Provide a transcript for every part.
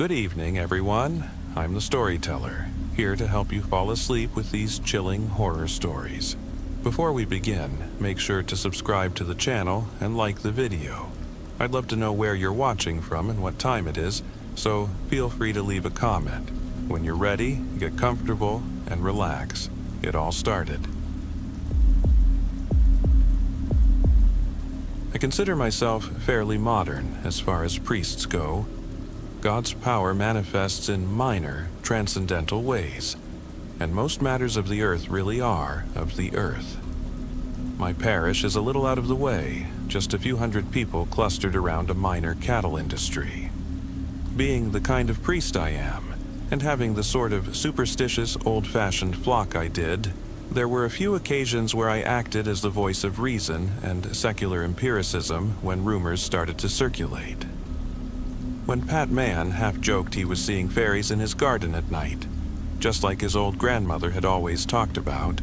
Good evening, everyone. I'm the storyteller, here to help you fall asleep with these chilling horror stories. Before we begin, make sure to subscribe to the channel and like the video. I'd love to know where you're watching from and what time it is, so feel free to leave a comment. When you're ready, get comfortable and relax. It all started. I consider myself fairly modern as far as priests go. God's power manifests in minor, transcendental ways, and most matters of the earth really are of the earth. My parish is a little out of the way, just a few hundred people clustered around a minor cattle industry. Being the kind of priest I am, and having the sort of superstitious, old-fashioned flock I did, there were a few occasions where I acted as the voice of reason and secular empiricism when rumors started to circulate. When Pat Mann half-joked he was seeing fairies in his garden at night, just like his old grandmother had always talked about,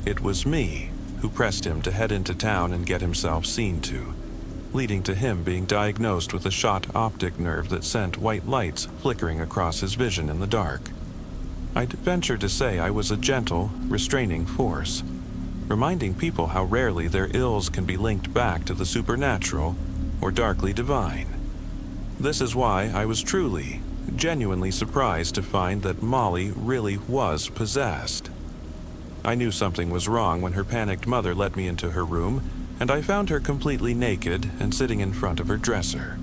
it was me who pressed him to head into town and get himself seen to, leading to him being diagnosed with a shot optic nerve that sent white lights flickering across his vision in the dark. I'd venture to say I was a gentle, restraining force, reminding people how rarely their ills can be linked back to the supernatural or darkly divine. This is why I was truly, genuinely surprised to find that Molly really was possessed. I knew something was wrong when her panicked mother let me into her room, and I found her completely naked and sitting in front of her dresser.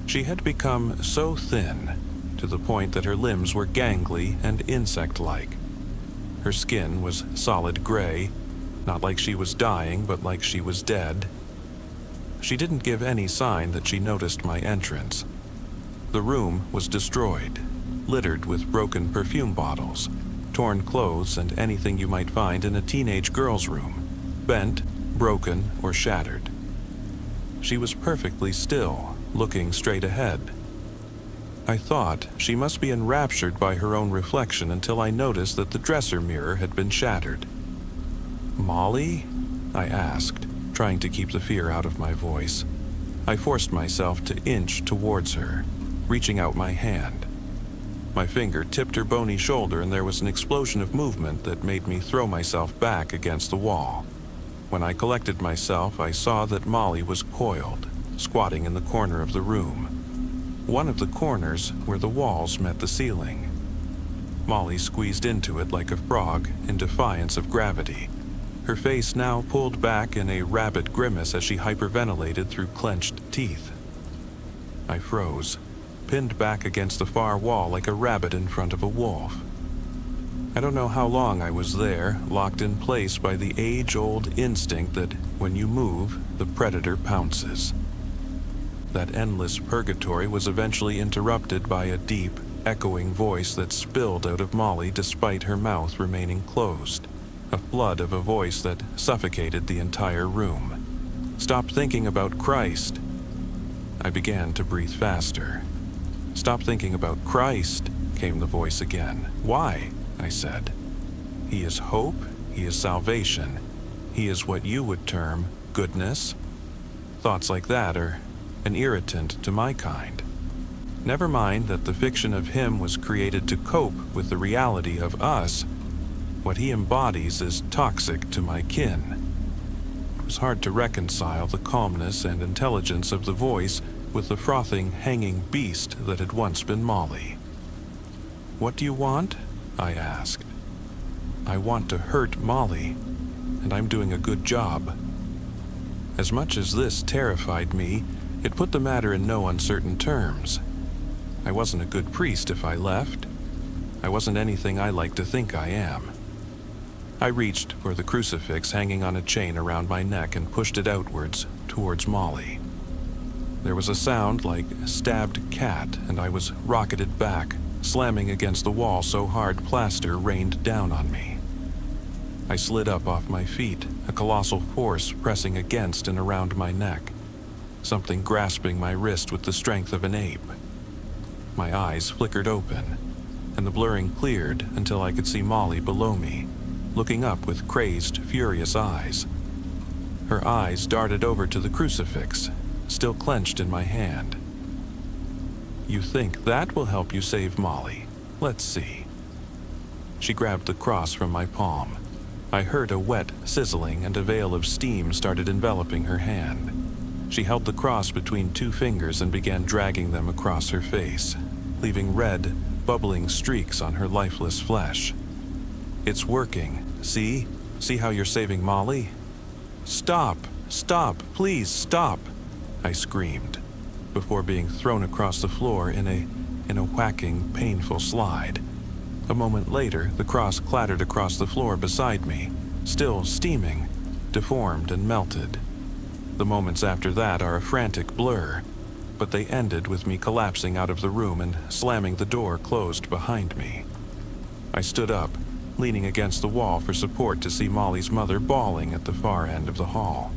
She had become so thin, to the point that her limbs were gangly and insect-like. Her skin was solid gray, not like she was dying, but like she was dead. She didn't give any sign that she noticed my entrance. The room was destroyed, littered with broken perfume bottles, torn clothes, and anything you might find in a teenage girl's room, bent, broken, or shattered. She was perfectly still, looking straight ahead. I thought she must be enraptured by her own reflection until I noticed that the dresser mirror had been shattered. "Molly?" I asked, trying to keep the fear out of my voice. I forced myself to inch towards her, reaching out my hand. My finger tipped her bony shoulder and there was an explosion of movement that made me throw myself back against the wall. When I collected myself, I saw that Molly was coiled, squatting in the corner of the room. One of the corners where the walls met the ceiling. Molly squeezed into it like a frog in defiance of gravity, her face now pulled back in a rabid grimace as she hyperventilated through clenched teeth. I froze, pinned back against the far wall like a rabbit in front of a wolf. I don't know how long I was there, locked in place by the age-old instinct that when you move, the predator pounces. That endless purgatory was eventually interrupted by a deep, echoing voice that spilled out of Molly despite her mouth remaining closed. A flood of a voice that suffocated the entire room. "Stop thinking about Christ." I began to breathe faster. "Stop thinking about Christ," came the voice again. "Why?" I said. "He is hope, he is salvation. He is what you would term goodness." Thoughts like that are an irritant to my kind. Never mind that the fiction of him was created to cope with the reality of us. What he embodies is toxic to my kin. It was hard to reconcile the calmness and intelligence of the voice with the frothing, hanging beast that had once been Molly. "What do you want?" I asked. "I want to hurt Molly, and I'm doing a good job." As much as this terrified me, it put the matter in no uncertain terms. I wasn't a good priest if I left. I wasn't anything I like to think I am. I reached for the crucifix hanging on a chain around my neck and pushed it outwards, towards Molly. There was a sound like stabbed cat, and I was rocketed back, slamming against the wall so hard plaster rained down on me. I slid up off my feet, a colossal force pressing against and around my neck, something grasping my wrist with the strength of an ape. My eyes flickered open, and the blurring cleared until I could see Molly below me, looking up with crazed, furious eyes. Her eyes darted over to the crucifix, still clenched in my hand. You think that will help you save Molly? Let's see. She grabbed the cross from my palm. I heard a wet sizzling and a veil of steam started enveloping her hand. She held the cross between two fingers and began dragging them across her face, leaving red, bubbling streaks on her lifeless flesh. It's working. See? See how you're saving Molly? Stop! Stop! Please stop! I screamed, before being thrown across the floor in a whacking, painful slide. A moment later, the cross clattered across the floor beside me, still steaming, deformed and melted. The moments after that are a frantic blur, but they ended with me collapsing out of the room and slamming the door closed behind me. I stood up, leaning against the wall for support to see Molly's mother bawling at the far end of the hall.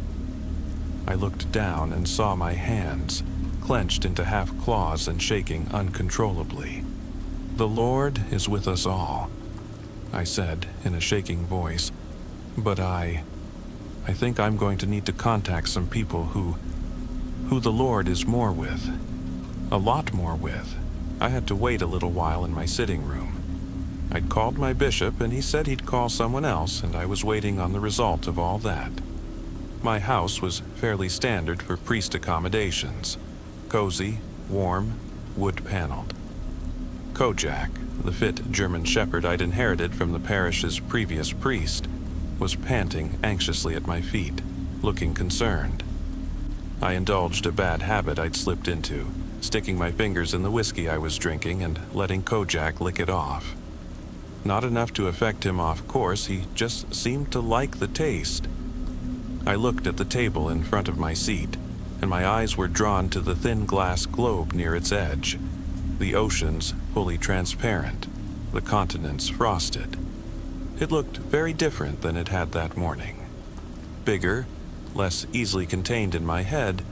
I looked down and saw my hands, clenched into half claws and shaking uncontrollably. "The Lord is with us all," I said in a shaking voice, "but I think I'm going to need to contact some people who the Lord is more with. A lot more with." I had to wait a little while in my sitting room. I'd called my bishop and he said he'd call someone else, and I was waiting on the result of all that. My house was fairly standard for priest accommodations. Cozy, warm, wood-paneled. Kojak, the fit German shepherd I'd inherited from the parish's previous priest, was panting anxiously at my feet, looking concerned. I indulged a bad habit I'd slipped into, sticking my fingers in the whiskey I was drinking and letting Kojak lick it off. Not enough to affect him off course, he just seemed to like the taste. I looked at the table in front of my seat, and my eyes were drawn to the thin glass globe near its edge. The oceans fully transparent, the continents frosted. It looked very different than it had that morning. Bigger, less easily contained in my head,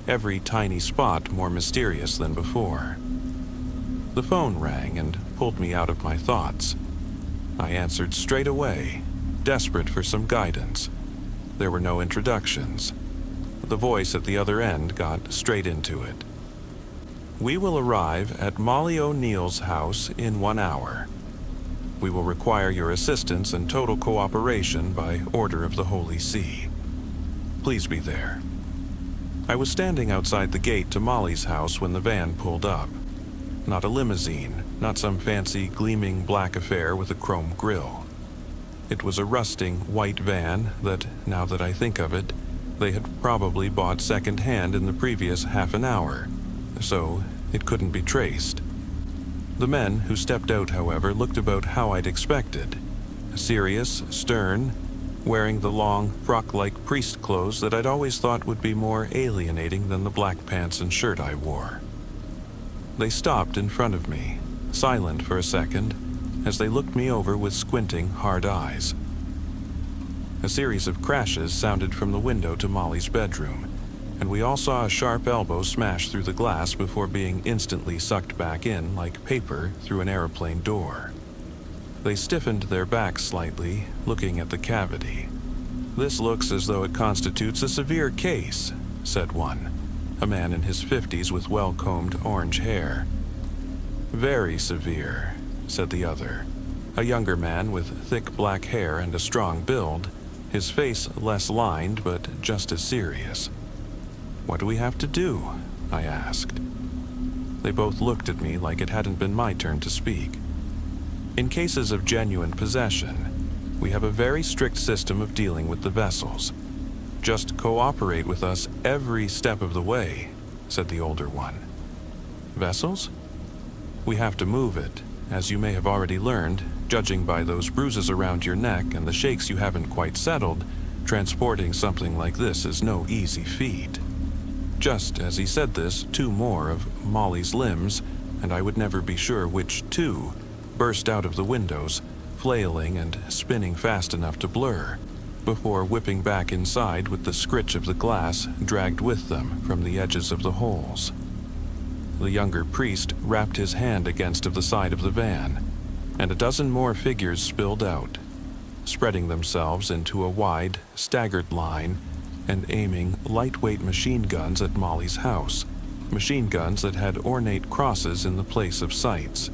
every tiny spot more mysterious than before. The phone rang and pulled me out of my thoughts. I answered straight away, desperate for some guidance. There were no introductions. The voice at the other end got straight into it. "We will arrive at Molly O'Neill's house in 1 hour. We will require your assistance and total cooperation by order of the Holy See. Please be there." I was standing outside the gate to Molly's house when the van pulled up. Not a limousine, not some fancy gleaming black affair with a chrome grille. It was a rusting white van that, now that I think of it, they had probably bought second-hand in the previous half an hour, so it couldn't be traced. The men who stepped out, however, looked about how I'd expected. Serious, stern, wearing the long, frock-like priest clothes that I'd always thought would be more alienating than the black pants and shirt I wore. They stopped in front of me, silent for a second, as they looked me over with squinting, hard eyes. A series of crashes sounded from the window to Molly's bedroom, and we all saw a sharp elbow smash through the glass before being instantly sucked back in like paper through an airplane door. They stiffened their backs slightly, looking at the cavity. "This looks as though it constitutes a severe case," said one, a man in his 50s with well-combed orange hair. "Very severe," said the other, a younger man with thick black hair and a strong build, his face less lined but just as serious. "What do we have to do?" I asked. They both looked at me like it hadn't been my turn to speak. "In cases of genuine possession, we have a very strict system of dealing with the vessels. Just cooperate with us every step of the way," said the older one. "Vessels? We have to move it, as you may have already learned, judging by those bruises around your neck and the shakes you haven't quite settled. Transporting something like this is no easy feat." Just as he said this, two more of Molly's limbs, and I would never be sure which two, burst out of the windows, flailing and spinning fast enough to blur, before whipping back inside with the scritch of the glass dragged with them from the edges of the holes. The younger priest rapped his hand against the side of the van, and a dozen more figures spilled out, spreading themselves into a wide, staggered line and aiming lightweight machine guns at Molly's house, machine guns that had ornate crosses in the place of sights.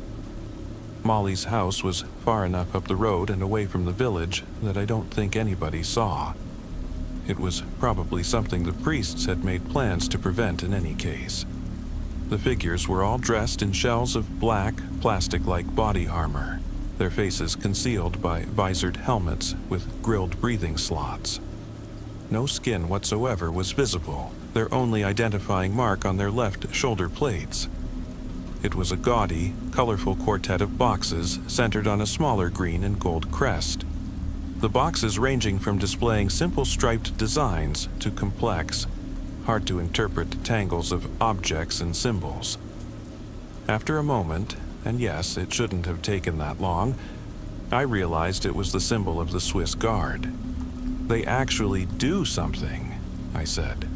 Molly's house was far enough up the road and away from the village that I don't think anybody saw. It was probably something the priests had made plans to prevent in any case. The figures were all dressed in shells of black, plastic-like body armor, their faces concealed by visored helmets with grilled breathing slots. No skin whatsoever was visible, their only identifying mark on their left shoulder plates. It was a gaudy, colorful quartet of boxes centered on a smaller green and gold crest. The boxes ranging from displaying simple striped designs to complex, hard-to-interpret tangles of objects and symbols. After a moment, and yes, it shouldn't have taken that long, I realized it was the symbol of the Swiss Guard. "They actually do something," I said.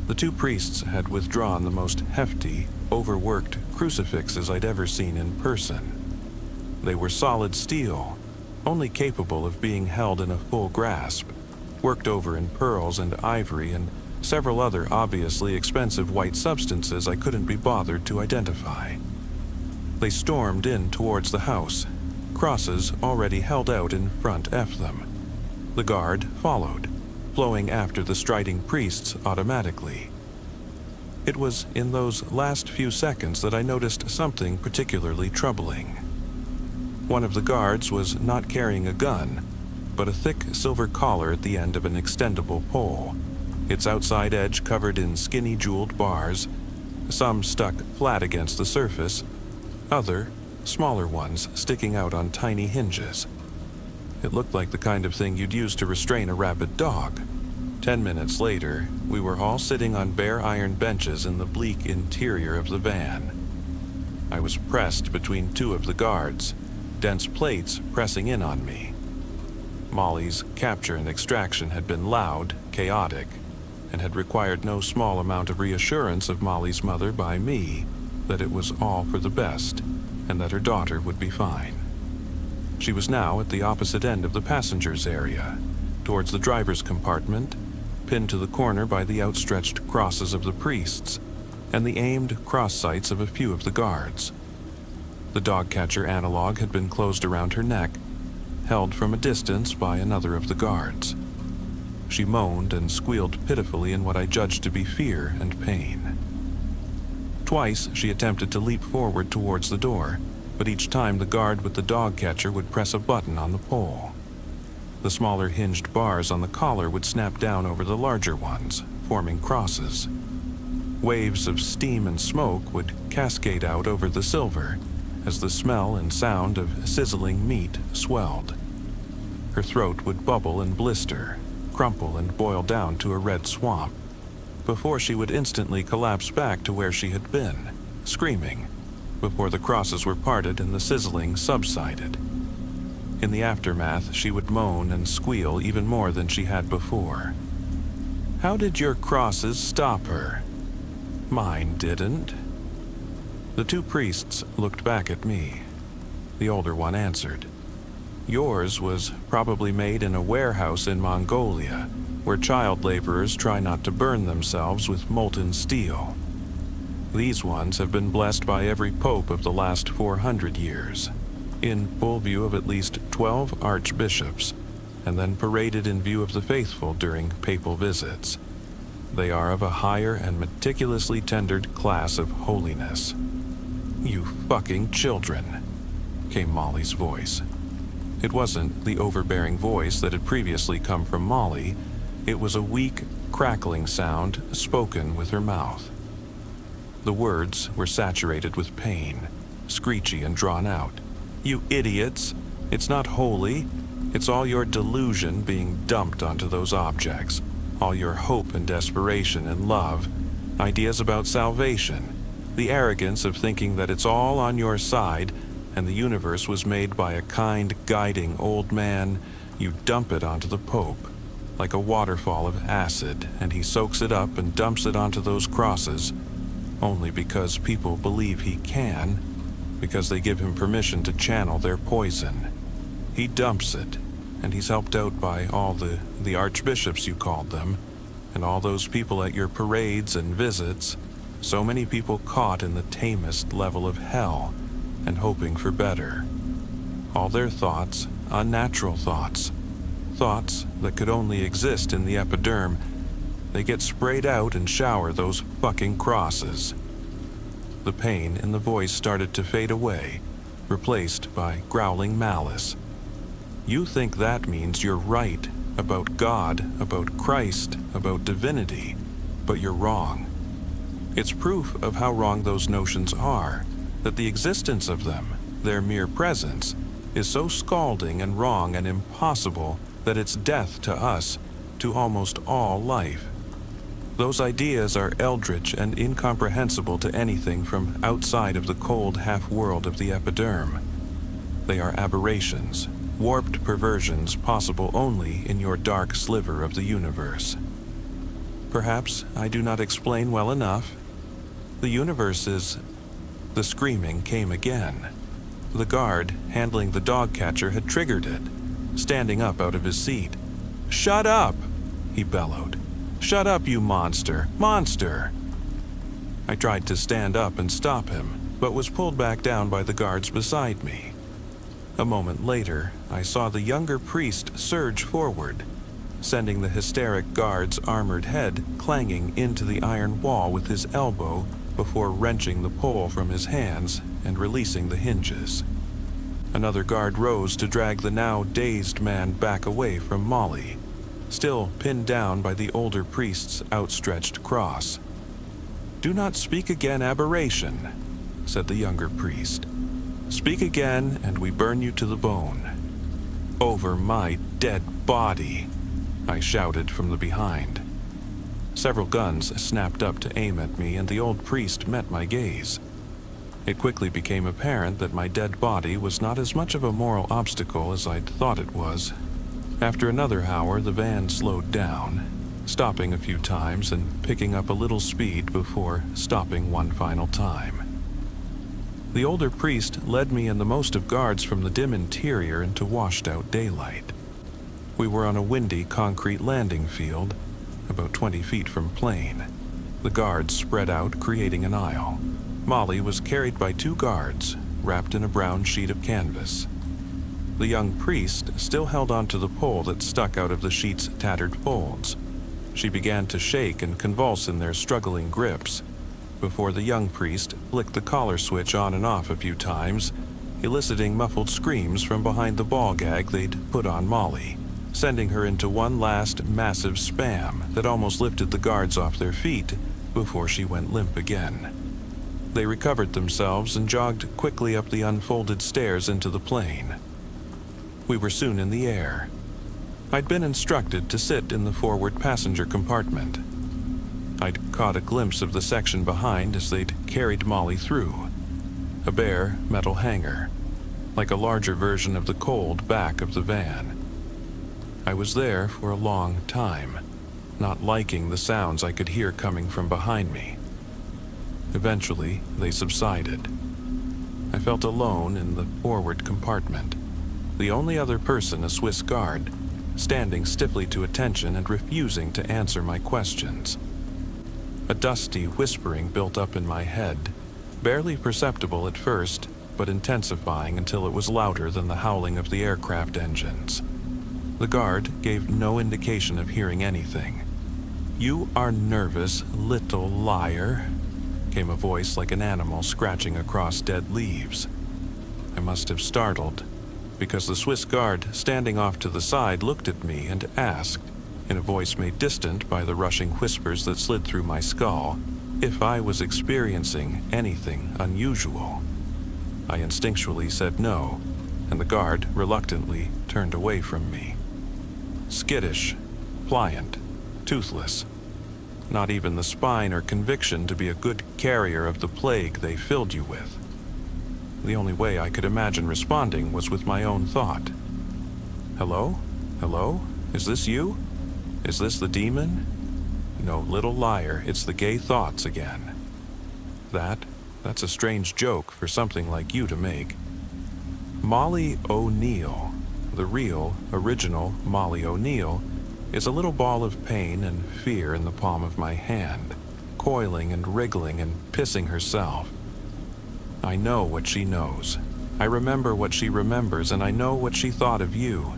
The two priests had withdrawn the most hefty, overworked crucifixes I'd ever seen in person. They were solid steel, only capable of being held in a full grasp, worked over in pearls and ivory and several other obviously expensive white substances I couldn't be bothered to identify. They stormed in towards the house, crosses already held out in front of them. The guard followed, flowing after the striding priests automatically. It was in those last few seconds that I noticed something particularly troubling. One of the guards was not carrying a gun, but a thick silver collar at the end of an extendable pole, its outside edge covered in skinny jeweled bars, some stuck flat against the surface, other, smaller ones sticking out on tiny hinges. It looked like the kind of thing you'd use to restrain a rabid dog. 10 minutes later, we were all sitting on bare iron benches in the bleak interior of the van. I was pressed between two of the guards, dense plates pressing in on me. Molly's capture and extraction had been loud, chaotic, and had required no small amount of reassurance of Molly's mother by me that it was all for the best and that her daughter would be fine. She was now at the opposite end of the passengers area, towards the driver's compartment, pinned to the corner by the outstretched crosses of the priests and the aimed cross sights of a few of the guards. The dog catcher analog had been closed around her neck, held from a distance by another of the guards. She moaned and squealed pitifully in what I judged to be fear and pain. Twice she attempted to leap forward towards the door, but each time the guard with the dog catcher would press a button on the pole. The smaller hinged bars on the collar would snap down over the larger ones, forming crosses. Waves of steam and smoke would cascade out over the silver as the smell and sound of sizzling meat swelled. Her throat would bubble and blister, crumple and boil down to a red swamp, before she would instantly collapse back to where she had been, screaming, before the crosses were parted and the sizzling subsided. In the aftermath, she would moan and squeal even more than she had before. "How did your crosses stop her?" "Mine didn't." The two priests looked back at me. The older one answered, "Yours was probably made in a warehouse in Mongolia, where child laborers try not to burn themselves with molten steel. These ones have been blessed by every pope of the last 400 years, in full view of at least 12 archbishops, and then paraded in view of the faithful during papal visits. They are of a higher and meticulously tendered class of holiness." "You fucking children," came Molly's voice. It wasn't the overbearing voice that had previously come from Molly. It was a weak, crackling sound spoken with her mouth. The words were saturated with pain, screechy and drawn out. "You idiots! It's not holy. It's all your delusion being dumped onto those objects. All your hope and desperation and love, ideas about salvation, the arrogance of thinking that it's all on your side and the universe was made by a kind, guiding old man. You dump it onto the Pope, like a waterfall of acid, and he soaks it up and dumps it onto those crosses, only because people believe he can, because they give him permission to channel their poison. He dumps it, and he's helped out by all the archbishops you called them, and all those people at your parades and visits, So many people caught in the tamest level of hell and hoping for better. All their thoughts, unnatural thoughts, thoughts that could only exist in the epiderm, they get sprayed out and shower those fucking crosses. The pain in the voice started to fade away, replaced by growling malice. You think that means you're right about God, about Christ, about divinity, but you're wrong. It's proof of how wrong those notions are, that the existence of them, their mere presence, is so scalding and wrong and impossible that it's death to us, to almost all life. Those ideas are eldritch and incomprehensible to anything from outside of the cold half-world of the epiderm. They are aberrations, warped perversions possible only in your dark sliver of the universe. Perhaps I do not explain well enough. The universe is... The screaming came again. The guard handling the dog catcher had triggered it, standing up out of his seat. "Shut up!" he bellowed. "Shut up, you monster! Monster!" I tried to stand up and stop him, but was pulled back down by the guards beside me. A moment later, I saw the younger priest surge forward, sending the hysteric guard's armored head clanging into the iron wall with his elbow before wrenching the pole from his hands and releasing the hinges. Another guard rose to drag the now dazed man back away from Molly, still pinned down by the older priest's outstretched cross. "Do not speak again, aberration," said the younger priest. "Speak again, and we burn you to the bone." "Over my dead body," I shouted from the behind. Several guns snapped up to aim at me, and the old priest met my gaze. It quickly became apparent that my dead body was not as much of a moral obstacle as I'd thought it was. After another hour, the van slowed down, stopping a few times and picking up a little speed before stopping one final time. The older priest led me and the most of guards from the dim interior into washed-out daylight. We were on a windy concrete landing field, about 20 feet from plane. The guards spread out, creating an aisle. Molly was carried by two guards, wrapped in a brown sheet of canvas. The young priest still held onto the pole that stuck out of the sheet's tattered folds. She began to shake and convulse in their struggling grips, before the young priest flicked the collar switch on and off a few times, eliciting muffled screams from behind the ball gag they'd put on Molly, sending her into one last massive spam that almost lifted the guards off their feet before she went limp again. They recovered themselves and jogged quickly up the unfolded stairs into the plane. We were soon in the air. I'd been instructed to sit in the forward passenger compartment. I'd caught a glimpse of the section behind as they'd carried Molly through. A bare metal hangar, like a larger version of the cold back of the van. I was there for a long time, not liking the sounds I could hear coming from behind me. Eventually, they subsided. I felt alone in the forward compartment, the only other person a Swiss guard, standing stiffly to attention and refusing to answer my questions. A dusty whispering built up in my head, barely perceptible at first, but intensifying until it was louder than the howling of the aircraft engines. The guard gave no indication of hearing anything. "You are nervous, little liar," came a voice like an animal scratching across dead leaves. I must have startled, because the Swiss guard standing off to the side looked at me and asked, in a voice made distant by the rushing whispers that slid through my skull, if I was experiencing anything unusual. I instinctually said no, and the guard reluctantly turned away from me. Skittish, pliant, toothless. Not even the spine or conviction to be a good carrier of the plague they filled you with. The only way I could imagine responding was with my own thought. "Hello? Hello? Is this you? Is this the demon? No, little liar, it's the gay thoughts again." That's a strange joke for something like you to make. Molly O'Neill, the real, original Molly O'Neill, is a little ball of pain and fear in the palm of my hand, coiling and wriggling and pissing herself. I know what she knows. I remember what she remembers, and I know what she thought of you.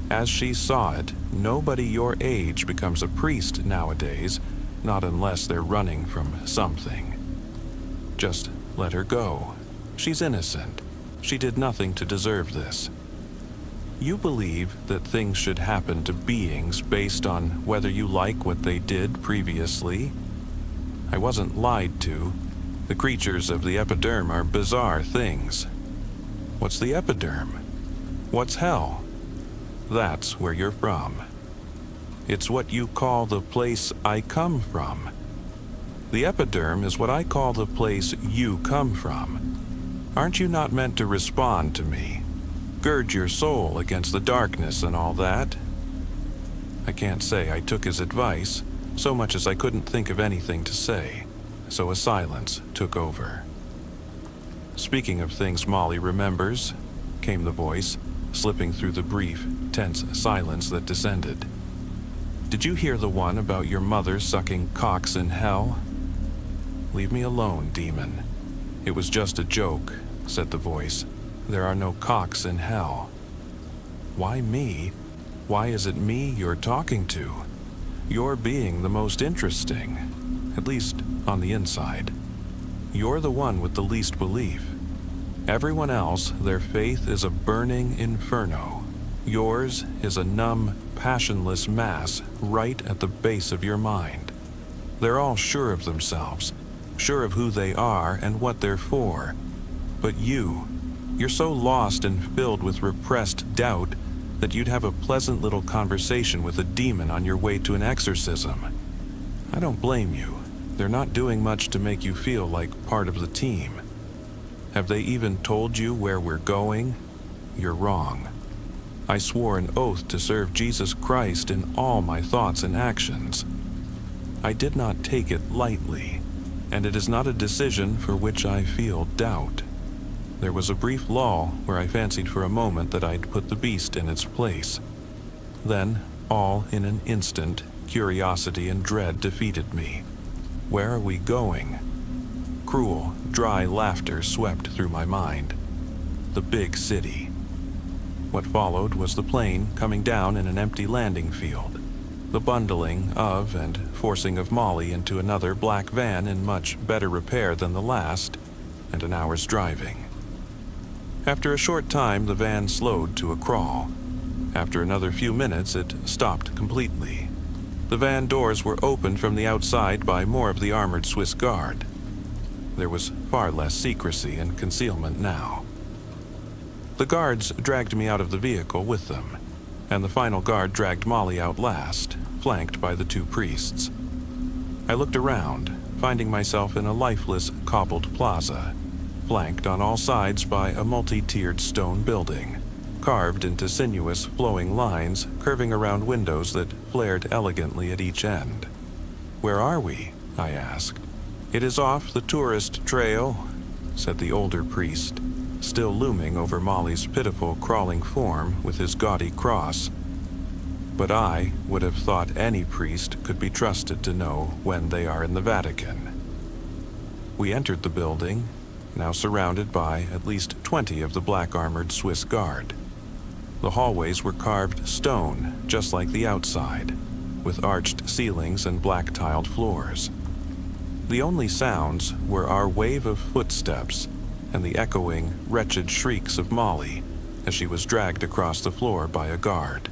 As she saw it, nobody your age becomes a priest nowadays, not unless they're running from something. Just let her go. She's innocent. She did nothing to deserve this. You believe that things should happen to beings based on whether you like what they did previously? I wasn't lied to. The creatures of the epiderm are bizarre things. What's the epiderm? What's hell? That's where you're from. It's what you call the place I come from. The epiderm is what I call the place you come from. Aren't you not meant to respond to me? Gird your soul against the darkness and all that? I can't say I took his advice, so much as I couldn't think of anything to say, so a silence took over. Speaking of things Molly remembers, came the voice, slipping through the brief, tense silence that descended. Did you hear the one about your mother sucking cocks in hell? Leave me alone, demon. It was just a joke, said the voice. There are no cocks in hell. Why me? Why is it me you're talking to? You're being the most interesting, at least on the inside. You're the one with the least belief. Everyone else, their faith is a burning inferno. Yours is a numb, passionless mass right at the base of your mind. They're all sure of themselves, sure of who they are and what they're for. But you're so lost and filled with repressed doubt that you'd have a pleasant little conversation with a demon on your way to an exorcism. I don't blame you. They're not doing much to make you feel like part of the team. Have they even told you where we're going? You're wrong. I swore an oath to serve Jesus Christ in all my thoughts and actions. I did not take it lightly, and it is not a decision for which I feel doubt. There was a brief lull where I fancied for a moment that I'd put the beast in its place. Then, all in an instant, curiosity and dread defeated me. Where are we going? Cruel, dry laughter swept through my mind. The big city. What followed was the plane coming down in an empty landing field, the bundling of and forcing of Molly into another black van in much better repair than the last, and an hour's driving. After a short time, the van slowed to a crawl. After another few minutes, it stopped completely. The van doors were opened from the outside by more of the armored Swiss Guard. There was far less secrecy and concealment now. The guards dragged me out of the vehicle with them, and the final guard dragged Molly out last, flanked by the two priests. I looked around, finding myself in a lifeless, cobbled plaza, flanked on all sides by a multi-tiered stone building, carved into sinuous, flowing lines curving around windows that flared elegantly at each end. "Where are we?" I asked. "It is off the tourist trail," said the older priest, still looming over Molly's pitiful, crawling form with his gaudy cross. But I would have thought any priest could be trusted to know when they are in the Vatican. We entered the building, now surrounded by at least 20 of the black-armored Swiss Guard. The hallways were carved stone, just like the outside, with arched ceilings and black-tiled floors. The only sounds were our wave of footsteps and the echoing, wretched shrieks of Molly as she was dragged across the floor by a guard.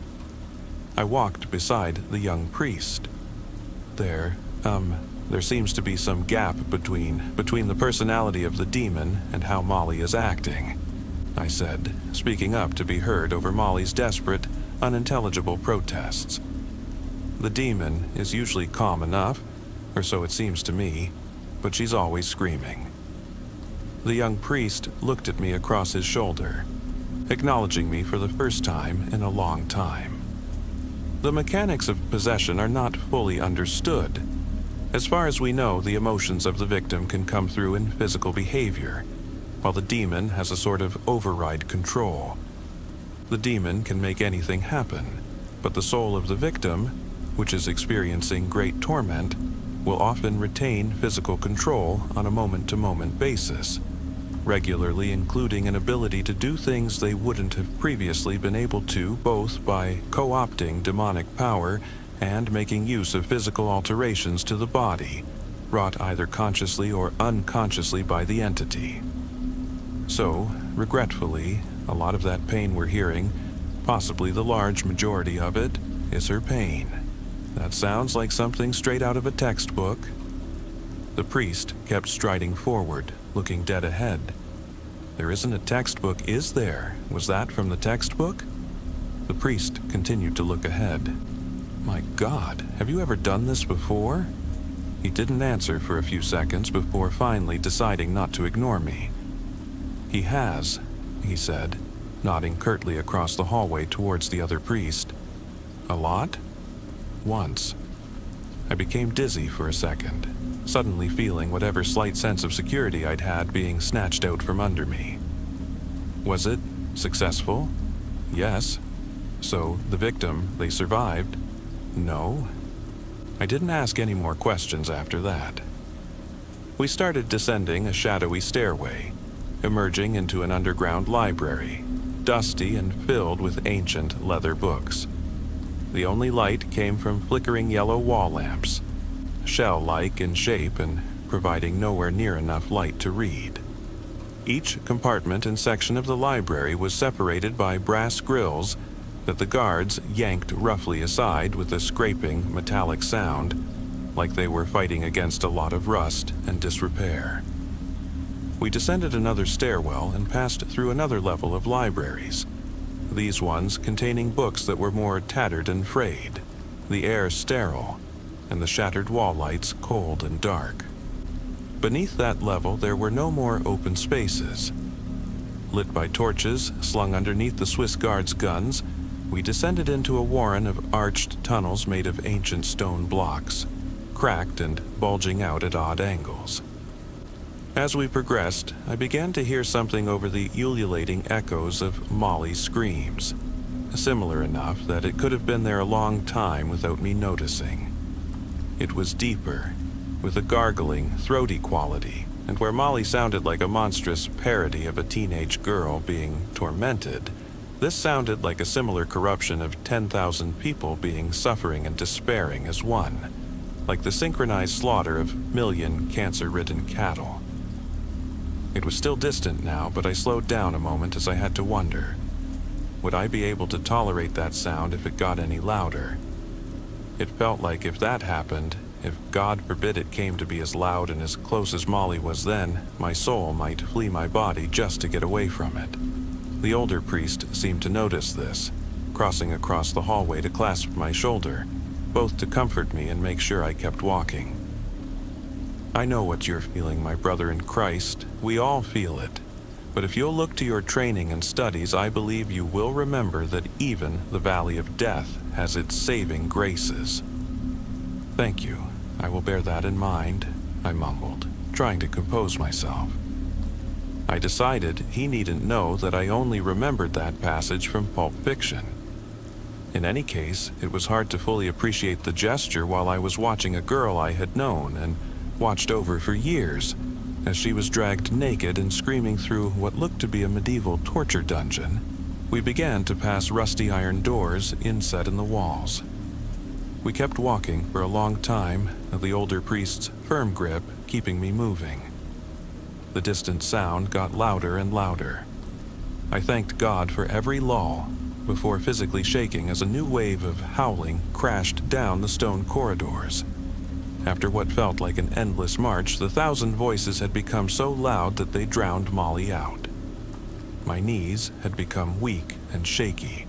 I walked beside the young priest. There seems to be some gap between the personality of the demon and how Molly is acting, I said, speaking up to be heard over Molly's desperate, unintelligible protests. The demon is usually calm enough, or so it seems to me, but she's always screaming. The young priest looked at me across his shoulder, acknowledging me for the first time in a long time. The mechanics of possession are not fully understood. As far as we know, the emotions of the victim can come through in physical behavior, while the demon has a sort of override control. The demon can make anything happen, but the soul of the victim, which is experiencing great torment, will often retain physical control on a moment-to-moment basis, regularly including an ability to do things they wouldn't have previously been able to, both by co-opting demonic power and making use of physical alterations to the body, wrought either consciously or unconsciously by the entity. So, regretfully, a lot of that pain we're hearing, possibly the large majority of it, is her pain. That sounds like something straight out of a textbook. The priest kept striding forward, looking dead ahead. There isn't a textbook, is there? Was that from the textbook? The priest continued to look ahead. My God, have you ever done this before? He didn't answer for a few seconds before finally deciding not to ignore me. He has, he said, nodding curtly across the hallway towards the other priest. A lot? Once. I became dizzy for a second, suddenly feeling whatever slight sense of security I'd had being snatched out from under me. Was it successful? Yes. So, the victim, they survived? No. I didn't ask any more questions after that. We started descending a shadowy stairway, emerging into an underground library, dusty and filled with ancient leather books. The only light came from flickering yellow wall lamps, shell-like in shape and providing nowhere near enough light to read. Each compartment and section of the library was separated by brass grills that the guards yanked roughly aside with a scraping, metallic sound, like they were fighting against a lot of rust and disrepair. We descended another stairwell and passed through another level of libraries, these ones containing books that were more tattered and frayed, the air sterile, and the shattered wall lights cold and dark. Beneath that level there were no more open spaces. Lit by torches slung underneath the Swiss Guards' guns, we descended into a warren of arched tunnels made of ancient stone blocks, cracked and bulging out at odd angles. As we progressed, I began to hear something over the ululating echoes of Molly's screams, similar enough that it could have been there a long time without me noticing. It was deeper, with a gargling, throaty quality, and where Molly sounded like a monstrous parody of a teenage girl being tormented, this sounded like a similar corruption of 10,000 people being suffering and despairing as one, like the synchronized slaughter of million cancer-ridden cattle. It was still distant now, but I slowed down a moment as I had to wonder, would I be able to tolerate that sound if it got any louder? It felt like if that happened, if God forbid it came to be as loud and as close as Molly was then, my soul might flee my body just to get away from it. The older priest seemed to notice this, crossing across the hallway to clasp my shoulder, both to comfort me and make sure I kept walking. I know what you're feeling, my brother in Christ. We all feel it. But if you'll look to your training and studies, I believe you will remember that even the Valley of Death has its saving graces. Thank you. I will bear that in mind, I mumbled, trying to compose myself. I decided he needn't know that I only remembered that passage from Pulp Fiction. In any case, it was hard to fully appreciate the gesture while I was watching a girl I had known and watched over for years, as she was dragged naked and screaming through what looked to be a medieval torture dungeon. We began to pass rusty iron doors inset in the walls. We kept walking for a long time, the older priest's firm grip keeping me moving. The distant sound got louder and louder. I thanked God for every lull before physically shaking as a new wave of howling crashed down the stone corridors. After what felt like an endless march, the 1,000 voices had become so loud that they drowned Molly out. My knees had become weak and shaky,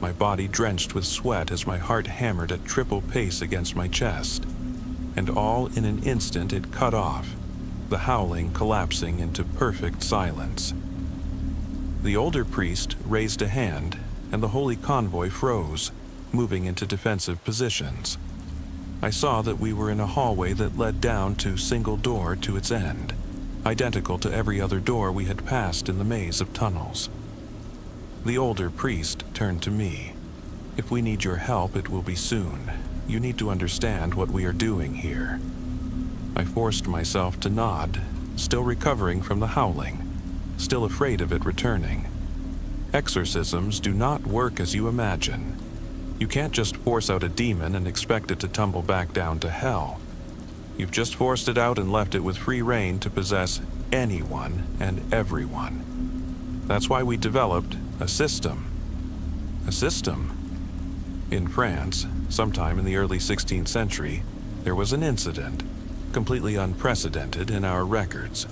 my body drenched with sweat as my heart hammered at triple pace against my chest. And all in an instant it cut off, the howling collapsing into perfect silence. The older priest raised a hand, and the holy convoy froze, moving into defensive positions. I saw that we were in a hallway that led down to single door to its end, identical to every other door we had passed in the maze of tunnels. The older priest turned to me. If we need your help, it will be soon. You need to understand what we are doing here. I forced myself to nod, still recovering from the howling, still afraid of it returning. Exorcisms do not work as you imagine. You can't just force out a demon and expect it to tumble back down to hell. You've just forced it out and left it with free rein to possess anyone and everyone. That's why we developed a system. A system. In France, sometime in the early 16th century, there was an incident, completely unprecedented in our records.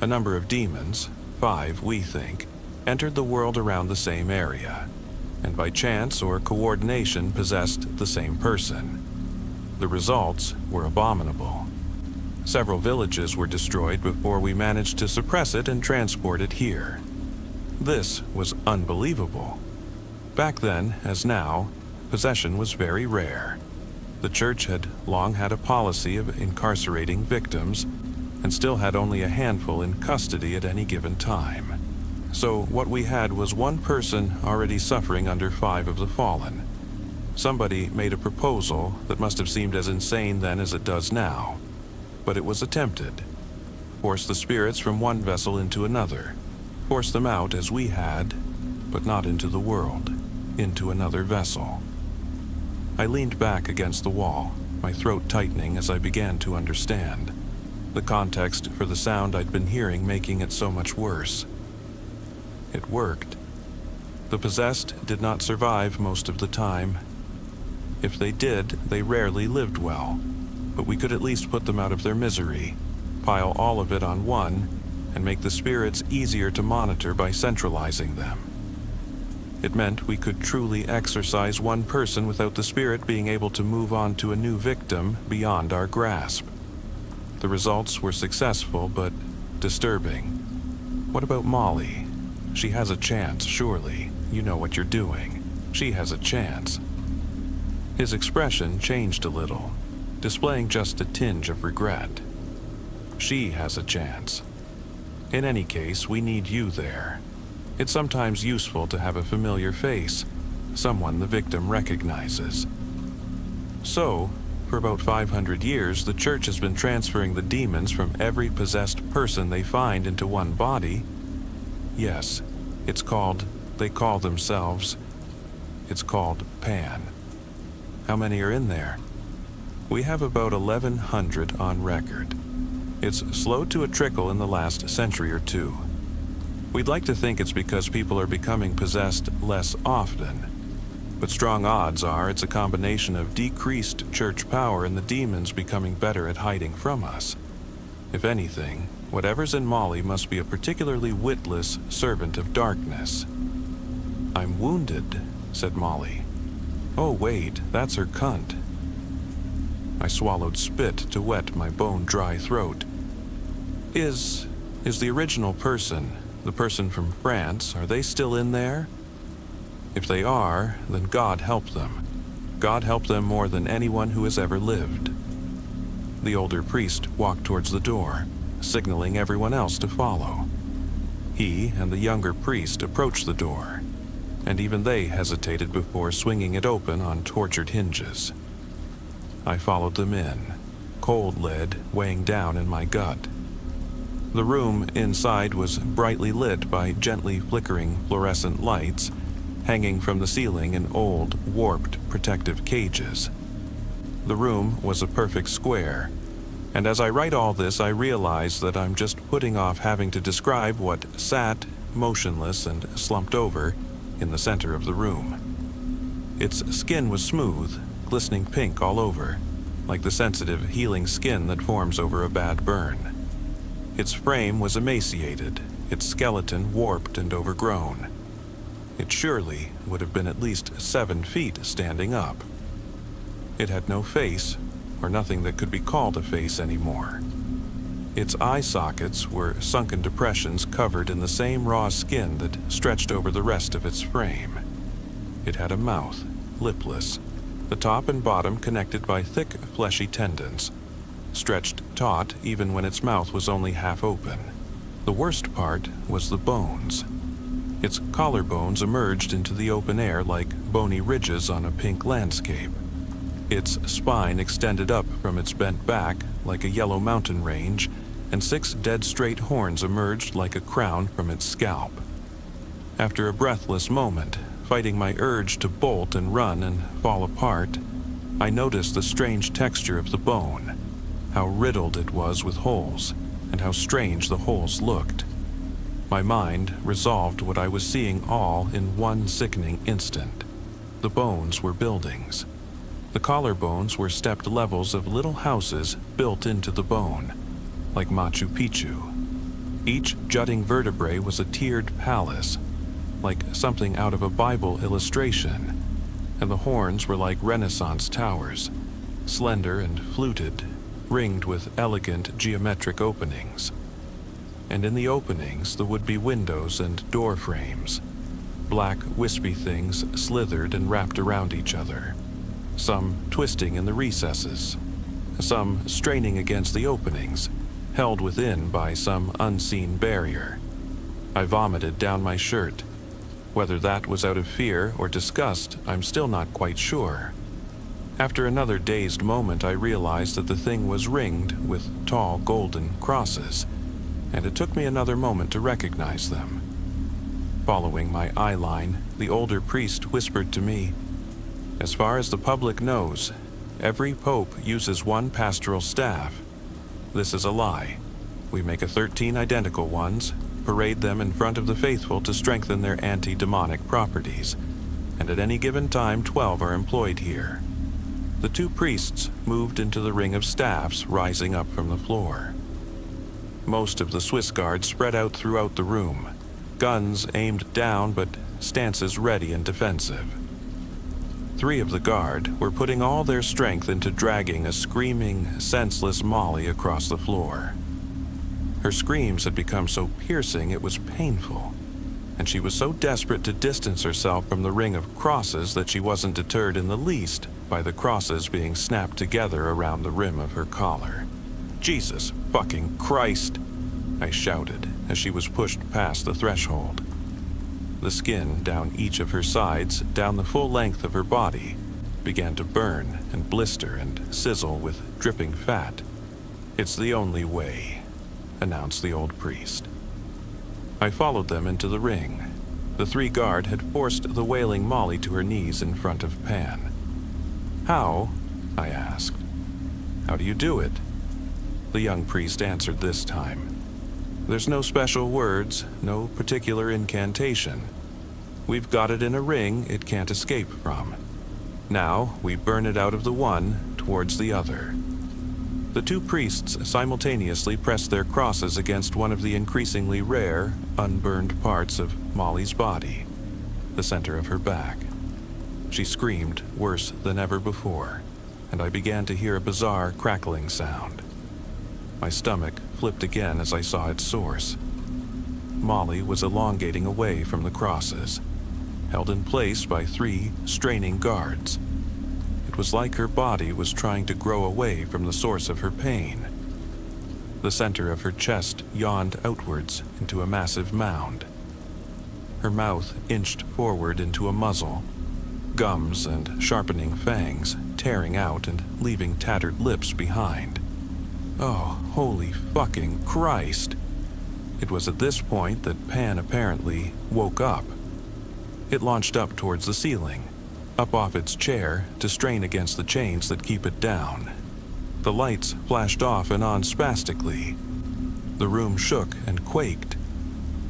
A number of demons, 5 we think, entered the world around the same area, and by chance or coordination possessed the same person. The results were abominable. Several villages were destroyed before we managed to suppress it and transport it here. This was unbelievable. Back then, as now, possession was very rare. The church had long had a policy of incarcerating victims and still had only a handful in custody at any given time. So what we had was one person already suffering under 5 of the fallen. Somebody made a proposal that must have seemed as insane then as it does now, but it was attempted. Force the spirits from one vessel into another. Force them out as we had, but not into the world, into another vessel. I leaned back against the wall, my throat tightening as I began to understand. The context for the sound I'd been hearing making it so much worse. It worked. The possessed did not survive most of the time. If they did, they rarely lived well, but we could at least put them out of their misery, pile all of it on one, and make the spirits easier to monitor by centralizing them. It meant we could truly exorcise one person without the spirit being able to move on to a new victim beyond our grasp. The results were successful, but disturbing. What about Molly? She has a chance, surely. You know what you're doing. She has a chance. His expression changed a little, displaying just a tinge of regret. She has a chance. In any case, we need you there. It's sometimes useful to have a familiar face, someone the victim recognizes. So, for about 500 years, the church has been transferring the demons from every possessed person they find into one body. Yes, it's called Pan. How many are in there? We have about 1,100 on record. It's slowed to a trickle in the last century or two. We'd like to think it's because people are becoming possessed less often, but strong odds are it's a combination of decreased church power and the demons becoming better at hiding from us. If anything, whatever's in Molly must be a particularly witless servant of darkness. "I'm wounded," said Molly. "Oh wait, that's her cunt." I swallowed spit to wet my bone-dry throat. Is the original person, the person from France, are they still in there? If they are, then God help them. God help them more than anyone who has ever lived. The older priest walked towards the door, signaling everyone else to follow. He and the younger priest approached the door, and even they hesitated before swinging it open on tortured hinges. I followed them in, cold lead weighing down in my gut. The room inside was brightly lit by gently flickering fluorescent lights hanging from the ceiling in old, warped protective cages. The room was a perfect square, and as I write all this, I realize that I'm just putting off having to describe what sat, motionless and slumped over, in the center of the room. Its skin was smooth, glistening pink all over, like the sensitive, healing skin that forms over a bad burn. Its frame was emaciated, its skeleton warped and overgrown. It surely would have been at least 7 feet standing up. It had no face, or nothing that could be called a face anymore. Its eye sockets were sunken depressions covered in the same raw skin that stretched over the rest of its frame. It had a mouth, lipless, the top and bottom connected by thick, fleshy tendons, stretched taut even when its mouth was only half open. The worst part was the bones. Its collarbones emerged into the open air like bony ridges on a pink landscape. Its spine extended up from its bent back like a yellow mountain range, and 6 dead straight horns emerged like a crown from its scalp. After a breathless moment, fighting my urge to bolt and run and fall apart, I noticed the strange texture of the bone, how riddled it was with holes, and how strange the holes looked. My mind resolved what I was seeing all in one sickening instant. The bones were buildings. The collarbones were stepped levels of little houses built into the bone, like Machu Picchu. Each jutting vertebrae was a tiered palace, like something out of a Bible illustration, and the horns were like Renaissance towers, slender and fluted, ringed with elegant geometric openings. And in the openings there would be windows and door frames. Black, wispy things slithered and wrapped around each other, some twisting in the recesses, some straining against the openings, held within by some unseen barrier. I vomited down my shirt. Whether that was out of fear or disgust, I'm still not quite sure. After another dazed moment, I realized that the thing was ringed with tall golden crosses, and it took me another moment to recognize them. Following my eye line, the older priest whispered to me, "As far as the public knows, every pope uses one pastoral staff. This is a lie. We make 13 identical ones, parade them in front of the faithful to strengthen their anti-demonic properties, and at any given time 12 are employed here." The 2 priests moved into the ring of staffs rising up from the floor. Most of the Swiss guards spread out throughout the room, guns aimed down but stances ready and defensive. 3 of the guard were putting all their strength into dragging a screaming, senseless Molly across the floor. Her screams had become so piercing it was painful, and she was so desperate to distance herself from the ring of crosses that she wasn't deterred in the least by the crosses being snapped together around the rim of her collar. "Jesus fucking Christ!" I shouted as she was pushed past the threshold. The skin down each of her sides, down the full length of her body, began to burn and blister and sizzle with dripping fat. "It's the only way," announced the old priest. I followed them into the ring. The 3 guard had forced the wailing Molly to her knees in front of Pan. "How?" I asked. "How do you do it?" The young priest answered this time. "There's no special words, no particular incantation. We've got it in a ring it can't escape from. Now we burn it out of the one towards the other." The 2 priests simultaneously pressed their crosses against one of the increasingly rare, unburned parts of Molly's body, the center of her back. She screamed worse than ever before, and I began to hear a bizarre crackling sound. My stomach flipped again as I saw its source. Molly was elongating away from the crosses, held in place by 3 straining guards. It was like her body was trying to grow away from the source of her pain. The center of her chest yawned outwards into a massive mound. Her mouth inched forward into a muzzle, gums and sharpening fangs tearing out and leaving tattered lips behind. Oh, holy fucking Christ! It was at this point that Pan apparently woke up. It launched up towards the ceiling, up off its chair to strain against the chains that keep it down. The lights flashed off and on spastically. The room shook and quaked.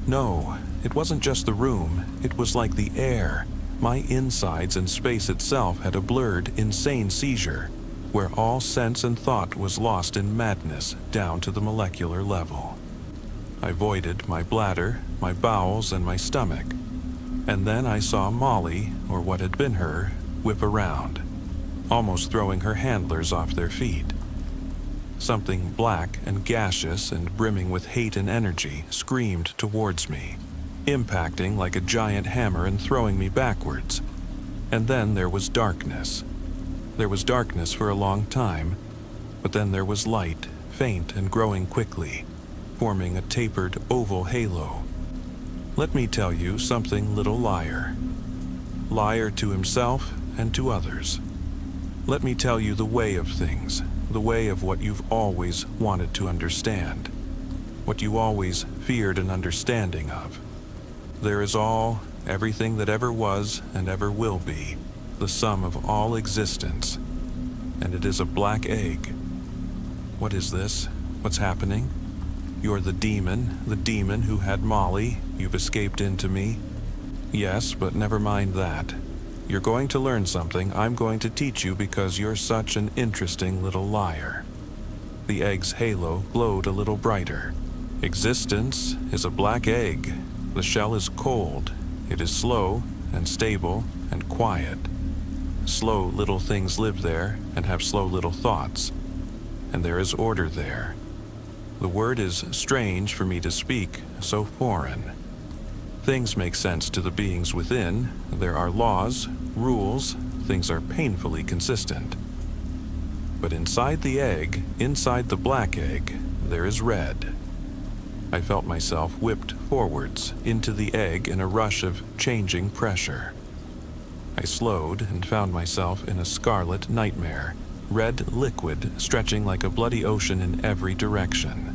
No, it wasn't just the room, it was like the air. My insides and space itself had a blurred, insane seizure, where all sense and thought was lost in madness down to the molecular level. I voided my bladder, my bowels, and my stomach. And then I saw Molly, or what had been her, whip around, almost throwing her handlers off their feet. Something black and gaseous and brimming with hate and energy screamed towards me, impacting like a giant hammer and throwing me backwards. And then there was darkness. There was darkness for a long time, but then there was light, faint and growing quickly, forming a tapered oval halo. Let me tell you something, little liar. Liar to himself and to others. Let me tell you the way of things, the way of what you've always wanted to understand, what you always feared an understanding of. There is everything that ever was and ever will be, the sum of all existence, and it is a black egg. What is this? What's happening? You're the demon who had Molly. You've escaped into me. Yes, but never mind that. You're going to learn something I'm going to teach you because you're such an interesting little liar. The egg's halo glowed a little brighter. Existence is a black egg. The shell is cold. It is slow and stable and quiet. Slow little things live there and have slow little thoughts. And there is order there. The word is strange for me to speak, so foreign. Things make sense to the beings within. There are laws, rules, things are painfully consistent. But inside the egg, inside the black egg, there is red. I felt myself whipped forwards into the egg in a rush of changing pressure. I slowed and found myself in a scarlet nightmare, red liquid stretching like a bloody ocean in every direction.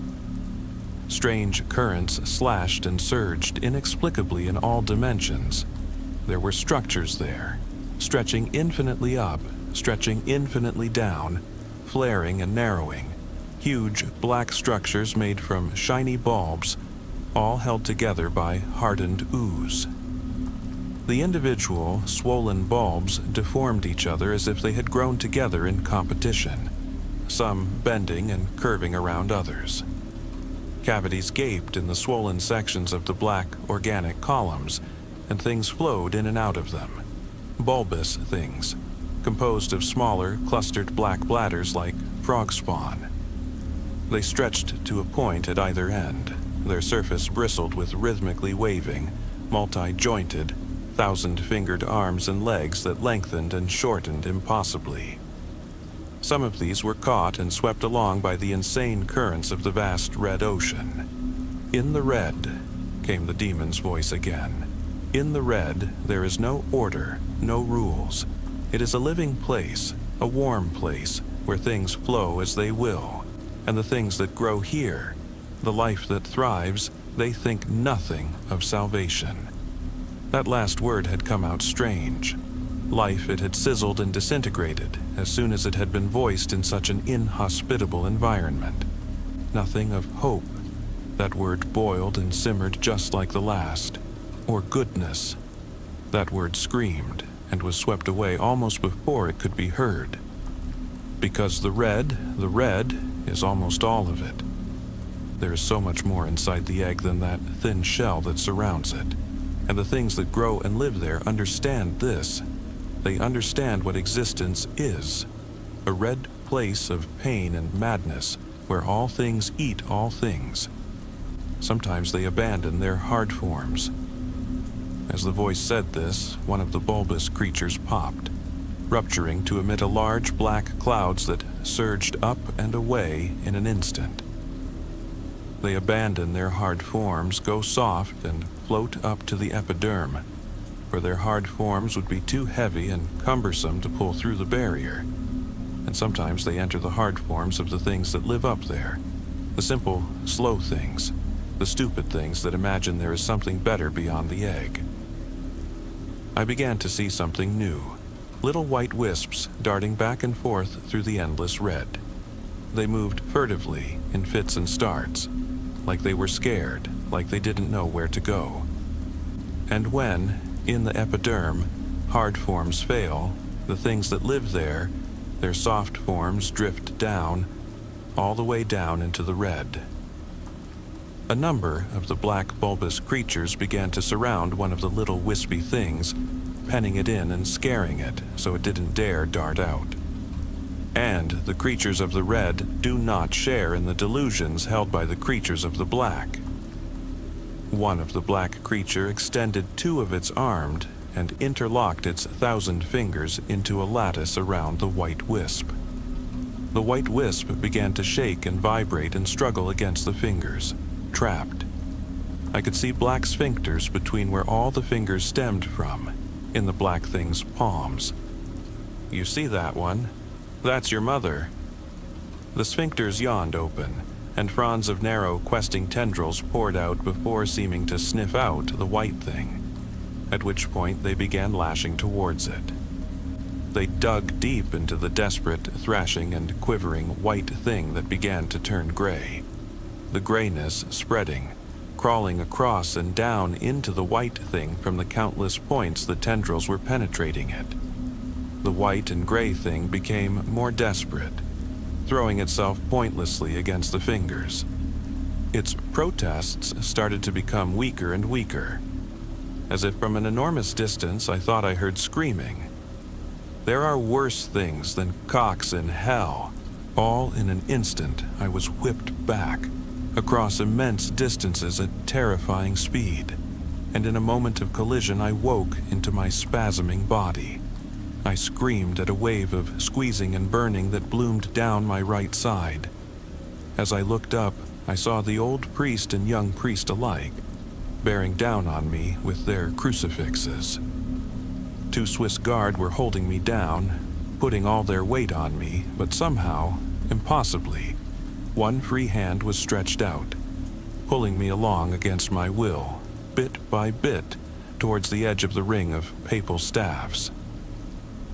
Strange currents slashed and surged inexplicably in all dimensions. There were structures there, stretching infinitely up, stretching infinitely down, flaring and narrowing. Huge black structures made from shiny bulbs, all held together by hardened ooze. The individual, swollen bulbs deformed each other as if they had grown together in competition, some bending and curving around others. Cavities gaped in the swollen sections of the black organic columns, and things flowed in and out of them. Bulbous things, composed of smaller, clustered black bladders like frog spawn. They stretched to a point at either end. Their surface bristled with rhythmically waving, multi-jointed, thousand-fingered arms and legs that lengthened and shortened impossibly. Some of these were caught and swept along by the insane currents of the vast red ocean. In the red, came the demon's voice again. In the red, there is no order, no rules. It is a living place, a warm place, where things flow as they will. And the things that grow here, the life that thrives, they think nothing of salvation. That last word had come out strange. Life, it had sizzled and disintegrated as soon as it had been voiced in such an inhospitable environment. Nothing of hope. That word boiled and simmered just like the last. Or goodness. That word screamed and was swept away almost before it could be heard. Because the red is almost all of it. There is so much more inside the egg than that thin shell that surrounds it. And the things that grow and live there understand this. They understand what existence is. A red place of pain and madness where all things eat all things. Sometimes they abandon their hard forms. As the voice said this, one of the bulbous creatures popped, rupturing to emit a large black clouds that surged up and away in an instant. They abandon their hard forms, go soft, and float up to the epiderm, for their hard forms would be too heavy and cumbersome to pull through the barrier. And sometimes they enter the hard forms of the things that live up there, the simple, slow things, the stupid things that imagine there is something better beyond the egg. I began to see something new. Little white wisps darting back and forth through the endless red. They moved furtively in fits and starts, like they were scared, like they didn't know where to go. And when, in the epiderm, hard forms fail, the things that live there, their soft forms drift down, all the way down into the red. A number of the black bulbous creatures began to surround one of the little wispy things, penning it in and scaring it so it didn't dare dart out. And the creatures of the red do not share in the delusions held by the creatures of the black. One of the black creature extended two of its arms and interlocked its 1,000 fingers into a lattice around the white wisp. The white wisp began to shake and vibrate and struggle against the fingers, trapped. I could see black sphincters between where all the fingers stemmed from, in the black thing's palms. You see that one? That's your mother. The sphincters yawned open, and fronds of narrow, questing tendrils poured out before seeming to sniff out the white thing, at which point they began lashing towards it. They dug deep into the desperate, thrashing and quivering white thing that began to turn gray. The grayness spreading, crawling across and down into the white thing from the countless points the tendrils were penetrating it. The white and gray thing became more desperate, throwing itself pointlessly against the fingers. Its protests started to become weaker and weaker. As if from an enormous distance, I thought I heard screaming. There are worse things than cocks in hell. All in an instant, I was whipped back, across immense distances at terrifying speed, and in a moment of collision I woke into my spasming body. I screamed at a wave of squeezing and burning that bloomed down my right side. As I looked up, I saw the old priest and young priest alike, bearing down on me with their crucifixes. 2 Swiss guard were holding me down, putting all their weight on me, but somehow, impossibly, one free hand was stretched out, pulling me along against my will, bit by bit, towards the edge of the ring of papal staffs.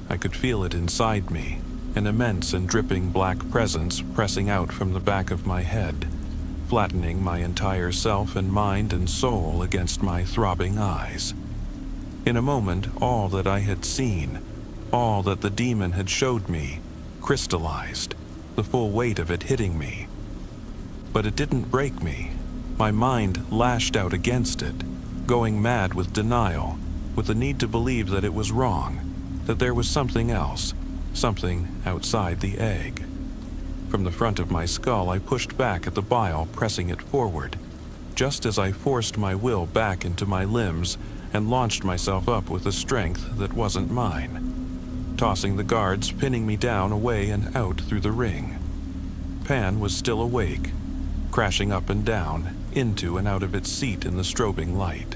I could feel it inside me, an immense and dripping black presence pressing out from the back of my head, flattening my entire self and mind and soul against my throbbing eyes. In a moment, all that I had seen, all that the demon had showed me, crystallized, the full weight of it hitting me. But it didn't break me. My mind lashed out against it, going mad with denial, with the need to believe that it was wrong, that there was something else, something outside the egg. From the front of my skull, I pushed back at the bile, pressing it forward, just as I forced my will back into my limbs and launched myself up with a strength that wasn't mine, tossing the guards, pinning me down, away and out through the ring. Pan was still awake, crashing up and down, into and out of its seat in the strobing light.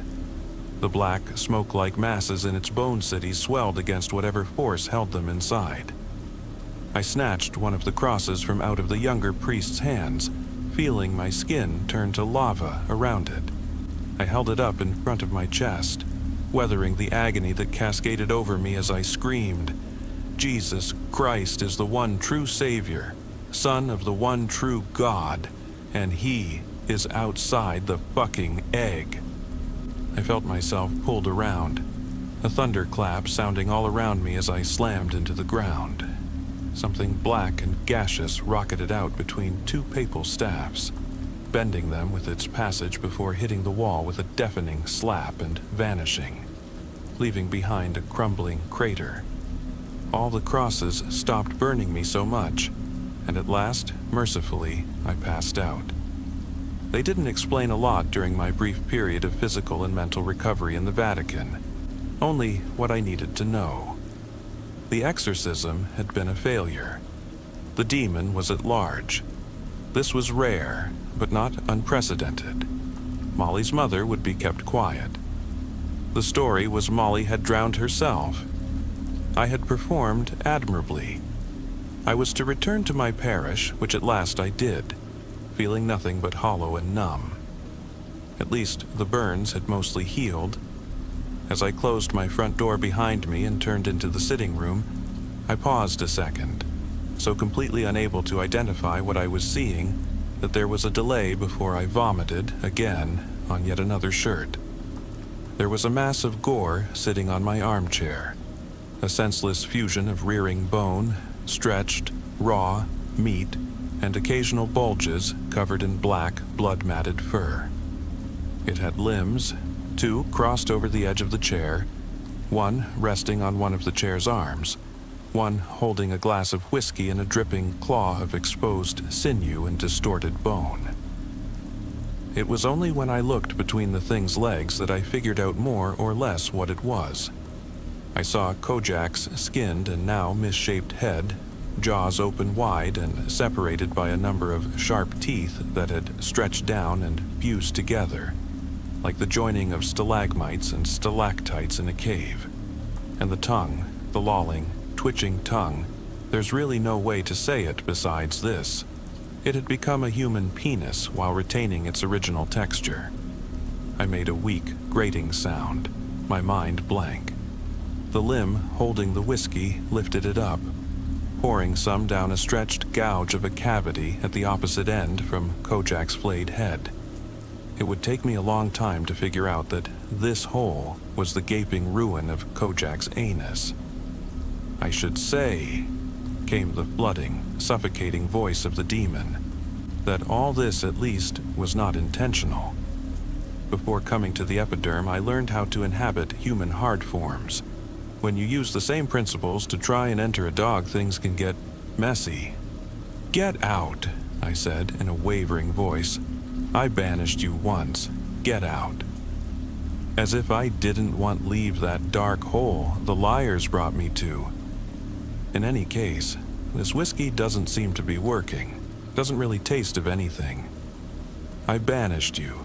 The black, smoke-like masses in its bone cities swelled against whatever force held them inside. I snatched one of the crosses from out of the younger priest's hands, feeling my skin turn to lava around it. I held it up in front of my chest, weathering the agony that cascaded over me as I screamed, "Jesus Christ is the one true Savior, Son of the one true God, and He is outside the fucking egg." I felt myself pulled around, a thunderclap sounding all around me as I slammed into the ground. Something black and gaseous rocketed out between 2 papal staffs, bending them with its passage before hitting the wall with a deafening slap and vanishing, leaving behind a crumbling crater. All the crosses stopped burning me so much, and at last, mercifully, I passed out. They didn't explain a lot during my brief period of physical and mental recovery in the Vatican, only what I needed to know. The exorcism had been a failure. The demon was at large. This was rare, but not unprecedented. Molly's mother would be kept quiet. The story was Molly had drowned herself. I had performed admirably. I was to return to my parish, which at last I did, feeling nothing but hollow and numb. At least the burns had mostly healed. As I closed my front door behind me and turned into the sitting room, I paused a second, so completely unable to identify what I was seeing that there was a delay before I vomited again on yet another shirt. There was a mass of gore sitting on my armchair, a senseless fusion of rearing bone, stretched, raw meat, and occasional bulges covered in black, blood-matted fur. It had limbs, 2 crossed over the edge of the chair, 1 resting on one of the chair's arms, 1 holding a glass of whiskey and a dripping claw of exposed sinew and distorted bone. It was only when I looked between the thing's legs that I figured out more or less what it was. I saw Kojak's skinned and now misshaped head, jaws open wide and separated by a number of sharp teeth that had stretched down and fused together, like the joining of stalagmites and stalactites in a cave. And the tongue, the lolling, twitching tongue, there's really no way to say it besides this: It had become a human penis while retaining its original texture. I made a weak, grating sound, my mind blank. The limb holding the whiskey lifted it up, pouring some down a stretched gouge of a cavity at the opposite end from Kojak's flayed head. It would take me a long time to figure out that this hole was the gaping ruin of Kojak's anus. "I should say," came the flooding, suffocating voice of the demon, "that all this at least was not intentional. Before coming to the epiderm, I learned how to inhabit human hard forms. When you use the same principles to try and enter a dog, things can get messy." "Get out," I said in a wavering voice. "I banished you once. Get out." As if I didn't want leave that dark hole the liars brought me to. In any case, this whiskey doesn't seem to be working. Doesn't really taste of anything. "I banished you."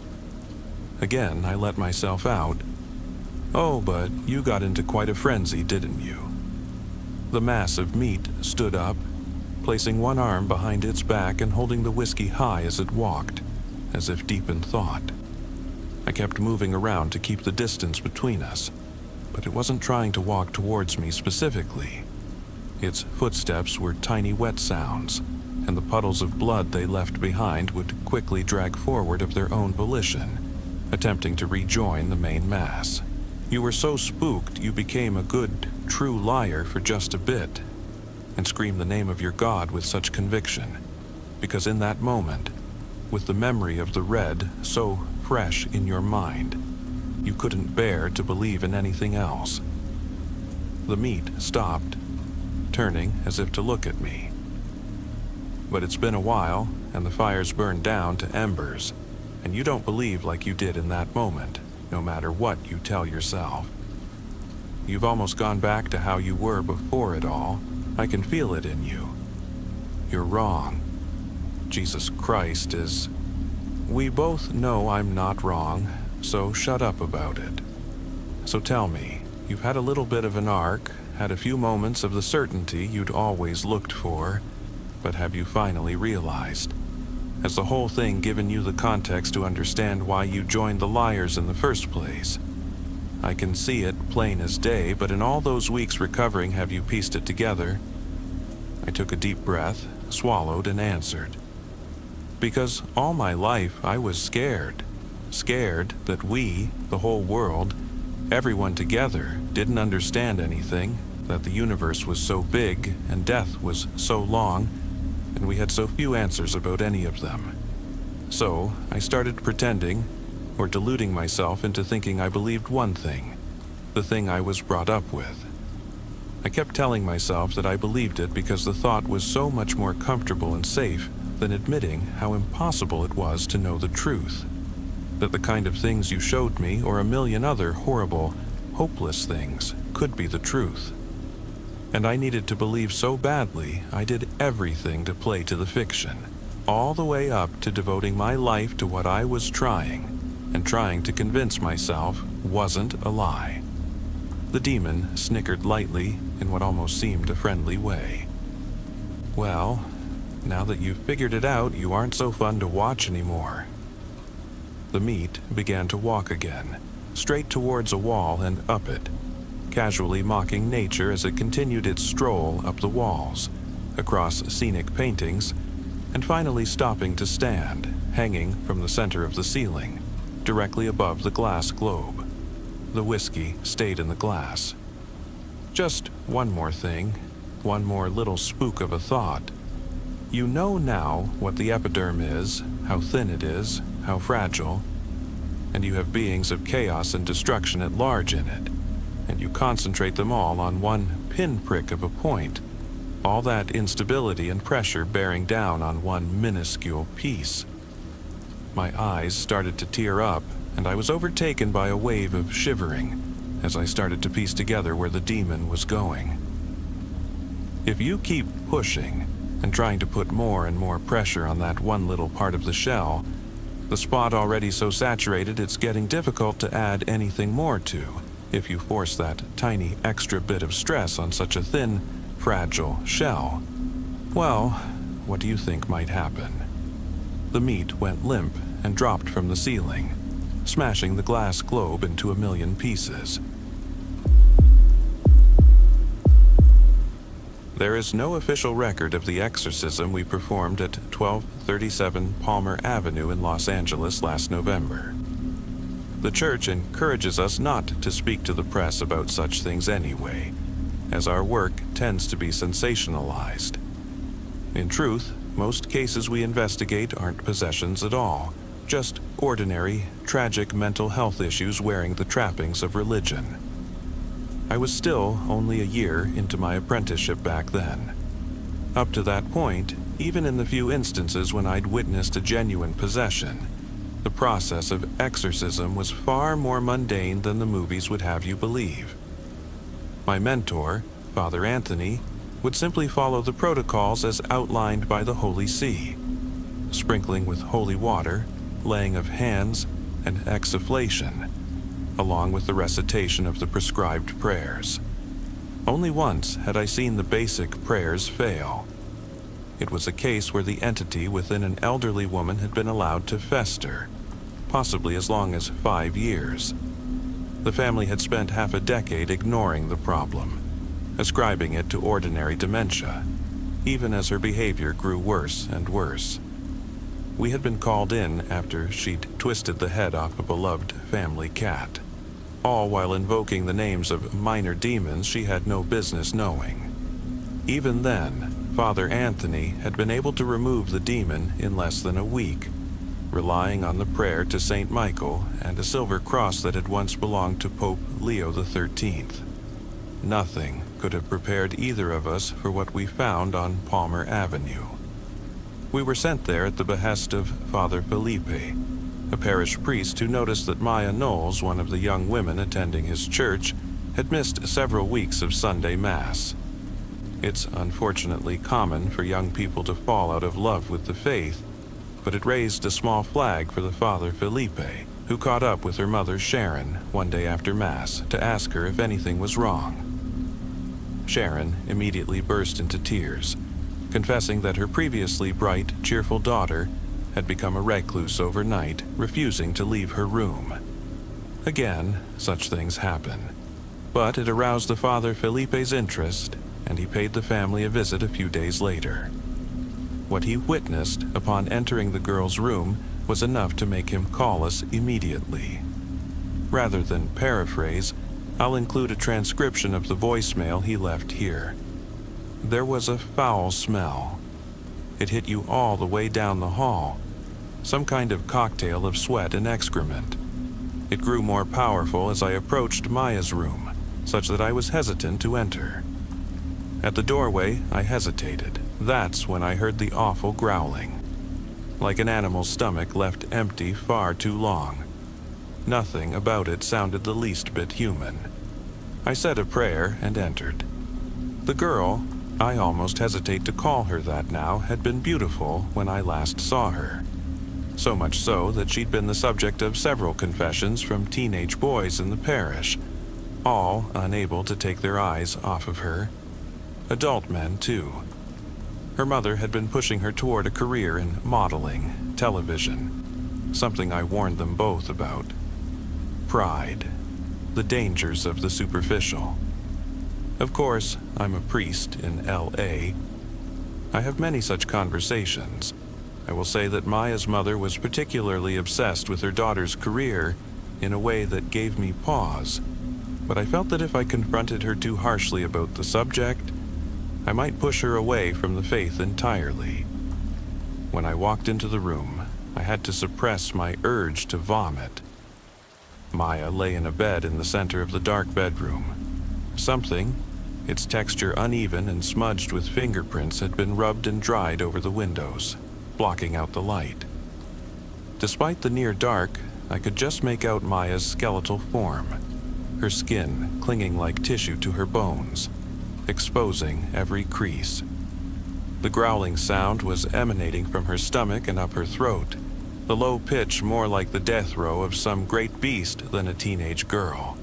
Again, I let myself out. "Oh, but you got into quite a frenzy, didn't you?" The mass of meat stood up, placing one arm behind its back and holding the whiskey high as it walked, as if deep in thought. I kept moving around to keep the distance between us, but it wasn't trying to walk towards me specifically. Its footsteps were tiny wet sounds, and the puddles of blood they left behind would quickly drag forward of their own volition, attempting to rejoin the main mass. You were so spooked you became a good, true liar for just a bit, and screamed the name of your God with such conviction, because in that moment, with the memory of the red so fresh in your mind, you couldn't bear to believe in anything else. The meat stopped, turning as if to look at me. But it's been a while, and the fire's burned down to embers, and you don't believe like you did in that moment, no matter what you tell yourself. You've almost gone back to how you were before it all. I can feel it in you. You're wrong. Jesus Christ is... We both know I'm not wrong, so shut up about it. So tell me, you've had a little bit of an arc, had a few moments of the certainty you'd always looked for, but have you finally realized? Has the whole thing given you the context to understand why you joined the liars in the first place? I can see it plain as day, but in all those weeks recovering, have you pieced it together? I took a deep breath, swallowed, and answered. Because all my life I was scared. Scared that we, the whole world, everyone together, didn't understand anything, that the universe was so big and death was so long, and we had so few answers about any of them. So I started pretending, or deluding myself into thinking I believed one thing, the thing I was brought up with. I kept telling myself that I believed it because the thought was so much more comfortable and safe than admitting how impossible it was to know the truth. That the kind of things you showed me, or a million other horrible, hopeless things, could be the truth. And I needed to believe so badly, I did everything to play to the fiction, all the way up to devoting my life to what I was trying, and trying to convince myself wasn't a lie. The demon snickered lightly in what almost seemed a friendly way. Well, now that you've figured it out, you aren't so fun to watch anymore. The meat began to walk again, straight towards a wall and up it, casually mocking nature as it continued its stroll up the walls, across scenic paintings, and finally stopping to stand, hanging from the center of the ceiling, directly above the glass globe. The whiskey stayed in the glass. Just one more thing, one more little spook of a thought. You know now what the epiderm is, how thin it is, how fragile, and you have beings of chaos and destruction at large in it, and you concentrate them all on one pinprick of a point, all that instability and pressure bearing down on one minuscule piece. My eyes started to tear up, and I was overtaken by a wave of shivering as I started to piece together where the demon was going. If you keep pushing and trying to put more and more pressure on that one little part of the shell, the spot already so saturated it's getting difficult to add anything more to if you force that tiny extra bit of stress on such a thin, fragile shell. Well, what do you think might happen? The meat went limp and dropped from the ceiling, smashing the glass globe into a million pieces. There is no official record of the exorcism we performed at 1237 Palmer Avenue in Los Angeles last November. The church encourages us not to speak to the press about such things anyway, as our work tends to be sensationalized. In truth, most cases we investigate aren't possessions at all, just ordinary, tragic mental health issues wearing the trappings of religion. I was still only a year into my apprenticeship back then. Up to that point, even in the few instances when I'd witnessed a genuine possession, the process of exorcism was far more mundane than the movies would have you believe. My mentor, Father Anthony, would simply follow the protocols as outlined by the Holy See, sprinkling with holy water, laying of hands, and exfoliation, along with the recitation of the prescribed prayers. Only once had I seen the basic prayers fail. It was a case where the entity within an elderly woman had been allowed to fester, possibly as long as 5 years. The family had spent half a decade ignoring the problem, ascribing it to ordinary dementia, even as her behavior grew worse and worse. We had been called in after she'd twisted the head off a beloved family cat, all while invoking the names of minor demons she had no business knowing. Even then, Father Anthony had been able to remove the demon in less than a week, relying on the prayer to Saint Michael and a silver cross that had once belonged to Pope Leo XIII. Nothing could have prepared either of us for what we found on Palmer Avenue. We were sent there at the behest of Father Felipe, a parish priest who noticed that Maya Knowles, one of the young women attending his church, had missed several weeks of Sunday Mass. It's unfortunately common for young people to fall out of love with the faith, but it raised a small flag for the Father Felipe, who caught up with her mother Sharon one day after Mass to ask her if anything was wrong. Sharon immediately burst into tears, confessing that her previously bright, cheerful daughter had become a recluse overnight, refusing to leave her room. Again, such things happen, but it aroused the Father Felipe's interest, and he paid the family a visit a few days later. What he witnessed upon entering the girl's room was enough to make him call us immediately. Rather than paraphrase, I'll include a transcription of the voicemail he left here. There was a foul smell. It hit you all the way down the hall, some kind of cocktail of sweat and excrement. It grew more powerful as I approached Maya's room, such that I was hesitant to enter. At the doorway, I hesitated. That's when I heard the awful growling, like an animal's stomach left empty far too long. Nothing about it sounded the least bit human. I said a prayer and entered. The girl, I almost hesitate to call her that now, had been beautiful when I last saw her. So much so that she'd been the subject of several confessions from teenage boys in the parish, all unable to take their eyes off of her. Adult men, too. Her mother had been pushing her toward a career in modeling, television, something I warned them both about. Pride, the dangers of the superficial. Of course, I'm a priest in L.A. I have many such conversations. I will say that Maya's mother was particularly obsessed with her daughter's career in a way that gave me pause, but I felt that if I confronted her too harshly about the subject, I might push her away from the faith entirely. When I walked into the room, I had to suppress my urge to vomit. Maya lay in a bed in the center of the dark bedroom. Something, its texture uneven and smudged with fingerprints, had been rubbed and dried over the windows, blocking out the light. Despite the near dark, I could just make out Maya's skeletal form, her skin clinging like tissue to her bones, exposing every crease. The growling sound was emanating from her stomach and up her throat, the low pitch more like the death row of some great beast than a teenage girl.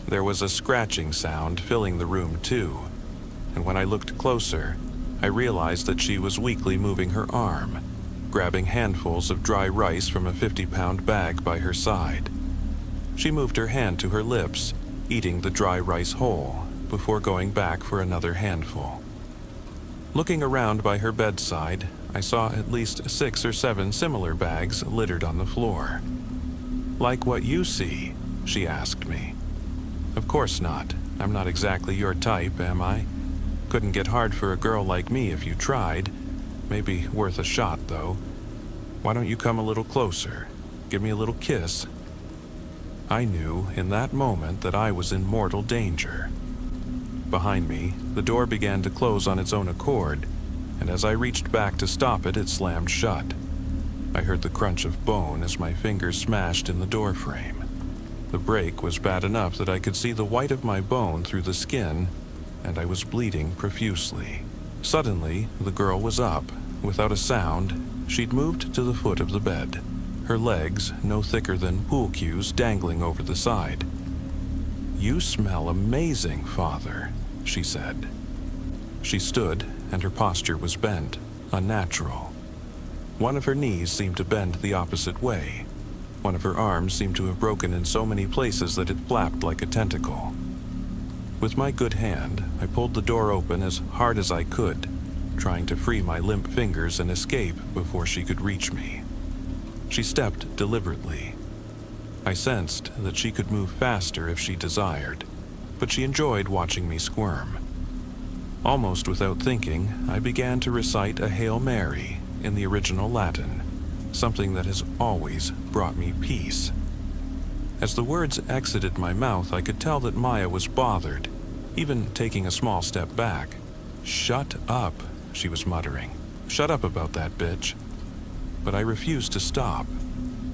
There was a scratching sound filling the room too, and when I looked closer, I realized that she was weakly moving her arm, grabbing handfuls of dry rice from a 50-pound bag by her side. She moved her hand to her lips, eating the dry rice whole, before going back for another handful. Looking around by her bedside, I saw at least 6 or 7 similar bags littered on the floor. "Like what you see?" she asked me. "Of course not. I'm not exactly your type, am I? Couldn't get hard for a girl like me if you tried. Maybe worth a shot, though. Why don't you come a little closer? Give me a little kiss?" I knew in that moment that I was in mortal danger. Behind me, the door began to close on its own accord, and as I reached back to stop it, it slammed shut. I heard the crunch of bone as my fingers smashed in the doorframe. The break was bad enough that I could see the white of my bone through the skin, and I was bleeding profusely. Suddenly, the girl was up. Without a sound, she'd moved to the foot of the bed, her legs no thicker than pool cues dangling over the side. "You smell amazing, Father," she said. She stood, and her posture was bent, unnatural. One of her knees seemed to bend the opposite way. One of her arms seemed to have broken in so many places that it flapped like a tentacle. With my good hand, I pulled the door open as hard as I could, trying to free my limp fingers and escape before she could reach me. She stepped deliberately. I sensed that she could move faster if she desired, but she enjoyed watching me squirm. Almost without thinking, I began to recite a Hail Mary in the original Latin, something that has always brought me peace. As the words exited my mouth, I could tell that Maya was bothered, even taking a small step back. "Shut up," she was muttering. "Shut up about that bitch." But I refused to stop,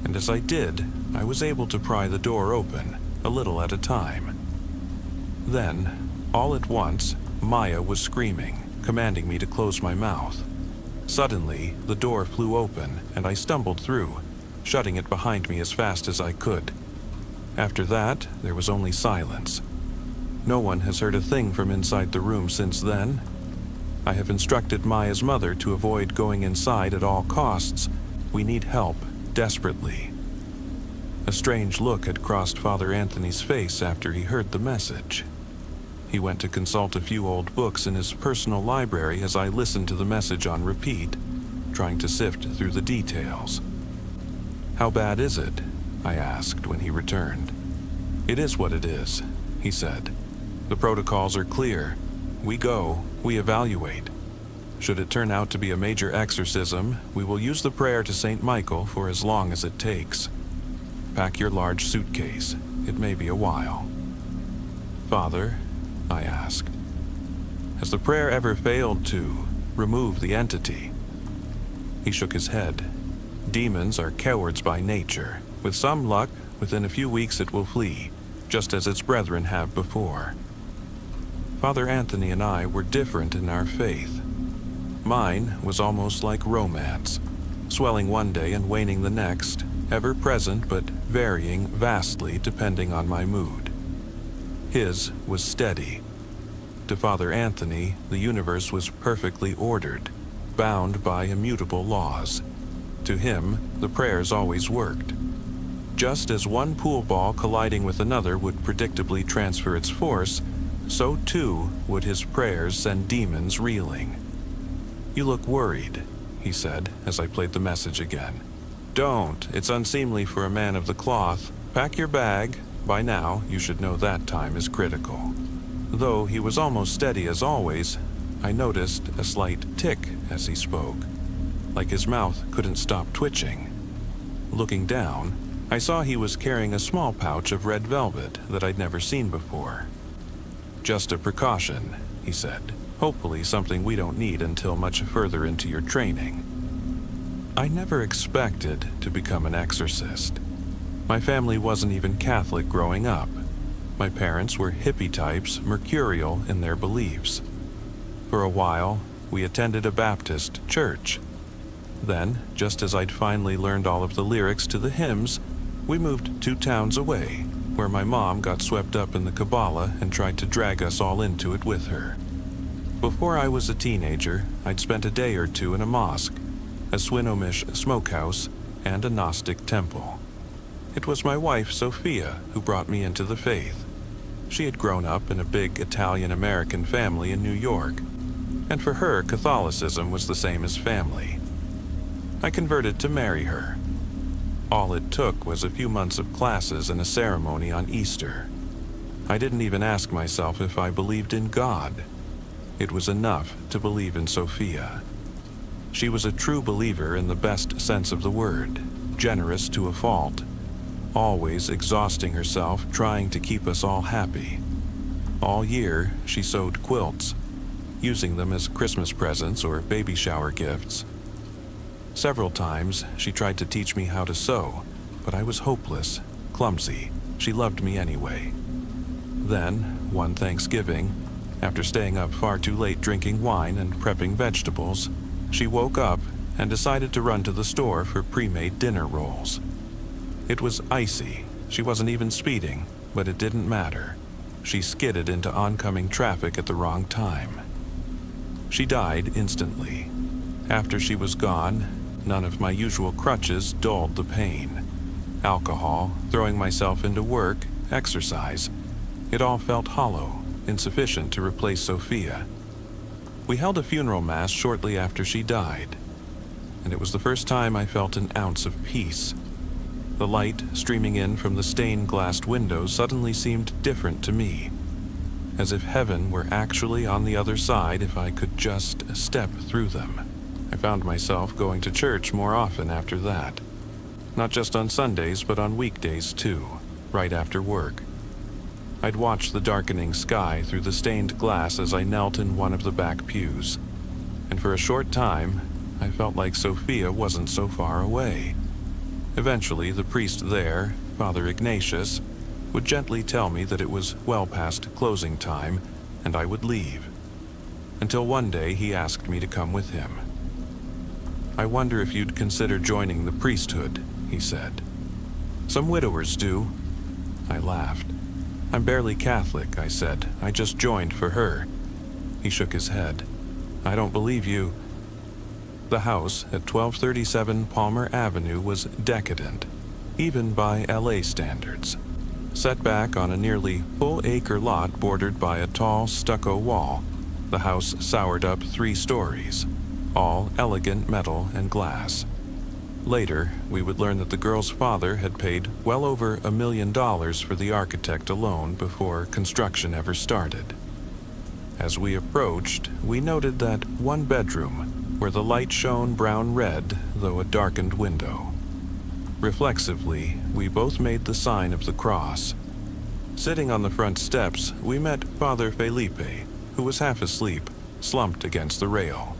and as I did, I was able to pry the door open, a little at a time. Then, all at once, Maya was screaming, commanding me to close my mouth. Suddenly, the door flew open, and I stumbled through, shutting it behind me as fast as I could. After that, there was only silence. No one has heard a thing from inside the room since then. I have instructed Maya's mother to avoid going inside at all costs. We need help, desperately. A strange look had crossed Father Anthony's face after he heard the message. He went to consult a few old books in his personal library as I listened to the message on repeat, trying to sift through the details. "How bad is it?" I asked when he returned. "It is what it is," he said. "The protocols are clear. We go, we evaluate. Should it turn out to be a major exorcism, we will use the prayer to St. Michael for as long as it takes. Pack your large suitcase. It may be a while." "Father," I asked, "has the prayer ever failed to remove the entity?" He shook his head. "Demons are cowards by nature. With some luck, within a few weeks it will flee, just as its brethren have before." Father Anthony and I were different in our faith. Mine was almost like romance, swelling one day and waning the next, ever present but varying vastly depending on my mood. His was steady. To Father Anthony, the universe was perfectly ordered, bound by immutable laws. To him, the prayers always worked. Just as one pool ball colliding with another would predictably transfer its force, so too would his prayers send demons reeling. "You look worried," he said as I played the message again. "Don't. It's unseemly for a man of the cloth. Pack your bag. By now, you should know that time is critical." Though he was almost steady as always, I noticed a slight tick as he spoke, like his mouth couldn't stop twitching. Looking down, I saw he was carrying a small pouch of red velvet that I'd never seen before. "Just a precaution," he said. "Hopefully something we don't need until much further into your training." I never expected to become an exorcist. My family wasn't even Catholic growing up. My parents were hippie types, mercurial in their beliefs. For a while, we attended a Baptist church. Then, just as I'd finally learned all of the lyrics to the hymns, we moved 2 towns away, where my mom got swept up in the Kabbalah and tried to drag us all into it with her. Before I was a teenager, I'd spent a day or two in a mosque. a Swinomish smokehouse, and a Gnostic temple. It was my wife, Sophia, who brought me into the faith. She had grown up in a big Italian-American family in New York, and for her, Catholicism was the same as family. I converted to marry her. All it took was a few months of classes and a ceremony on Easter. I didn't even ask myself if I believed in God. It was enough to believe in Sophia. She was a true believer in the best sense of the word, generous to a fault, always exhausting herself trying to keep us all happy. All year, she sewed quilts, using them as Christmas presents or baby shower gifts. Several times, she tried to teach me how to sew, but I was hopeless, clumsy. She loved me anyway. Then, one Thanksgiving, after staying up far too late drinking wine and prepping vegetables, she woke up and decided to run to the store for pre-made dinner rolls. It was icy. She wasn't even speeding, but it didn't matter. She skidded into oncoming traffic at the wrong time. She died instantly. After she was gone, none of my usual crutches dulled the pain. Alcohol, throwing myself into work, exercise, it all felt hollow, insufficient to replace Sophia. We held a funeral mass shortly after she died, and it was the first time I felt an ounce of peace. The light streaming in from the stained-glassed windows suddenly seemed different to me, as if heaven were actually on the other side if I could just step through them. I found myself going to church more often after that. Not just on Sundays, but on weekdays too, right after work. I'd watch the darkening sky through the stained glass as I knelt in one of the back pews, and for a short time, I felt like Sophia wasn't so far away. Eventually, the priest there, Father Ignatius, would gently tell me that it was well past closing time and I would leave. Until one day he asked me to come with him. "I wonder if you'd consider joining the priesthood," he said. "Some widowers do." I laughed. "I'm barely Catholic," I said. "I just joined for her." He shook his head. "I don't believe you." The house at 1237 Palmer Avenue was decadent, even by LA standards. Set back on a nearly full-acre lot bordered by a tall stucco wall, the house soured up 3 stories, all elegant metal and glass. Later, we would learn that the girl's father had paid well over $1 million for the architect alone before construction ever started. As we approached, we noted that one bedroom, where the light shone brown-red, though a darkened window. Reflexively, we both made the sign of the cross. Sitting on the front steps, we met Father Felipe, who was half asleep, slumped against the rail.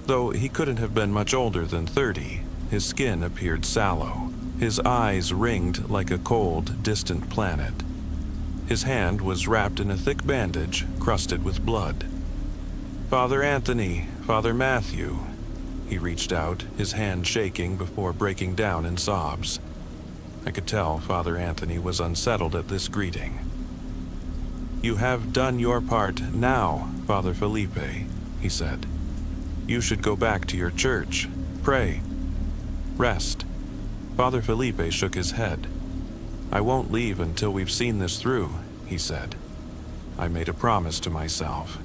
Though he couldn't have been much older than 30, his skin appeared sallow, his eyes ringed like a cold, distant planet. His hand was wrapped in a thick bandage, crusted with blood. "Father Anthony, Father Matthew." He reached out, his hand shaking before breaking down in sobs. I could tell Father Anthony was unsettled at this greeting. "You have done your part now, Father Felipe," he said. "You should go back to your church. Pray. Rest." Father Felipe shook his head. "I won't leave until we've seen this through," he said. I made a promise to myself.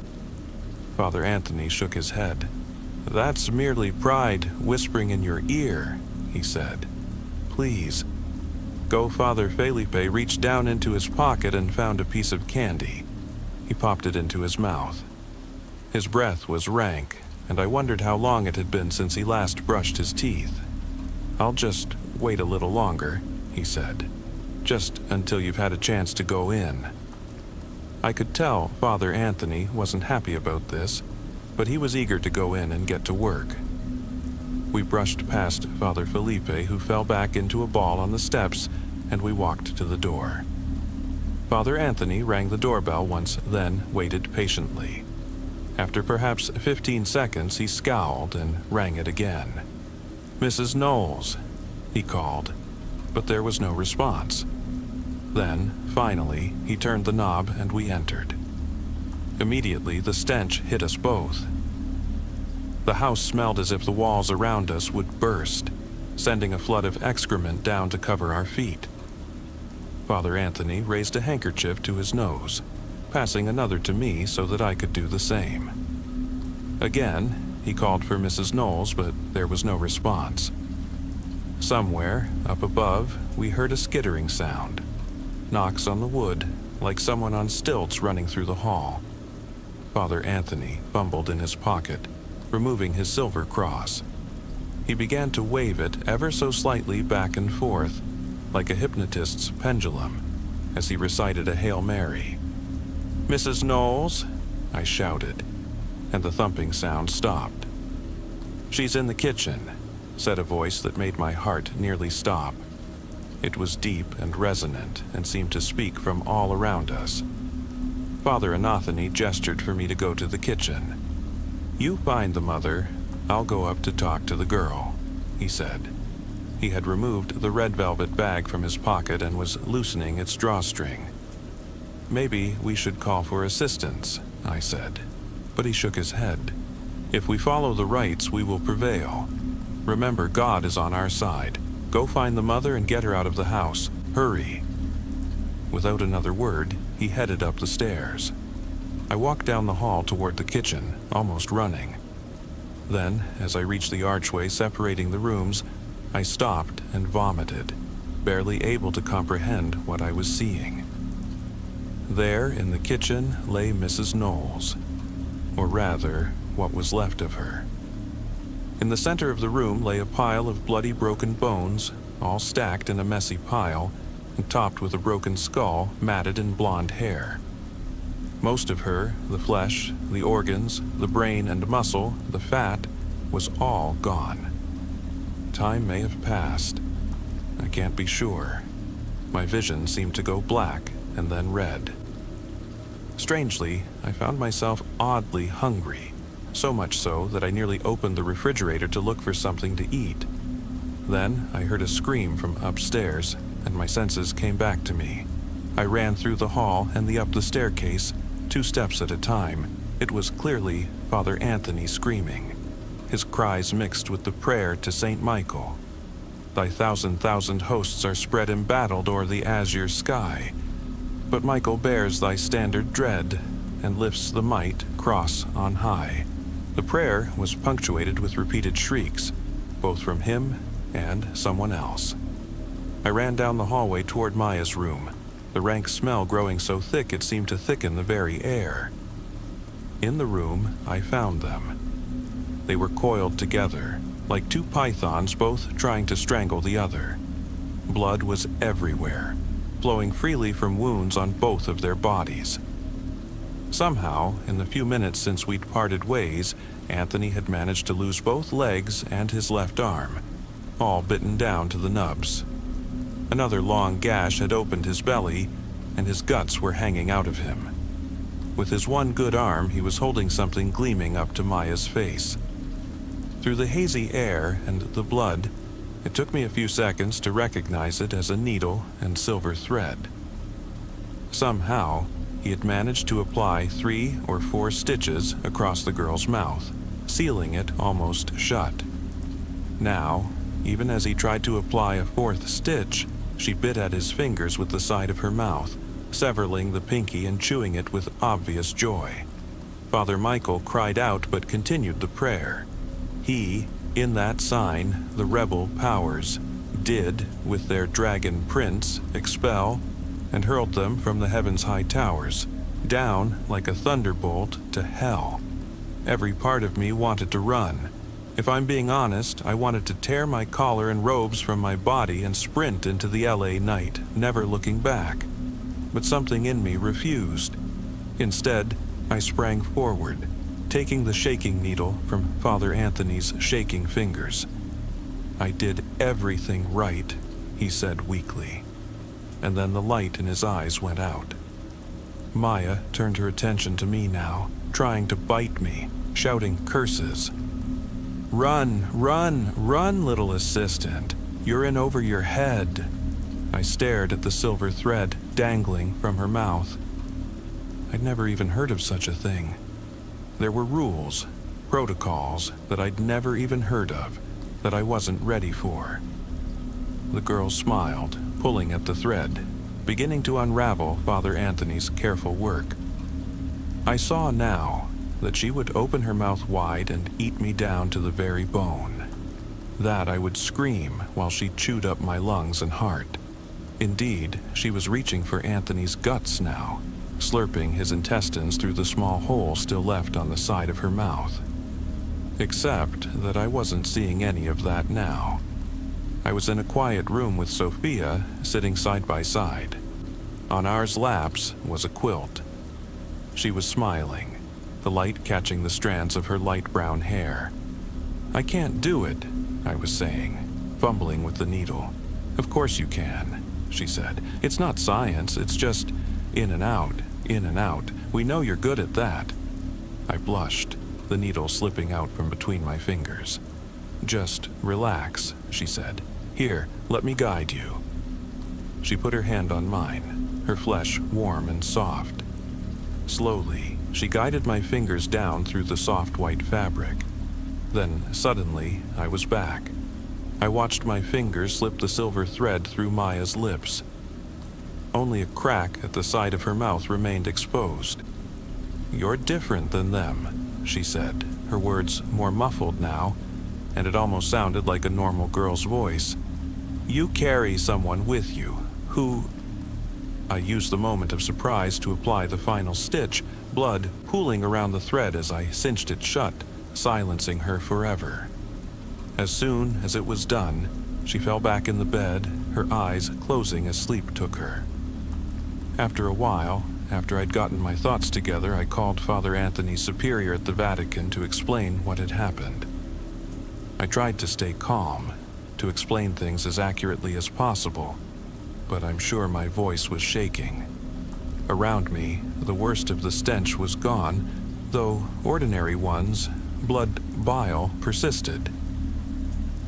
Father Anthony shook his head. "That's merely pride whispering in your ear," he said. "Please." Father Felipe reached down into his pocket and found a piece of candy. He popped it into his mouth. His breath was rank, and I wondered how long it had been since he last brushed his teeth. "I'll just wait a little longer," he said. "Just until you've had a chance to go in." I could tell Father Anthony wasn't happy about this, but he was eager to go in and get to work. We brushed past Father Felipe, who fell back into a ball on the steps, and we walked to the door. Father Anthony rang the doorbell once, then waited patiently. After perhaps 15 seconds, he scowled and rang it again. "Mrs. Knowles," he called, but there was no response. Then, finally, he turned the knob and we entered. Immediately, the stench hit us both. The house smelled as if the walls around us would burst, sending a flood of excrement down to cover our feet. Father Anthony raised a handkerchief to his nose, passing another to me so that I could do the same. Again, he called for Mrs. Knowles, but there was no response. Somewhere, up above, we heard a skittering sound. Knocks on the wood, like someone on stilts running through the hall. Father Anthony fumbled in his pocket, removing his silver cross. He began to wave it ever so slightly back and forth, like a hypnotist's pendulum, as he recited a Hail Mary. "Mrs. Knowles," I shouted, and the thumping sound stopped. "She's in the kitchen," said a voice that made my heart nearly stop. It was deep and resonant and seemed to speak from all around us. Father Anthony gestured for me to go to the kitchen. "You find the mother. I'll go up to talk to the girl," he said. He had removed the red velvet bag from his pocket and was loosening its drawstring. "Maybe we should call for assistance," I said, but he shook his head. "If we follow the rites, we will prevail. Remember, God is on our side. Go find the mother and get her out of the house. Hurry." Without another word, he headed up the stairs. I walked down the hall toward the kitchen, almost running. Then, as I reached the archway separating the rooms, I stopped and vomited, barely able to comprehend what I was seeing. There in the kitchen lay Mrs. Knowles, or rather, what was left of her. In the center of the room lay a pile of bloody broken bones, all stacked in a messy pile, and topped with a broken skull matted in blonde hair. Most of her, the flesh, the organs, the brain and muscle, the fat, was all gone. Time may have passed. I can't be sure. My vision seemed to go black and then red. Strangely, I found myself oddly hungry, so much so that I nearly opened the refrigerator to look for something to eat. Then I heard a scream from upstairs, and my senses came back to me. I ran through the hall and up the staircase, 2 steps at a time. It was clearly Father Anthony screaming, his cries mixed with the prayer to Saint Michael. "Thy thousand hosts are spread embattled o'er the azure sky. But Michael bears thy standard dread, and lifts the might cross on high." The prayer was punctuated with repeated shrieks, both from him and someone else. I ran down the hallway toward Maya's room, the rank smell growing so thick it seemed to thicken the very air. In the room, I found them. They were coiled together, like 2 pythons both trying to strangle the other. Blood was everywhere, flowing freely from wounds on both of their bodies. Somehow, in the few minutes since we'd parted ways, Anthony had managed to lose both legs and his left arm, all bitten down to the nubs. Another long gash had opened his belly, and his guts were hanging out of him. With his one good arm, he was holding something gleaming up to Maya's face. Through the hazy air and the blood, it took me a few seconds to recognize it as a needle and silver thread. Somehow, he had managed to apply 3 or 4 stitches across the girl's mouth, sealing it almost shut. Now, even as he tried to apply a 4th stitch, she bit at his fingers with the side of her mouth, severing the pinky and chewing it with obvious joy. Father Michael cried out but continued the prayer. He, in that sign, the rebel powers, did, with their dragon prince, expel, and hurled them from the heaven's high towers, down like a thunderbolt to hell. Every part of me wanted to run. If I'm being honest, I wanted to tear my collar and robes from my body and sprint into the LA night, never looking back. But something in me refused. Instead, I sprang forward, taking the shaking needle from Father Anthony's shaking fingers. "I did everything right," he said weakly. And then the light in his eyes went out. Maya turned her attention to me now, trying to bite me, shouting curses. "Run, run, run, little assistant. You're in over your head." I stared at the silver thread dangling from her mouth. I'd never even heard of such a thing. There were rules, protocols that I'd never even heard of, that I wasn't ready for. The girl smiled, pulling at the thread, beginning to unravel Father Anthony's careful work. I saw now that she would open her mouth wide and eat me down to the very bone. That I would scream while she chewed up my lungs and heart. Indeed, she was reaching for Anthony's guts now, slurping his intestines through the small hole still left on the side of her mouth. Except that I wasn't seeing any of that now. I was in a quiet room with Sophia, sitting side by side. On ours laps was a quilt. She was smiling, the light catching the strands of her light brown hair. "I can't do it," I was saying, fumbling with the needle. "Of course you can," she said. "It's not science, it's just in and out, in and out. We know you're good at that." I blushed, the needle slipping out from between my fingers. "Just relax," she said. "Here, let me guide you." She put her hand on mine, her flesh warm and soft. Slowly, she guided my fingers down through the soft white fabric. Then, suddenly, I was back. I watched my fingers slip the silver thread through Maya's lips. Only a crack at the side of her mouth remained exposed. "You're different than them," she said, her words more muffled now, and it almost sounded like a normal girl's voice. "You carry someone with you, who—" I used the moment of surprise to apply the final stitch, blood pooling around the thread as I cinched it shut, silencing her forever. As soon as it was done, she fell back in the bed, her eyes closing as sleep took her. After a while, after I'd gotten my thoughts together, I called Father Anthony's superior at the Vatican to explain what had happened. I tried to stay calm, to explain things as accurately as possible, but I'm sure my voice was shaking. Around me, the worst of the stench was gone, though ordinary ones, blood bile, persisted.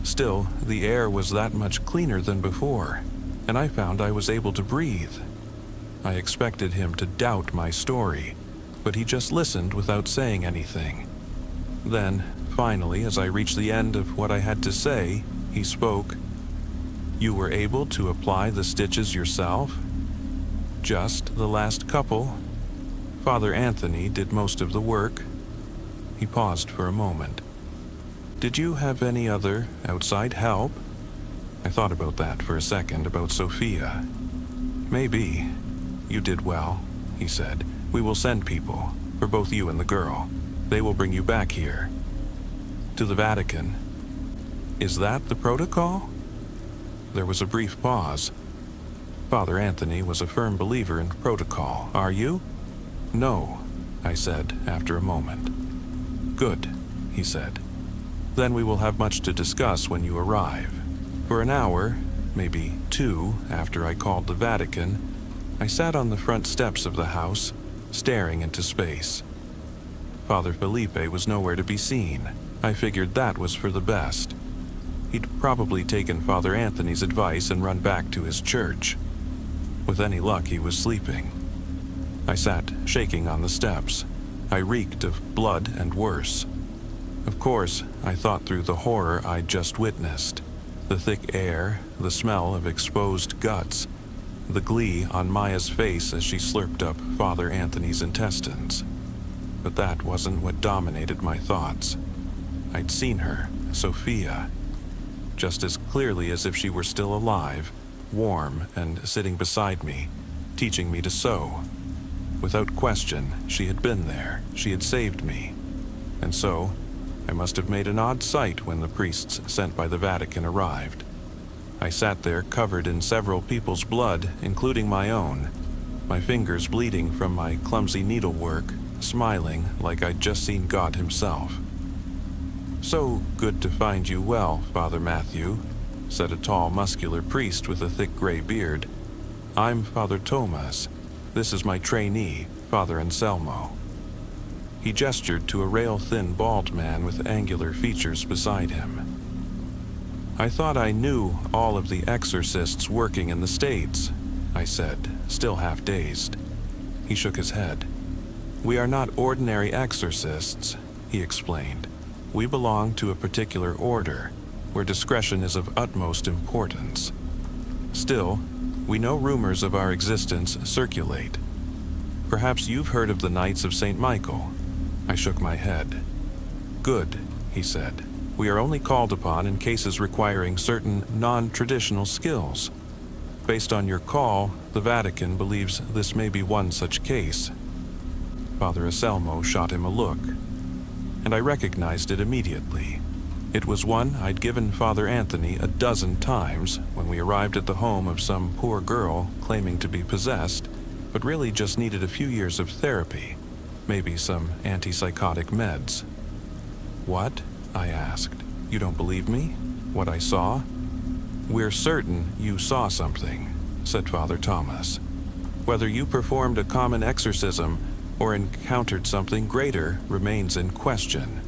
Still, the air was that much cleaner than before, and I found I was able to breathe. I expected him to doubt my story, but he just listened without saying anything. Then, finally, as I reached the end of what I had to say, he spoke. "You were able to apply the stitches yourself?" "Just the last couple. Father Anthony did most of the work." He paused for a moment. "Did you have any other outside help?" I thought about that for a second, about Sophia. "Maybe. You did well," he said. "We will send people, for both you and the girl. They will bring you back here." "To the Vatican." "Is that the protocol?" There was a brief pause. Father Anthony was a firm believer in protocol. "Are you?" "No," I said after a moment. "Good," he said. "Then we will have much to discuss when you arrive." For an hour, maybe 2, after I called the Vatican, I sat on the front steps of the house, staring into space. Father Felipe was nowhere to be seen. I figured that was for the best. He'd probably taken Father Anthony's advice and run back to his church. With any luck, he was sleeping. I sat shaking on the steps. I reeked of blood and worse. Of course, I thought through the horror I'd just witnessed. The thick air, the smell of exposed guts, the glee on Maya's face as she slurped up Father Anthony's intestines. But that wasn't what dominated my thoughts. I'd seen her, Sophia, just as clearly as if she were still alive, warm and sitting beside me, teaching me to sew. Without question, she had been there, she had saved me. And so, I must have made an odd sight when the priests sent by the Vatican arrived. I sat there covered in several people's blood, including my own, my fingers bleeding from my clumsy needlework, smiling like I'd just seen God himself. "So good to find you well, Father Matthew," said a tall, muscular priest with a thick gray beard. "I'm Father Thomas. This is my trainee, Father Anselmo." He gestured to a rail-thin bald man with angular features beside him. "I thought I knew all of the exorcists working in the States," I said, still half dazed. He shook his head. "We are not ordinary exorcists. he explained. "We belong to a particular order, where discretion is of utmost importance. Still, we know rumors of our existence circulate. Perhaps you've heard of the Knights of St. Michael." I shook my head. "Good," he said. "We are only called upon in cases requiring certain non-traditional skills. Based on your call, the Vatican believes this may be one such case." Father Anselmo shot him a look, and I recognized it immediately. It was one I'd given Father Anthony a dozen times when we arrived at the home of some poor girl claiming to be possessed, but really just needed a few years of therapy, maybe some antipsychotic meds. "What?" I asked. "You don't believe me? What I saw?" "We're certain you saw something," said Father Thomas. "Whether you performed a common exorcism or encountered something greater remains in question."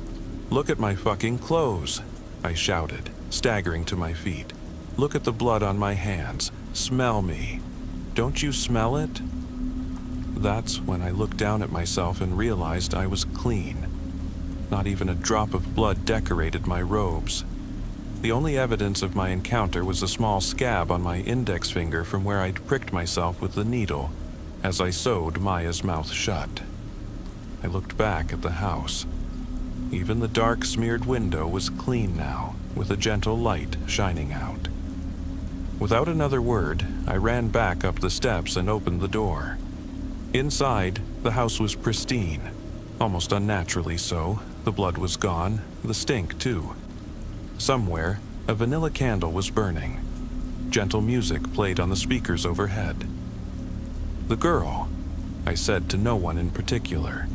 "Look at my fucking clothes," I shouted, staggering to my feet. "Look at the blood on my hands. Smell me. Don't you smell it?" That's when I looked down at myself and realized I was clean. Not even a drop of blood decorated my robes. The only evidence of my encounter was a small scab on my index finger from where I'd pricked myself with the needle as I sewed Maya's mouth shut. I looked back at the house. Even the dark, smeared window was clean now, with a gentle light shining out. Without another word, I ran back up the steps and opened the door. Inside, the house was pristine, almost unnaturally so. The blood was gone, the stink too. Somewhere, a vanilla candle was burning. Gentle music played on the speakers overhead. "The girl," I said to no one in particular.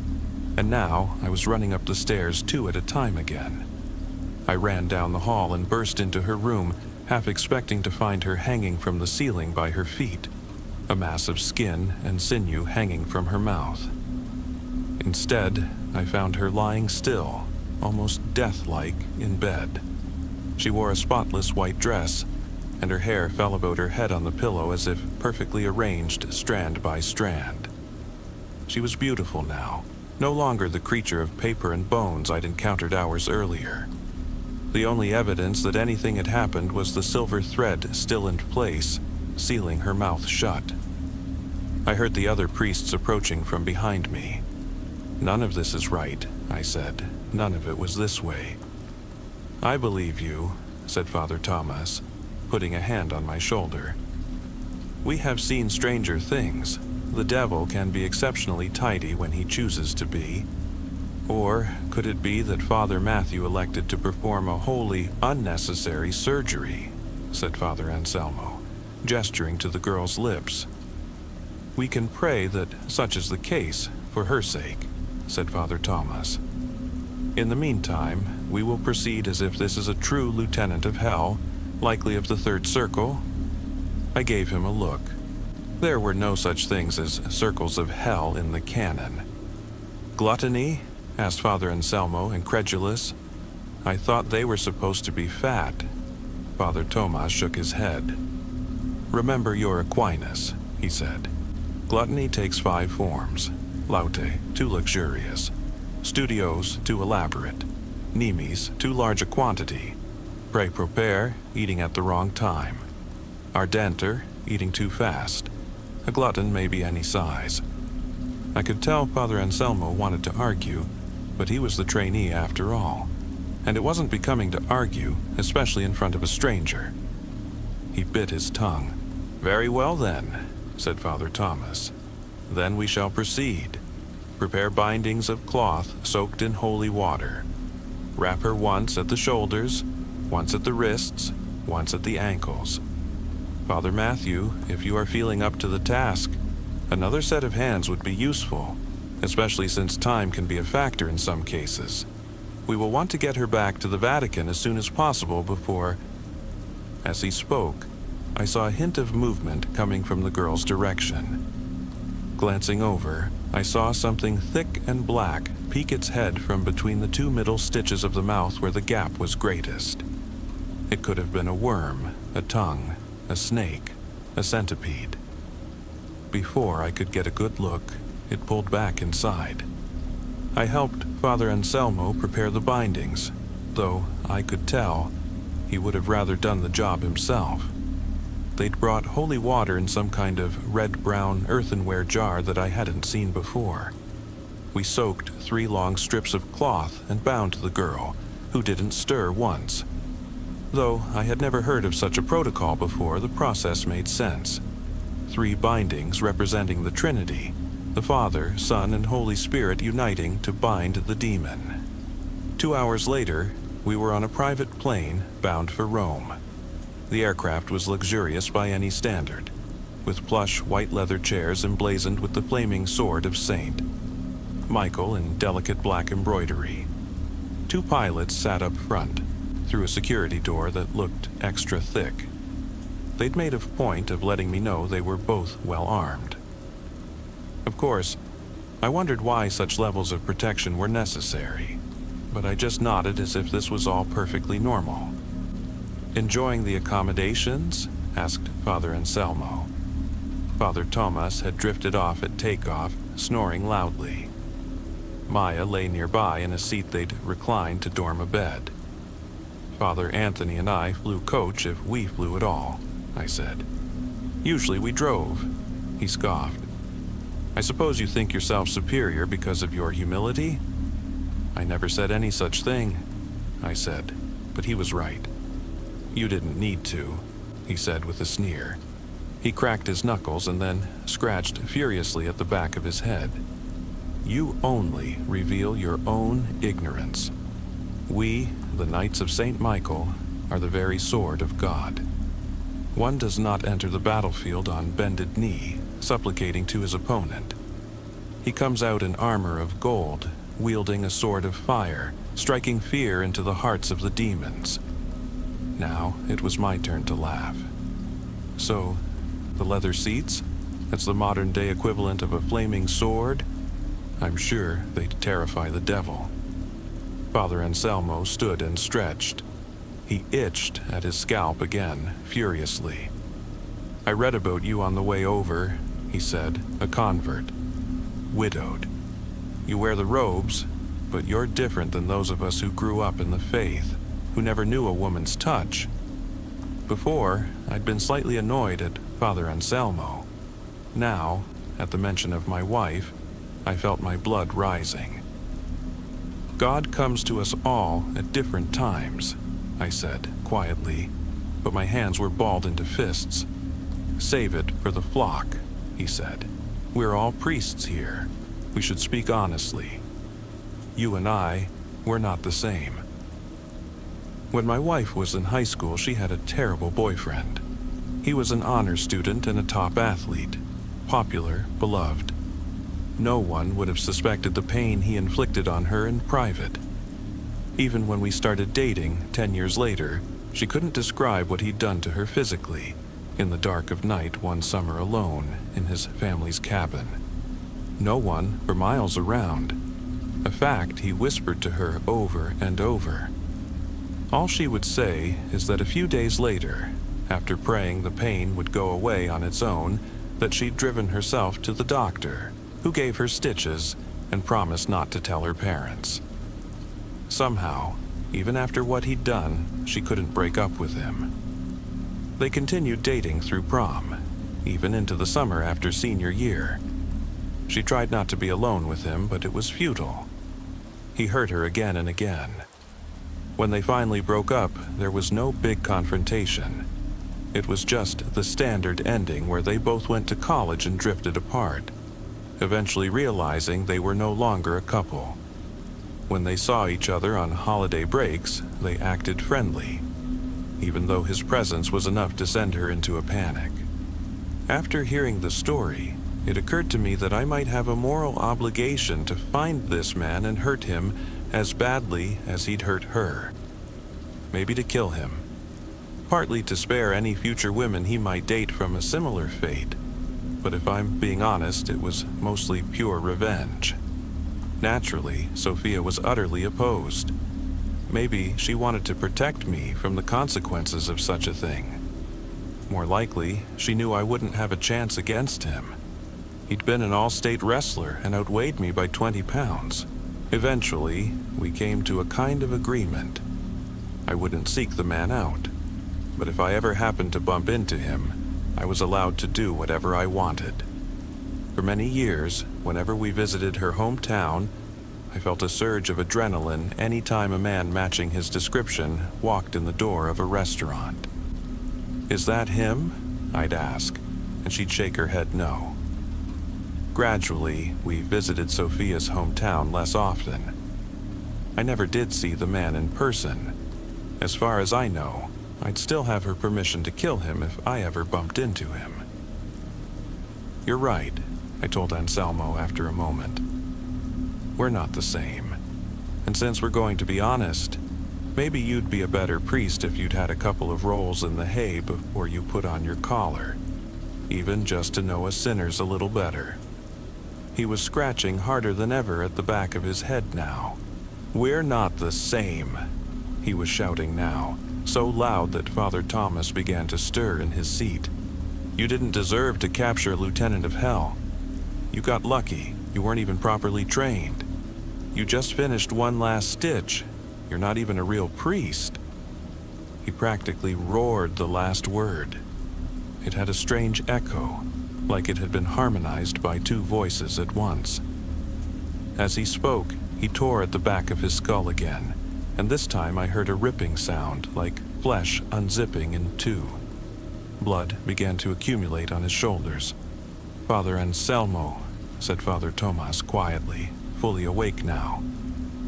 And now I was running up the stairs 2 at a time again. I ran down the hall and burst into her room, half expecting to find her hanging from the ceiling by her feet, a mass of skin and sinew hanging from her mouth. Instead, I found her lying still, almost death-like, in bed. She wore a spotless white dress, and her hair fell about her head on the pillow as if perfectly arranged strand by strand. She was beautiful now, no longer the creature of paper and bones I'd encountered hours earlier. The only evidence that anything had happened was the silver thread still in place, sealing her mouth shut. I heard the other priests approaching from behind me. "None of this is right," I said. "None of it was this way." "I believe you," said Father Thomas, putting a hand on my shoulder. "We have seen stranger things. The devil can be exceptionally tidy when he chooses to be. Or could it be that Father Matthew elected to perform a wholly unnecessary surgery?" said Father Anselmo, gesturing to the girl's lips. "We can pray that such is the case, for her sake," said Father Thomas. "In the meantime, we will proceed as if this is a true lieutenant of hell, likely of the third circle." I gave him a look. There were no such things as circles of hell in the canon. "Gluttony?" asked Father Anselmo, incredulous. "I thought they were supposed to be fat." Father Thomas shook his head. "Remember your Aquinas," he said. "Gluttony takes 5 forms. Laute, too luxurious. Studios, too elaborate. Nimis, too large a quantity. Prepropere, eating at the wrong time. Ardenter, eating too fast. A glutton may be any size." I could tell Father Anselmo wanted to argue, but he was the trainee after all, and it wasn't becoming to argue, especially in front of a stranger. He bit his tongue. "Very well then," said Father Thomas. "Then we shall proceed. Prepare bindings of cloth soaked in holy water. Wrap her once at the shoulders, once at the wrists, once at the ankles. Father Matthew, if you are feeling up to the task, another set of hands would be useful, especially since time can be a factor in some cases. We will want to get her back to the Vatican as soon as possible before—" As he spoke, I saw a hint of movement coming from the girl's direction. Glancing over, I saw something thick and black peek its head from between the 2 middle stitches of the mouth where the gap was greatest. It could have been a worm, a tongue, a snake, a centipede. Before I could get a good look, it pulled back inside. I helped Father Anselmo prepare the bindings, though I could tell he would have rather done the job himself. They'd brought holy water in some kind of red-brown earthenware jar that I hadn't seen before. We soaked 3 long strips of cloth and bound the girl, who didn't stir once. Though I had never heard of such a protocol before, the process made sense. 3 bindings representing the Trinity, the Father, Son, and Holy Spirit uniting to bind the demon. 2 hours later, we were on a private plane bound for Rome. The aircraft was luxurious by any standard, with plush white leather chairs emblazoned with the flaming sword of Saint Michael in delicate black embroidery. 2 pilots sat up front, through a security door that looked extra thick. They'd made a point of letting me know they were both well armed. Of course, I wondered why such levels of protection were necessary, but I just nodded as if this was all perfectly normal. "Enjoying the accommodations?" asked Father Anselmo. Father Thomas had drifted off at takeoff, snoring loudly. Maya lay nearby in a seat they'd reclined to dorm a bed. Father Anthony and I flew coach if we flew at all, I said. "Usually we drove," he scoffed. "I suppose you think yourself superior because of your humility?" "I never said any such thing," I said, but he was right. "You didn't need to," he said with a sneer. He cracked his knuckles and then scratched furiously at the back of his head. "You only reveal your own ignorance. We, the Knights of St. Michael, are the very sword of God. One does not enter the battlefield on bended knee, supplicating to his opponent. He comes out in armor of gold, wielding a sword of fire, striking fear into the hearts of the demons." Now it was my turn to laugh. "So, the leather seats? That's the modern-day equivalent of a flaming sword? I'm sure they'd terrify the devil." Father Anselmo stood and stretched. He itched at his scalp again, furiously. "I read about you on the way over," he said, "a convert. Widowed. You wear the robes, but you're different than those of us who grew up in the faith, who never knew a woman's touch." Before, I'd been slightly annoyed at Father Anselmo. Now, at the mention of my wife, I felt my blood rising. "God comes to us all at different times," I said, quietly, but my hands were balled into fists. "Save it for the flock," he said. "We're all priests here. We should speak honestly. You and I, we're not the same." When my wife was in high school, she had a terrible boyfriend. He was an honor student and a top athlete, popular, beloved. No one would have suspected the pain he inflicted on her in private. Even when we started dating 10 years later, she couldn't describe what he'd done to her physically, in the dark of night one summer alone in his family's cabin. No one for miles around, a fact he whispered to her over and over. All she would say is that a few days later, after praying the pain would go away on its own, that she'd driven herself to the doctor, who gave her stitches and promised not to tell her parents. Somehow, even after what he'd done, she couldn't break up with him. They continued dating through prom, even into the summer after senior year. She tried not to be alone with him, but it was futile. He hurt her again and again. When they finally broke up, there was no big confrontation. It was just the standard ending where they both went to college and drifted apart, eventually realizing they were no longer a couple. When they saw each other on holiday breaks, they acted friendly, even though his presence was enough to send her into a panic. After hearing the story, it occurred to me that I might have a moral obligation to find this man and hurt him as badly as he'd hurt her. Maybe to kill him. Partly to spare any future women he might date from a similar fate. But if I'm being honest, it was mostly pure revenge. Naturally, Sophia was utterly opposed. Maybe she wanted to protect me from the consequences of such a thing. More likely, she knew I wouldn't have a chance against him. He'd been an all-state wrestler and outweighed me by 20 pounds. Eventually, we came to a kind of agreement. I wouldn't seek the man out, but if I ever happened to bump into him, I was allowed to do whatever I wanted. For many years, whenever we visited her hometown, I felt a surge of adrenaline any time a man matching his description walked in the door of a restaurant. "Is that him?" I'd ask, and she'd shake her head no. Gradually, we visited Sophia's hometown less often. I never did see the man in person. As far as I know, I'd still have her permission to kill him if I ever bumped into him. "You're right," I told Anselmo after a moment. "We're not the same. And since we're going to be honest, maybe you'd be a better priest if you'd had a couple of rolls in the hay before you put on your collar, even just to know us sinners a little better." He was scratching harder than ever at the back of his head now. "We're not the same," he was shouting now, so loud that Father Thomas began to stir in his seat. "You didn't deserve to capture Lieutenant of Hell. You got lucky. You weren't even properly trained. You just finished one last stitch. You're not even a real priest." He practically roared the last word. It had a strange echo, like it had been harmonized by two voices at once. As he spoke, he tore at the back of his skull again, and this time I heard a ripping sound, like flesh unzipping in two. Blood began to accumulate on his shoulders. "Father Anselmo," said Father Tomas quietly, fully awake now.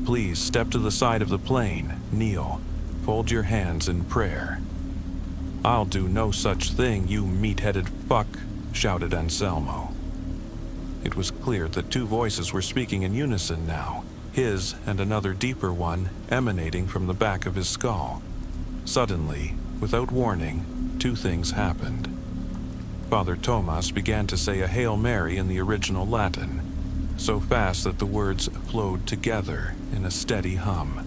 "Please step to the side of the plane, kneel, fold your hands in prayer." "I'll do no such thing, you meat-headed fuck," shouted Anselmo. It was clear that two voices were speaking in unison now, his and another deeper one emanating from the back of his skull. Suddenly, without warning, two things happened. Father Tomas began to say a Hail Mary in the original Latin, so fast that the words flowed together in a steady hum.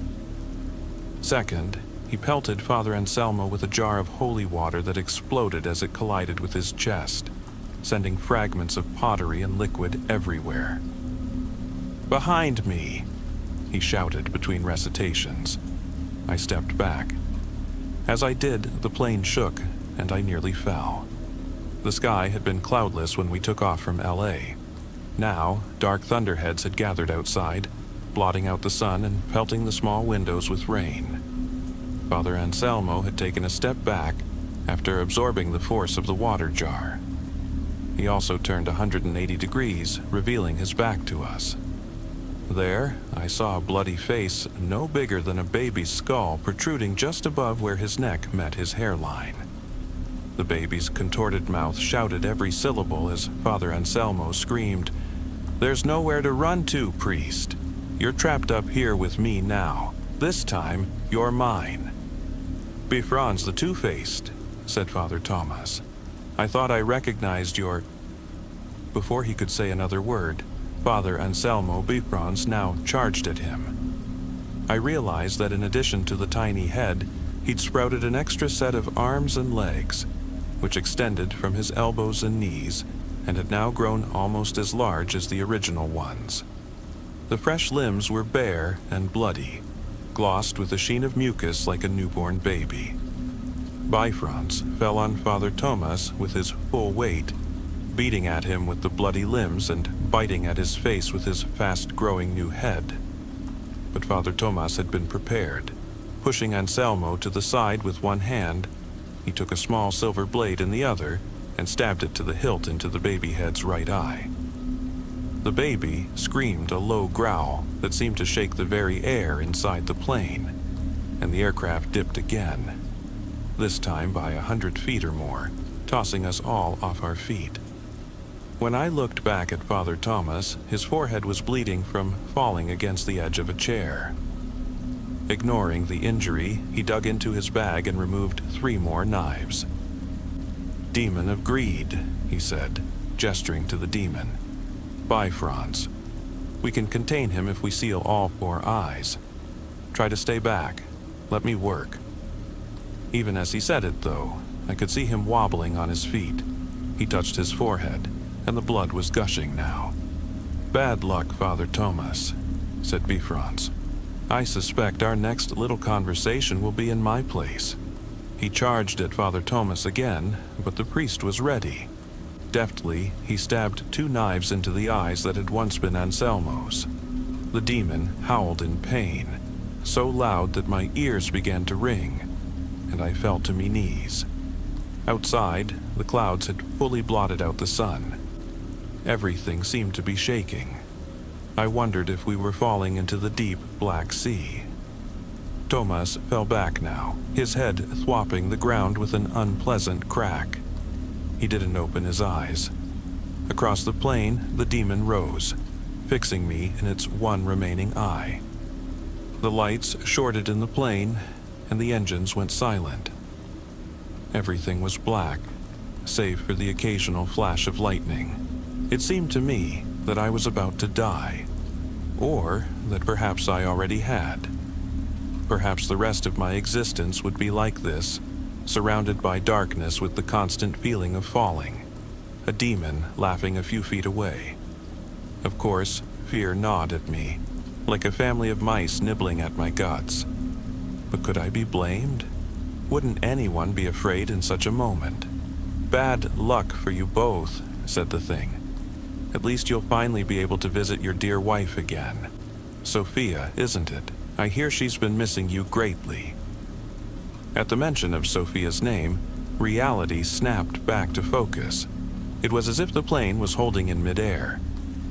Second, he pelted Father Anselmo with a jar of holy water that exploded as it collided with his chest, sending fragments of pottery and liquid everywhere. "Behind me!" he shouted between recitations. I stepped back. As I did, the plane shook, and I nearly fell. The sky had been cloudless when we took off from LA. Now, dark thunderheads had gathered outside, blotting out the sun and pelting the small windows with rain. Father Anselmo had taken a step back after absorbing the force of the water jar. He also turned 180 degrees, revealing his back to us. There, I saw a bloody face no bigger than a baby's skull protruding just above where his neck met his hairline. The baby's contorted mouth shouted every syllable as Father Anselmo screamed, "There's nowhere to run to, priest. You're trapped up here with me now. This time, you're mine." "Be Franz the Two-Faced," said Father Thomas. "I thought I recognized your—" Before he could say another word, Father Anselmo Bifrons now charged at him. I realized that in addition to the tiny head, he'd sprouted an extra set of arms and legs, which extended from his elbows and knees, and had now grown almost as large as the original ones. The fresh limbs were bare and bloody, glossed with a sheen of mucus like a newborn baby. Bifrons fell on Father Thomas with his full weight, beating at him with the bloody limbs and biting at his face with his fast-growing new head. But Father Thomas had been prepared. Pushing Anselmo to the side with one hand, he took a small silver blade in the other and stabbed it to the hilt into the baby head's right eye. The baby screamed a low growl that seemed to shake the very air inside the plane, and the aircraft dipped again, this time by 100 feet or more, tossing us all off our feet. When I looked back at Father Thomas, his forehead was bleeding from falling against the edge of a chair. Ignoring the injury, he dug into his bag and removed 3 more knives. "Demon of greed," he said, gesturing to the demon. "Bifrons. We can contain him if we seal all 4 eyes. Try to stay back. Let me work." Even as he said it, though, I could see him wobbling on his feet. He touched his forehead, and the blood was gushing now. "Bad luck, Father Thomas. said Bifrons. "I suspect our next little conversation will be in my place." He charged at Father Thomas again, but the priest was ready. Deftly, he stabbed 2 knives into the eyes that had once been Anselmo's. The demon howled in pain, so loud that my ears began to ring, and I fell to my knees. Outside, the clouds had fully blotted out the sun. Everything seemed to be shaking. I wondered if we were falling into the deep Black Sea. Thomas fell back now, his head thwopping the ground with an unpleasant crack. He didn't open his eyes. Across the plain, the demon rose, fixing me in its one remaining eye. The lights shorted in the plain, and the engines went silent. Everything was black, save for the occasional flash of lightning. It seemed to me that I was about to die, or that perhaps I already had. Perhaps the rest of my existence would be like this, surrounded by darkness with the constant feeling of falling, a demon laughing a few feet away. Of course, fear gnawed at me, like a family of mice nibbling at my guts. But could I be blamed? Wouldn't anyone be afraid in such a moment? "Bad luck for you both," said the thing. "At least you'll finally be able to visit your dear wife again. Sophia, isn't it? I hear she's been missing you greatly." At the mention of Sophia's name, reality snapped back to focus. It was as if the plane was holding in midair.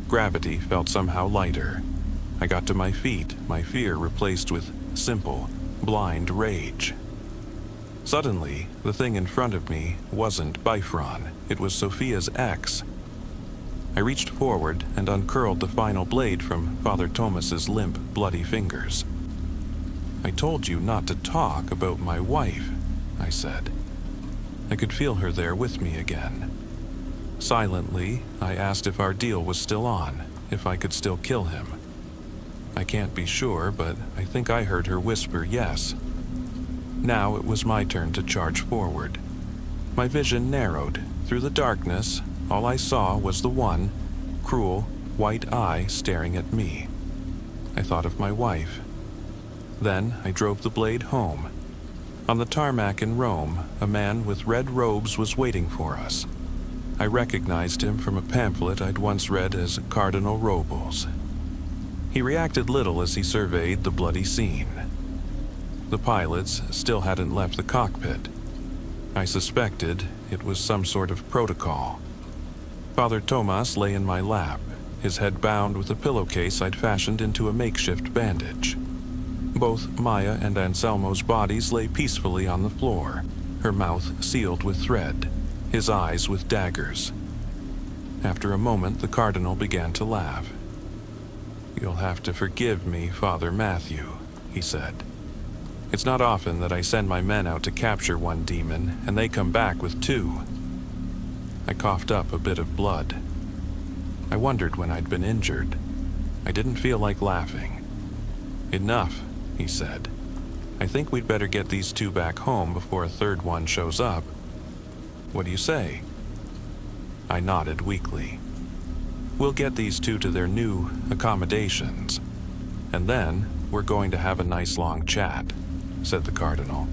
Gravity felt somehow lighter. I got to my feet, my fear replaced with simple, blind rage. Suddenly, the thing in front of me wasn't Bifron, it was Sophia's ex. I reached forward and uncurled the final blade from Father Thomas's limp, bloody fingers. "I told you not to talk about my wife," I said. I could feel her there with me again. Silently, I asked if our deal was still on, if I could still kill him. I can't be sure, but I think I heard her whisper yes. Now it was my turn to charge forward. My vision narrowed. Through the darkness, all I saw was the one, cruel, white eye staring at me. I thought of my wife. Then I drove the blade home. On the tarmac in Rome, a man with red robes was waiting for us. I recognized him from a pamphlet I'd once read as Cardinal Robles. He reacted little as he surveyed the bloody scene. The pilots still hadn't left the cockpit. I suspected it was some sort of protocol. Father Thomas lay in my lap, his head bound with a pillowcase I'd fashioned into a makeshift bandage. Both Maya and Anselmo's bodies lay peacefully on the floor, her mouth sealed with thread, his eyes with daggers. After a moment, the Cardinal began to laugh. "You'll have to forgive me, Father Matthew," he said. "It's not often that I send my men out to capture one demon, and they come back with 2. I coughed up a bit of blood. I wondered when I'd been injured. I didn't feel like laughing. "Enough," he said. "I think we'd better get these 2 back home before a third one shows up. What do you say?" I nodded weakly. "We'll get these 2 to their new accommodations, and then we're going to have a nice long chat," said the Cardinal.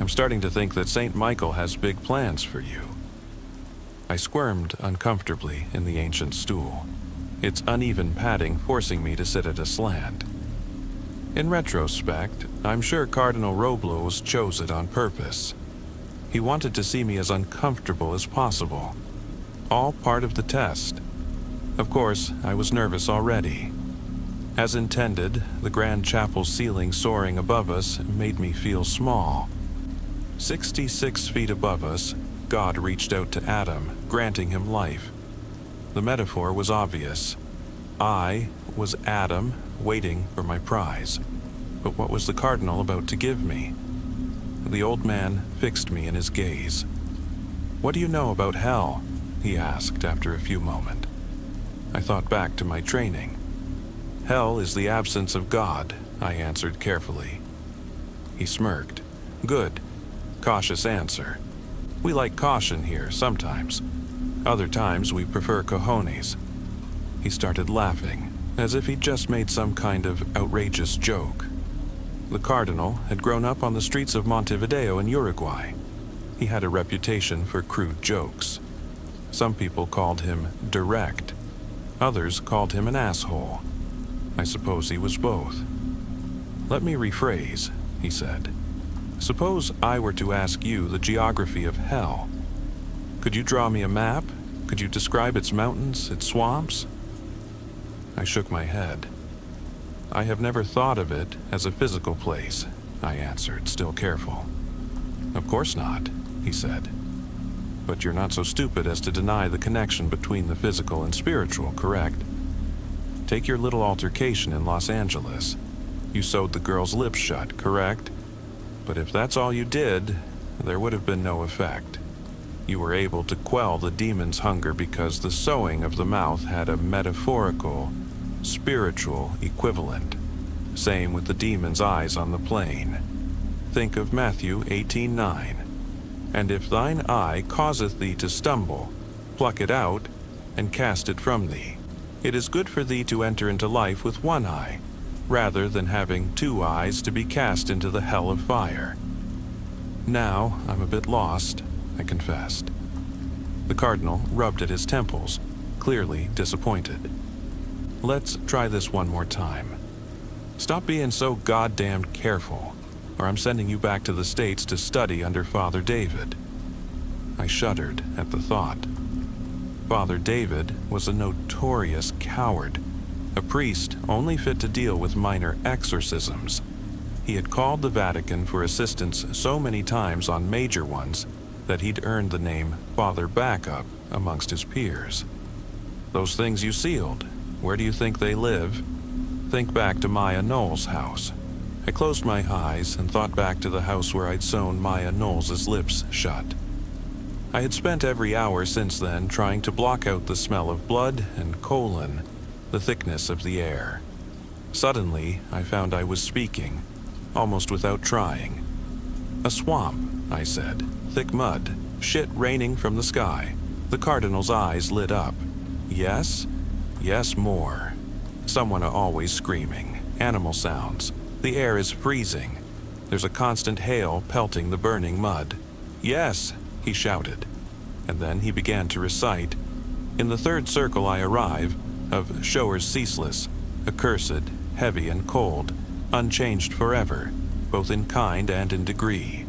"I'm starting to think that St. Michael has big plans for you." I squirmed uncomfortably in the ancient stool, its uneven padding forcing me to sit at a slant. In retrospect, I'm sure Cardinal Robles chose it on purpose. He wanted to see me as uncomfortable as possible. All part of the test. Of course, I was nervous already. As intended, the grand chapel ceiling soaring above us made me feel small. 66 feet above us, God reached out to Adam, granting him life. The metaphor was obvious. I was Adam, waiting for my prize. But what was the Cardinal about to give me? The old man fixed me in his gaze. "What do you know about hell?" he asked after a few moments. I thought back to my training. "Hell is the absence of God," I answered carefully. He smirked. "Good. Cautious answer. We like caution here sometimes. Other times we prefer cojones." He started laughing, as if he'd just made some kind of outrageous joke. The cardinal had grown up on the streets of Montevideo in Uruguay. He had a reputation for crude jokes. Some people called him direct. Others called him an asshole. I suppose he was both. "Let me rephrase," he said. "Suppose I were to ask you the geography of hell. Could you draw me a map? Could you describe its mountains, its swamps?" I shook my head. "I have never thought of it as a physical place," I answered, still careful. "Of course not," he said. "But you're not so stupid as to deny the connection between the physical and spiritual, correct? Take your little altercation in Los Angeles. You sewed the girl's lips shut, correct? But if that's all you did, there would have been no effect. You were able to quell the demon's hunger because the sewing of the mouth had a metaphorical, spiritual equivalent. Same with the demon's eyes on the plain. Think of Matthew 18:9. And if thine eye causeth thee to stumble, pluck it out, and cast it from thee. It is good for thee to enter into life with one eye, rather than having two eyes to be cast into the hell of fire." "Now I'm a bit lost," I confessed. The cardinal rubbed at his temples, clearly disappointed. "Let's try this one more time. Stop being so goddamned careful, or I'm sending you back to the States to study under Father David." I shuddered at the thought. Father David was a notorious coward, a priest only fit to deal with minor exorcisms. He had called the Vatican for assistance so many times on major ones that he'd earned the name Father Backup amongst his peers. Those things you sealed, where do you think they live? Think back to Maya Knowles' house. I closed my eyes and thought back to the house where I'd sewn Maya Knowles' lips shut. I had spent every hour since then trying to block out the smell of blood and colon, the thickness of the air. Suddenly, I found I was speaking, almost without trying. "A swamp," I said. "Thick mud. Shit raining from the sky." The cardinal's eyes lit up. "Yes? Yes, more. Someone always screaming. Animal sounds. The air is freezing. There's a constant hail pelting the burning mud." "Yes," he shouted. And then he began to recite, "In the third circle I arrive, of showers ceaseless, accursed, heavy and cold, unchanged forever, both in kind and in degree.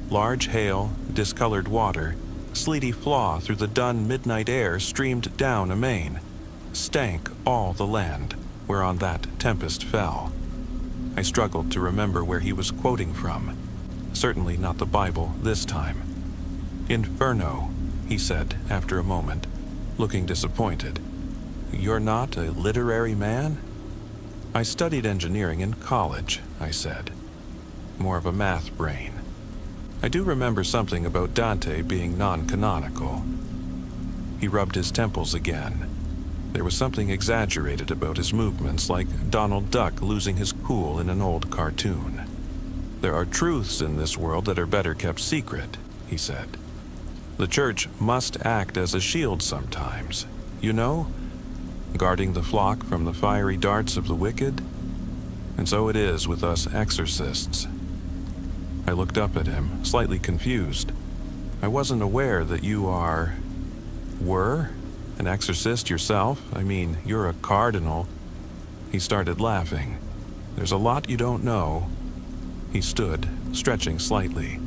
Large hail, discolored water, sleety flaw through the dun midnight air streamed down amain, stank all the land, whereon that tempest fell." I struggled to remember where he was quoting from. Certainly not the Bible this time. "Inferno," he said after a moment, looking disappointed. "You're not a literary man?" "I studied engineering in college," I said. More of a math brain. "I do remember something about Dante being non-canonical." He rubbed his temples again. There was something exaggerated about his movements, like Donald Duck losing his cool in an old cartoon. "There are truths in this world that are better kept secret," he said. "The church must act as a shield sometimes, you know, guarding the flock from the fiery darts of the wicked. And so it is with us exorcists." I looked up at him, slightly confused. "I wasn't aware that you were an exorcist yourself. I mean, you're a cardinal." He started laughing. "There's a lot you don't know." He stood, stretching slightly.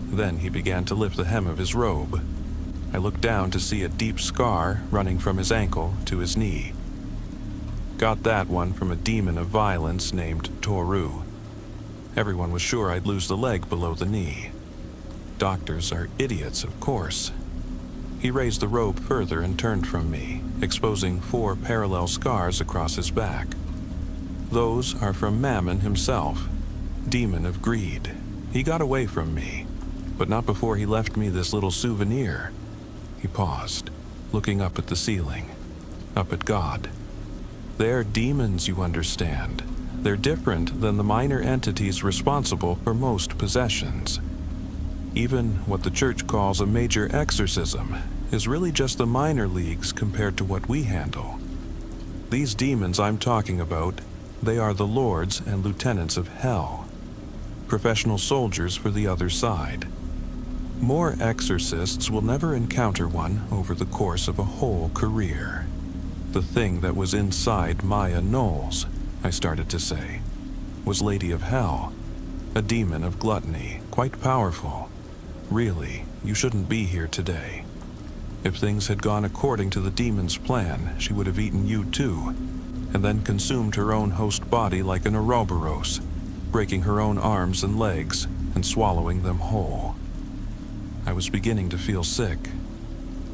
Then he began to lift the hem of his robe. I looked down to see a deep scar running from his ankle to his knee. "Got that one from a demon of violence named Toru. Everyone was sure I'd lose the leg below the knee. Doctors are idiots, of course." He raised the robe further and turned from me, exposing 4 parallel scars across his back. "Those are from Mammon himself, demon of greed. He got away from me, but not before he left me this little souvenir." He paused, looking up at the ceiling, up at God. "They're demons, you understand. They're different than the minor entities responsible for most possessions. Even what the church calls a major exorcism is really just the minor leagues compared to what we handle. These demons I'm talking about, they are the lords and lieutenants of hell, professional soldiers for the other side. More exorcists will never encounter one over the course of a whole career. The thing that was inside Maya Knowles, I started to say, was Lady of Hell, a demon of gluttony, quite powerful. Really, you shouldn't be here today. If things had gone according to the demon's plan, she would have eaten you too, and then consumed her own host body like an Ouroboros, breaking her own arms and legs and swallowing them whole. I was beginning to feel sick,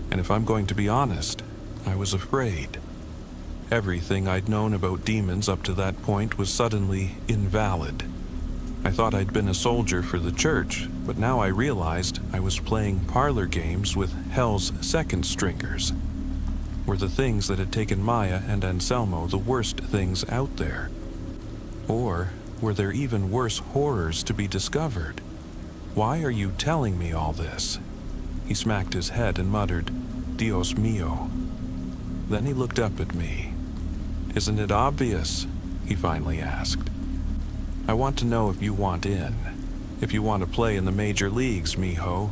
and if I'm going to be honest, I was afraid. Everything I'd known about demons up to that point was suddenly invalid. I thought I'd been a soldier for the church, but now I realized I was playing parlor games with hell's second stringers. Were the things that had taken Maya and Anselmo the worst things out there? Or were there even worse horrors to be discovered? Why are you telling me all this? He smacked his head and muttered, Dios mío. Then he looked up at me. Isn't it obvious? He finally asked. I want to know if you want in. If you want to play in the major leagues, mijo.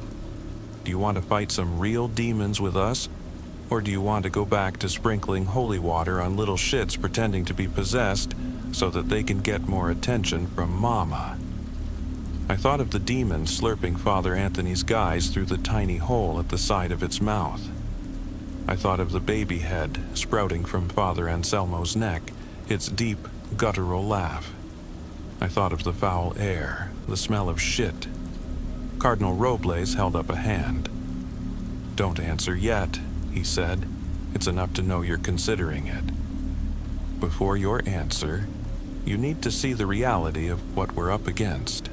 Do you want to fight some real demons with us? Or do you want to go back to sprinkling holy water on little shits pretending to be possessed so that they can get more attention from Mama? I thought of the demon slurping Father Anthony's guys through the tiny hole at the side of its mouth. I thought of the baby head sprouting from Father Anselmo's neck, its deep, guttural laugh. I thought of the foul air, the smell of shit. Cardinal Robles held up a hand. Don't answer yet, he said. It's enough to know you're considering it. Before your answer, you need to see the reality of what we're up against.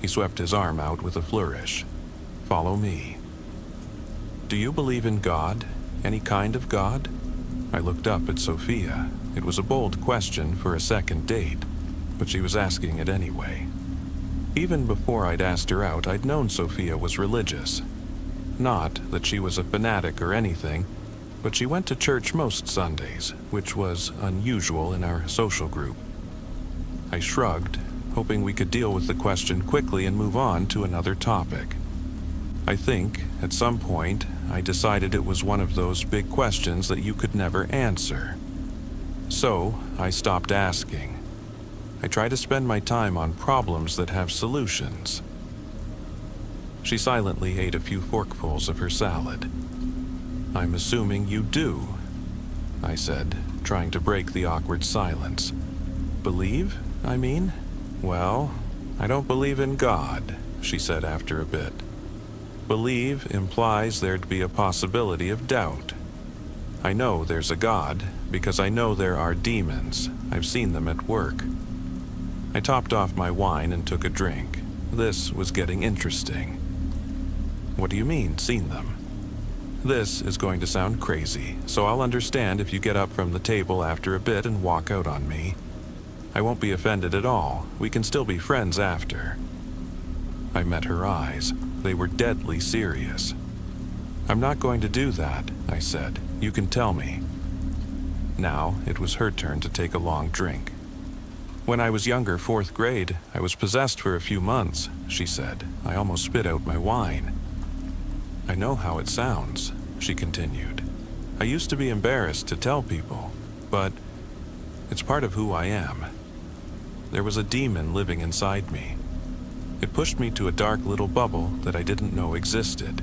He swept his arm out with a flourish. Follow me. Do you believe in God? Any kind of God? I looked up at Sophia. It was a bold question for a second date, but she was asking it anyway. Even before I'd asked her out, I'd known Sophia was religious. Not that she was a fanatic or anything, but she went to church most Sundays, which was unusual in our social group. I shrugged, hoping we could deal with the question quickly and move on to another topic. I think, at some point, I decided it was one of those big questions that you could never answer. So, I stopped asking. I try to spend my time on problems that have solutions. She silently ate a few forkfuls of her salad. I'm assuming you do, I said, trying to break the awkward silence. Believe, I mean? Well, I don't believe in God, she said after a bit. Believe implies there'd be a possibility of doubt. I know there's a God because I know there are demons. I've seen them at work. I topped off my wine and took a drink. This was getting interesting. What do you mean, seen them? This is going to sound crazy, so I'll understand if you get up from the table after a bit and walk out on me. I won't be offended at all. We can still be friends after. I met her eyes. They were deadly serious. I'm not going to do that, I said. You can tell me. Now it was her turn to take a long drink. When I was younger, 4th grade, I was possessed for a few months, she said. I almost spit out my wine. I know how it sounds, she continued. I used to be embarrassed to tell people, but it's part of who I am. There was a demon living inside me. It pushed me to a dark little bubble that I didn't know existed.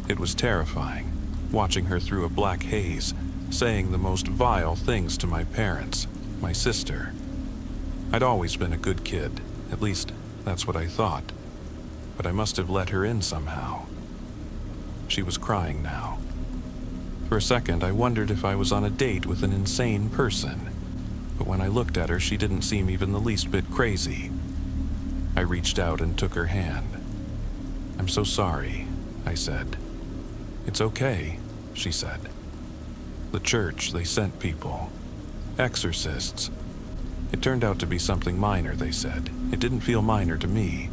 It was terrifying, watching her through a black haze, saying the most vile things to my parents, my sister. I'd always been a good kid, at least that's what I thought, but I must have let her in somehow. She was crying now. For a second, I wondered if I was on a date with an insane person, but when I looked at her, she didn't seem even the least bit crazy. I reached out and took her hand. I'm so sorry, I said. It's okay, she said. The church, they sent people. Exorcists. It turned out to be something minor, they said. It didn't feel minor to me,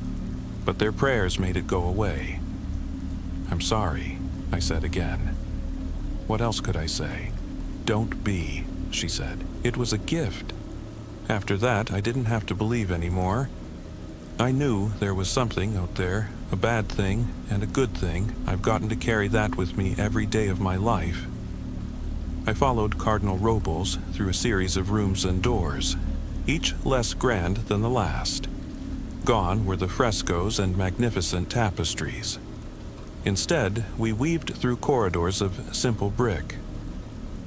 but their prayers made it go away. I'm sorry, I said again. What else could I say? Don't be, she said. It was a gift. After that, I didn't have to believe anymore. I knew there was something out there, a bad thing and a good thing. I've gotten to carry that with me every day of my life. I followed Cardinal Robles through a series of rooms and doors, each less grand than the last. Gone were the frescoes and magnificent tapestries. Instead, we weaved through corridors of simple brick.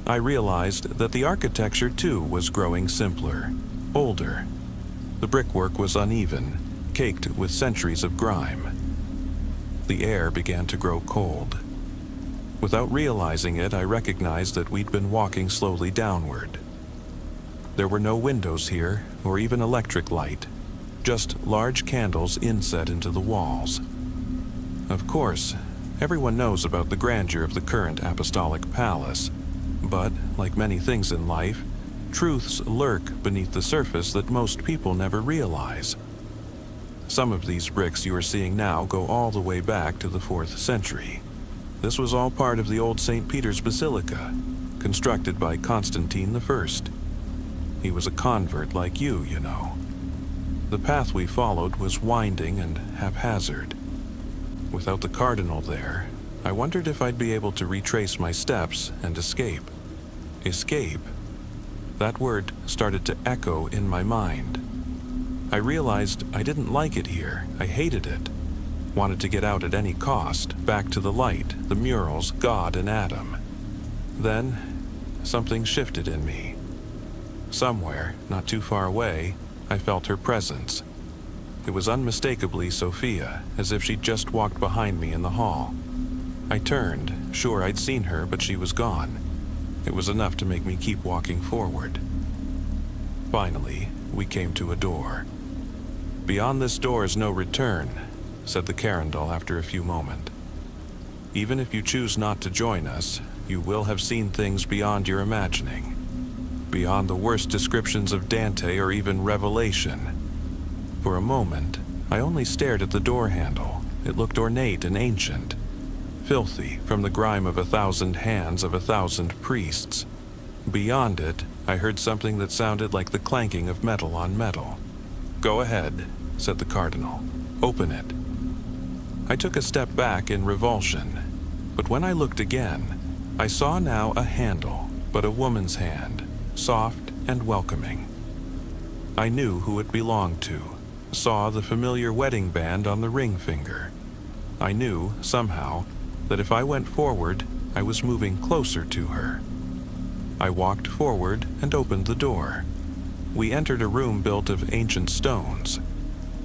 I realized that the architecture, too, was growing simpler, older. The brickwork was uneven, caked with centuries of grime. The air began to grow cold. Without realizing it, I recognized that we'd been walking slowly downward. There were no windows here, or even electric light, just large candles inset into the walls. Of course, everyone knows about the grandeur of the current apostolic palace, but, like many things in life, truths lurk beneath the surface that most people never realize. Some of these bricks you are seeing now go all the way back to the 4th century. This was all part of the old St. Peter's Basilica, constructed by Constantine I. He was a convert like you know. The path we followed was winding and haphazard. Without the cardinal there, I wondered if I'd be able to retrace my steps and escape. Escape? That word started to echo in my mind. I realized I didn't like it here. I hated it. Wanted to get out at any cost, back to the light, the murals, God and Adam. Then, something shifted in me. Somewhere, not too far away, I felt her presence. It was unmistakably Sophia, as if she'd just walked behind me in the hall. I turned, sure I'd seen her, but she was gone. It was enough to make me keep walking forward. Finally, we came to a door. "Beyond this door is no return," said the Carindal after a few moments. "Even if you choose not to join us, you will have seen things beyond your imagining, beyond the worst descriptions of Dante or even Revelation." For a moment, I only stared at the door handle. It looked ornate and ancient, filthy from the grime of 1,000 hands of 1,000 priests. Beyond it, I heard something that sounded like the clanking of metal on metal. "Go ahead," said the cardinal. "Open it." I took a step back in revulsion, but when I looked again, I saw now a handle, but a woman's hand, soft and welcoming. I knew who it belonged to, saw the familiar wedding band on the ring finger. I knew, somehow, that if I went forward, I was moving closer to her. I walked forward and opened the door. We entered a room built of ancient stones.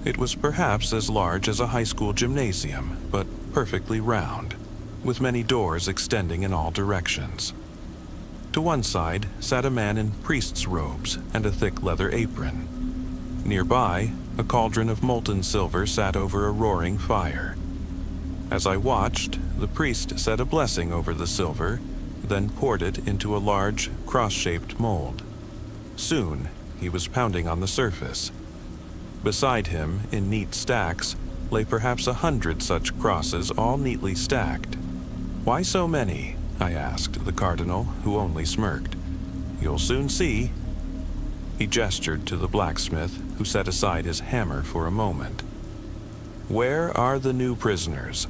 It was perhaps as large as a high school gymnasium, but perfectly round, with many doors extending in all directions. To one side sat a man in priest's robes and a thick leather apron. Nearby, a cauldron of molten silver sat over a roaring fire. As I watched, the priest said a blessing over the silver, then poured it into a large, cross-shaped mold. Soon, he was pounding on the surface. Beside him, in neat stacks, lay perhaps 100 such crosses, all neatly stacked. "Why so many?" I asked the cardinal, who only smirked. "You'll soon see." He gestured to the blacksmith, who set aside his hammer for a moment. "Where are the new prisoners?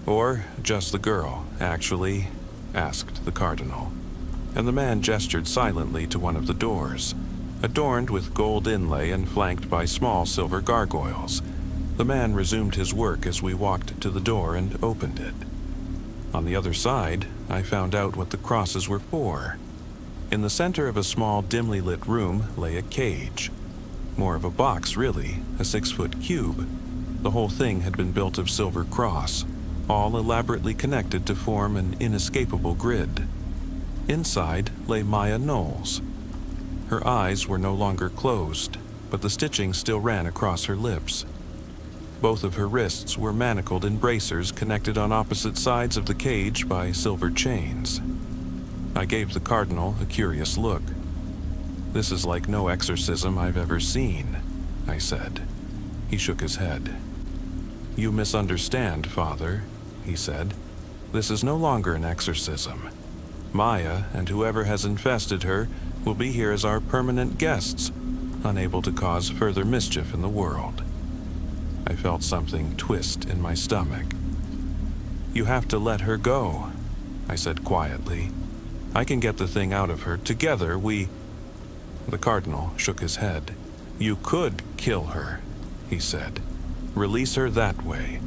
Or just the girl, actually?" asked the cardinal. And the man gestured silently to one of the doors, adorned with gold inlay and flanked by small silver gargoyles. The man resumed his work as we walked to the door and opened it. On the other side, I found out what the crosses were for. In the center of a small, dimly lit room lay a cage. More of a box, really, a 6-foot cube. The whole thing had been built of silver cross, all elaborately connected to form an inescapable grid. Inside lay Maya Knowles. Her eyes were no longer closed, but the stitching still ran across her lips. Both of her wrists were manacled in bracers connected on opposite sides of the cage by silver chains. I gave the cardinal a curious look. "This is like no exorcism I've ever seen," I said. He shook his head. "You misunderstand, Father," he said. "This is no longer an exorcism. Maya, and whoever has infested her, will be here as our permanent guests, unable to cause further mischief in the world. I felt something twist in my stomach. You have to let her go, I said quietly. I can get the thing out of her. Together we... The cardinal shook his head. You could kill her, he said. Release her that way.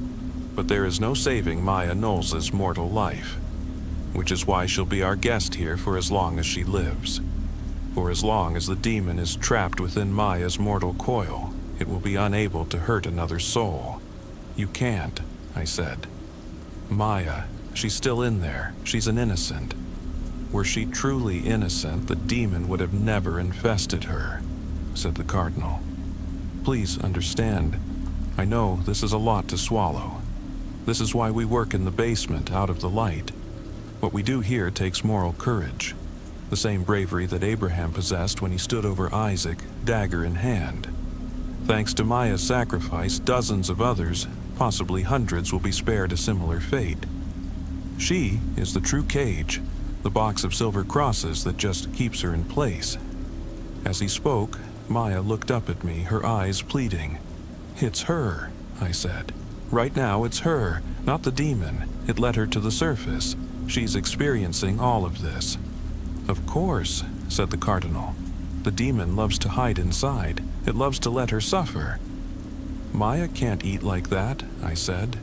But there is no saving Maya Knowles' mortal life, which is why she'll be our guest here for as long as she lives. For as long as the demon is trapped within Maya's mortal coil, it will be unable to hurt another soul. You can't, I said. Maya, she's still in there. She's an innocent. Were she truly innocent, the demon would have never infested her, said the cardinal. Please understand. I know this is a lot to swallow. This is why we work in the basement, out of the light. What we do here takes moral courage, the same bravery that Abraham possessed when he stood over Isaac, dagger in hand. Thanks to Maya's sacrifice, dozens of others, possibly hundreds, will be spared a similar fate. She is the true cage, the box of silver crosses that just keeps her in place. As he spoke, Maya looked up at me, her eyes pleading. It's her, I said. Right now it's her, not the demon. It led her to the surface. She's experiencing all of this. Of course, said the cardinal. The demon loves to hide inside. It loves to let her suffer. Maya can't eat like that, I said.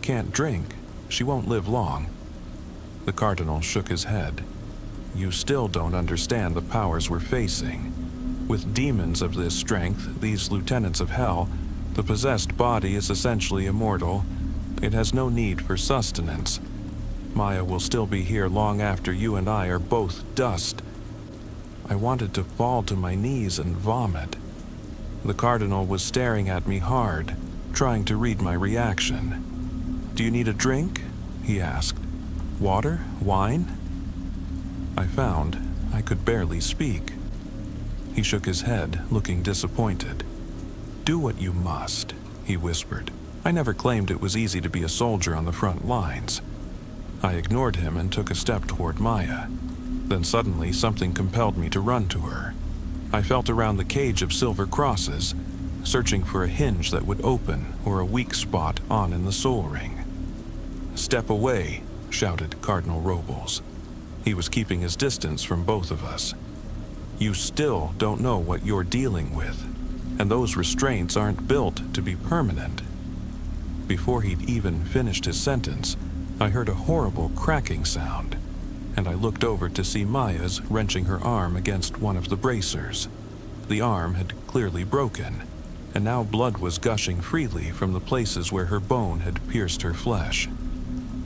Can't drink. She won't live long. The cardinal shook his head. You still don't understand the powers we're facing. With demons of this strength, these lieutenants of hell, the possessed body is essentially immortal. It has no need for sustenance. Maya will still be here long after you and I are both dust. I wanted to fall to my knees and vomit. The cardinal was staring at me hard, trying to read my reaction. Do you need a drink? He asked. Water? Wine? I found I could barely speak. He shook his head, looking disappointed. Do what you must, he whispered. I never claimed it was easy to be a soldier on the front lines. I ignored him and took a step toward Maya. Then suddenly something compelled me to run to her. I felt around the cage of silver crosses, searching for a hinge that would open or a weak spot on in the soul ring. Step away, shouted Cardinal Robles. He was keeping his distance from both of us. You still don't know what you're dealing with, and those restraints aren't built to be permanent. Before he'd even finished his sentence, I heard a horrible cracking sound, and I looked over to see Maya's wrenching her arm against one of the bracers. The arm had clearly broken, and now blood was gushing freely from the places where her bone had pierced her flesh.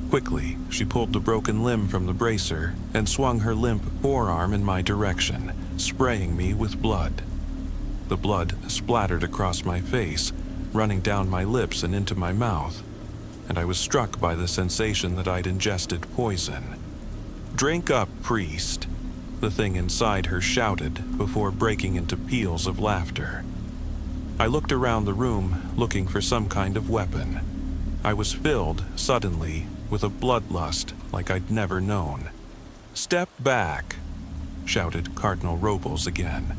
Quickly, she pulled the broken limb from the bracer and swung her limp forearm in my direction, spraying me with blood. The blood splattered across my face, running down my lips and into my mouth, and I was struck by the sensation that I'd ingested poison. Drink up, priest, the thing inside her shouted before breaking into peals of laughter. I looked around the room, looking for some kind of weapon. I was filled, suddenly, with a bloodlust like I'd never known. Step back, shouted Cardinal Robles again.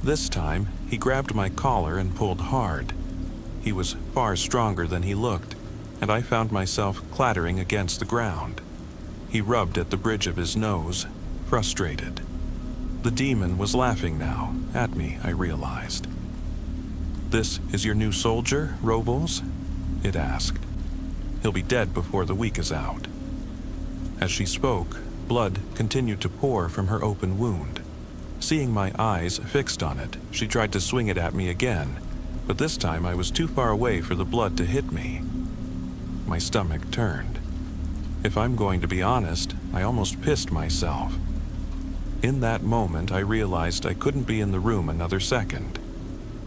This time, he grabbed my collar and pulled hard. He was far stronger than he looked, and I found myself clattering against the ground. He rubbed at the bridge of his nose, frustrated. The demon was laughing now, at me, I realized. This is your new soldier, Robles? It asked. He'll be dead before the week is out. As she spoke, blood continued to pour from her open wound. Seeing my eyes fixed on it, she tried to swing it at me again, but this time I was too far away for the blood to hit me. My stomach turned. If I'm going to be honest, I almost pissed myself. In that moment, I realized I couldn't be in the room another second.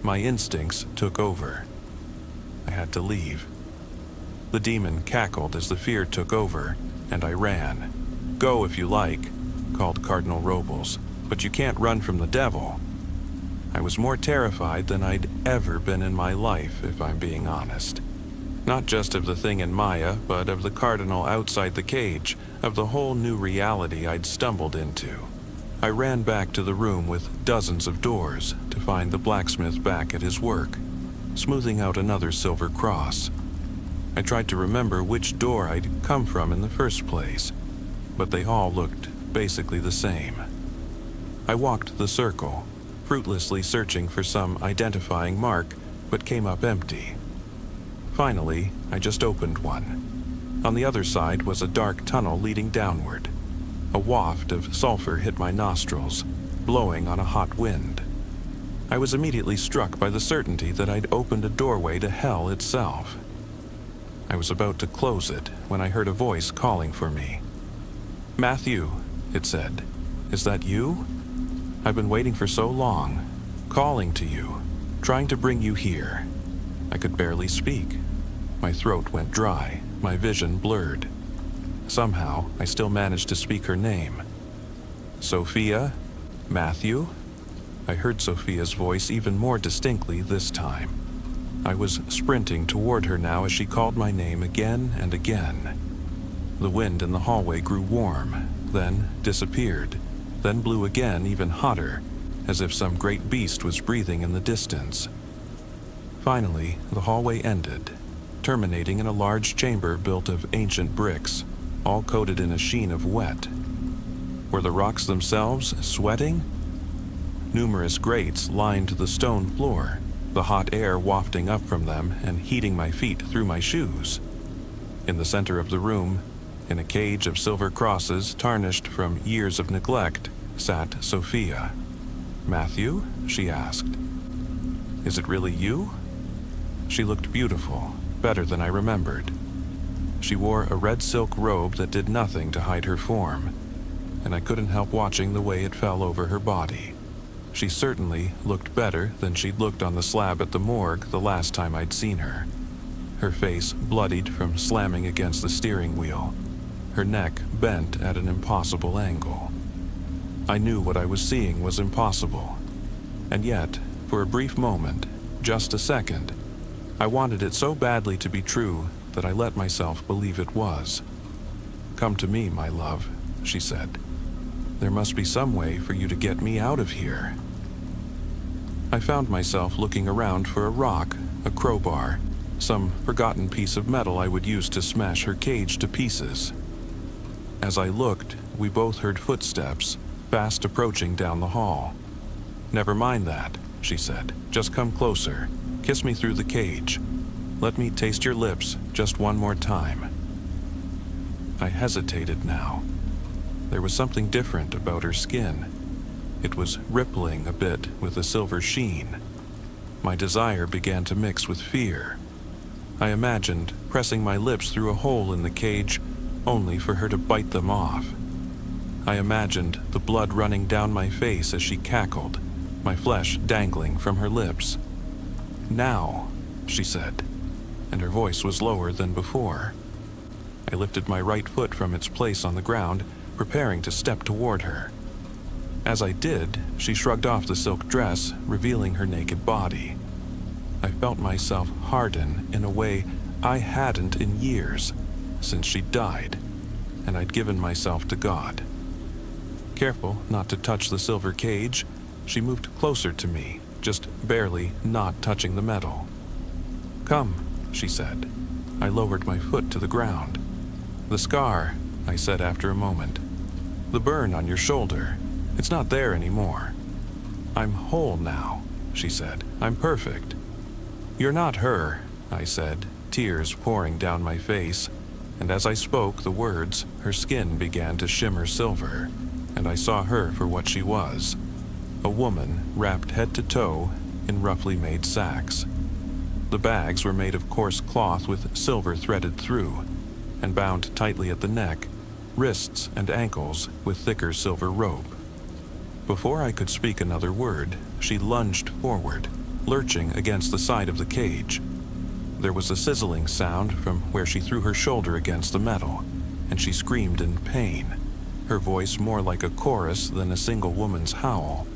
My instincts took over. I had to leave. The demon cackled as the fear took over, and I ran. Go if you like, called Cardinal Robles, but you can't run from the devil. I was more terrified than I'd ever been in my life, if I'm being honest. Not just of the thing in Maya, but of the cardinal outside the cage, of the whole new reality I'd stumbled into. I ran back to the room with dozens of doors to find the blacksmith back at his work, smoothing out another silver cross. I tried to remember which door I'd come from in the first place, but they all looked basically the same. I walked the circle, fruitlessly searching for some identifying mark, but came up empty. Finally, I just opened one. On the other side was a dark tunnel leading downward. A waft of sulfur hit my nostrils, blowing on a hot wind. I was immediately struck by the certainty that I'd opened a doorway to hell itself. I was about to close it when I heard a voice calling for me. "Matthew," it said, "is that you? I've been waiting for so long, calling to you, trying to bring you here." I could barely speak. My throat went dry, my vision blurred. Somehow, I still managed to speak her name. "Sophia? Matthew?" I heard Sophia's voice even more distinctly this time. I was sprinting toward her now as she called my name again and again. The wind in the hallway grew warm, then disappeared, then blew again even hotter, as if some great beast was breathing in the distance. Finally, the hallway ended, terminating in a large chamber built of ancient bricks, all coated in a sheen of wet. Were the rocks themselves sweating? Numerous grates lined the stone floor, the hot air wafting up from them and heating my feet through my shoes. In the center of the room, in a cage of silver crosses tarnished from years of neglect, sat Sophia. "Matthew?" she asked. "Is it really you?" She looked beautiful, better than I remembered. She wore a red silk robe that did nothing to hide her form, and I couldn't help watching the way it fell over her body. She certainly looked better than she'd looked on the slab at the morgue the last time I'd seen her. Her face bloodied from slamming against the steering wheel, her neck bent at an impossible angle. I knew what I was seeing was impossible, and yet, for a brief moment, just a second, I wanted it so badly to be true that I let myself believe it was. "Come to me, my love," she said. "There must be some way for you to get me out of here." I found myself looking around for a rock, a crowbar, some forgotten piece of metal I would use to smash her cage to pieces. As I looked, we both heard footsteps, fast approaching down the hall. "Never mind that," she said. "Just come closer. Kiss me through the cage. Let me taste your lips just one more time." I hesitated now. There was something different about her skin. It was rippling a bit with a silver sheen. My desire began to mix with fear. I imagined pressing my lips through a hole in the cage only for her to bite them off. I imagined the blood running down my face as she cackled, my flesh dangling from her lips. "Now," she said, and her voice was lower than before. I lifted my right foot from its place on the ground, preparing to step toward her. As I did, she shrugged off the silk dress, revealing her naked body. I felt myself harden in a way I hadn't in years, since she died, and I'd given myself to God. Careful not to touch the silver cage, she moved closer to me, just barely not touching the metal. "Come," she said. I lowered my foot to the ground. "The scar," I said after a moment. "The burn on your shoulder. It's not there anymore." "I'm whole now," she said. "I'm perfect." "You're not her," I said, tears pouring down my face, and as I spoke the words, her skin began to shimmer silver, and I saw her for what she was, a woman wrapped head to toe in roughly made sacks. The bags were made of coarse cloth with silver threaded through, and bound tightly at the neck, wrists and ankles with thicker silver rope. Before I could speak another word, she lunged forward, lurching against the side of the cage. There was a sizzling sound from where she threw her shoulder against the metal, and she screamed in pain, her voice more like a chorus than a single woman's howl.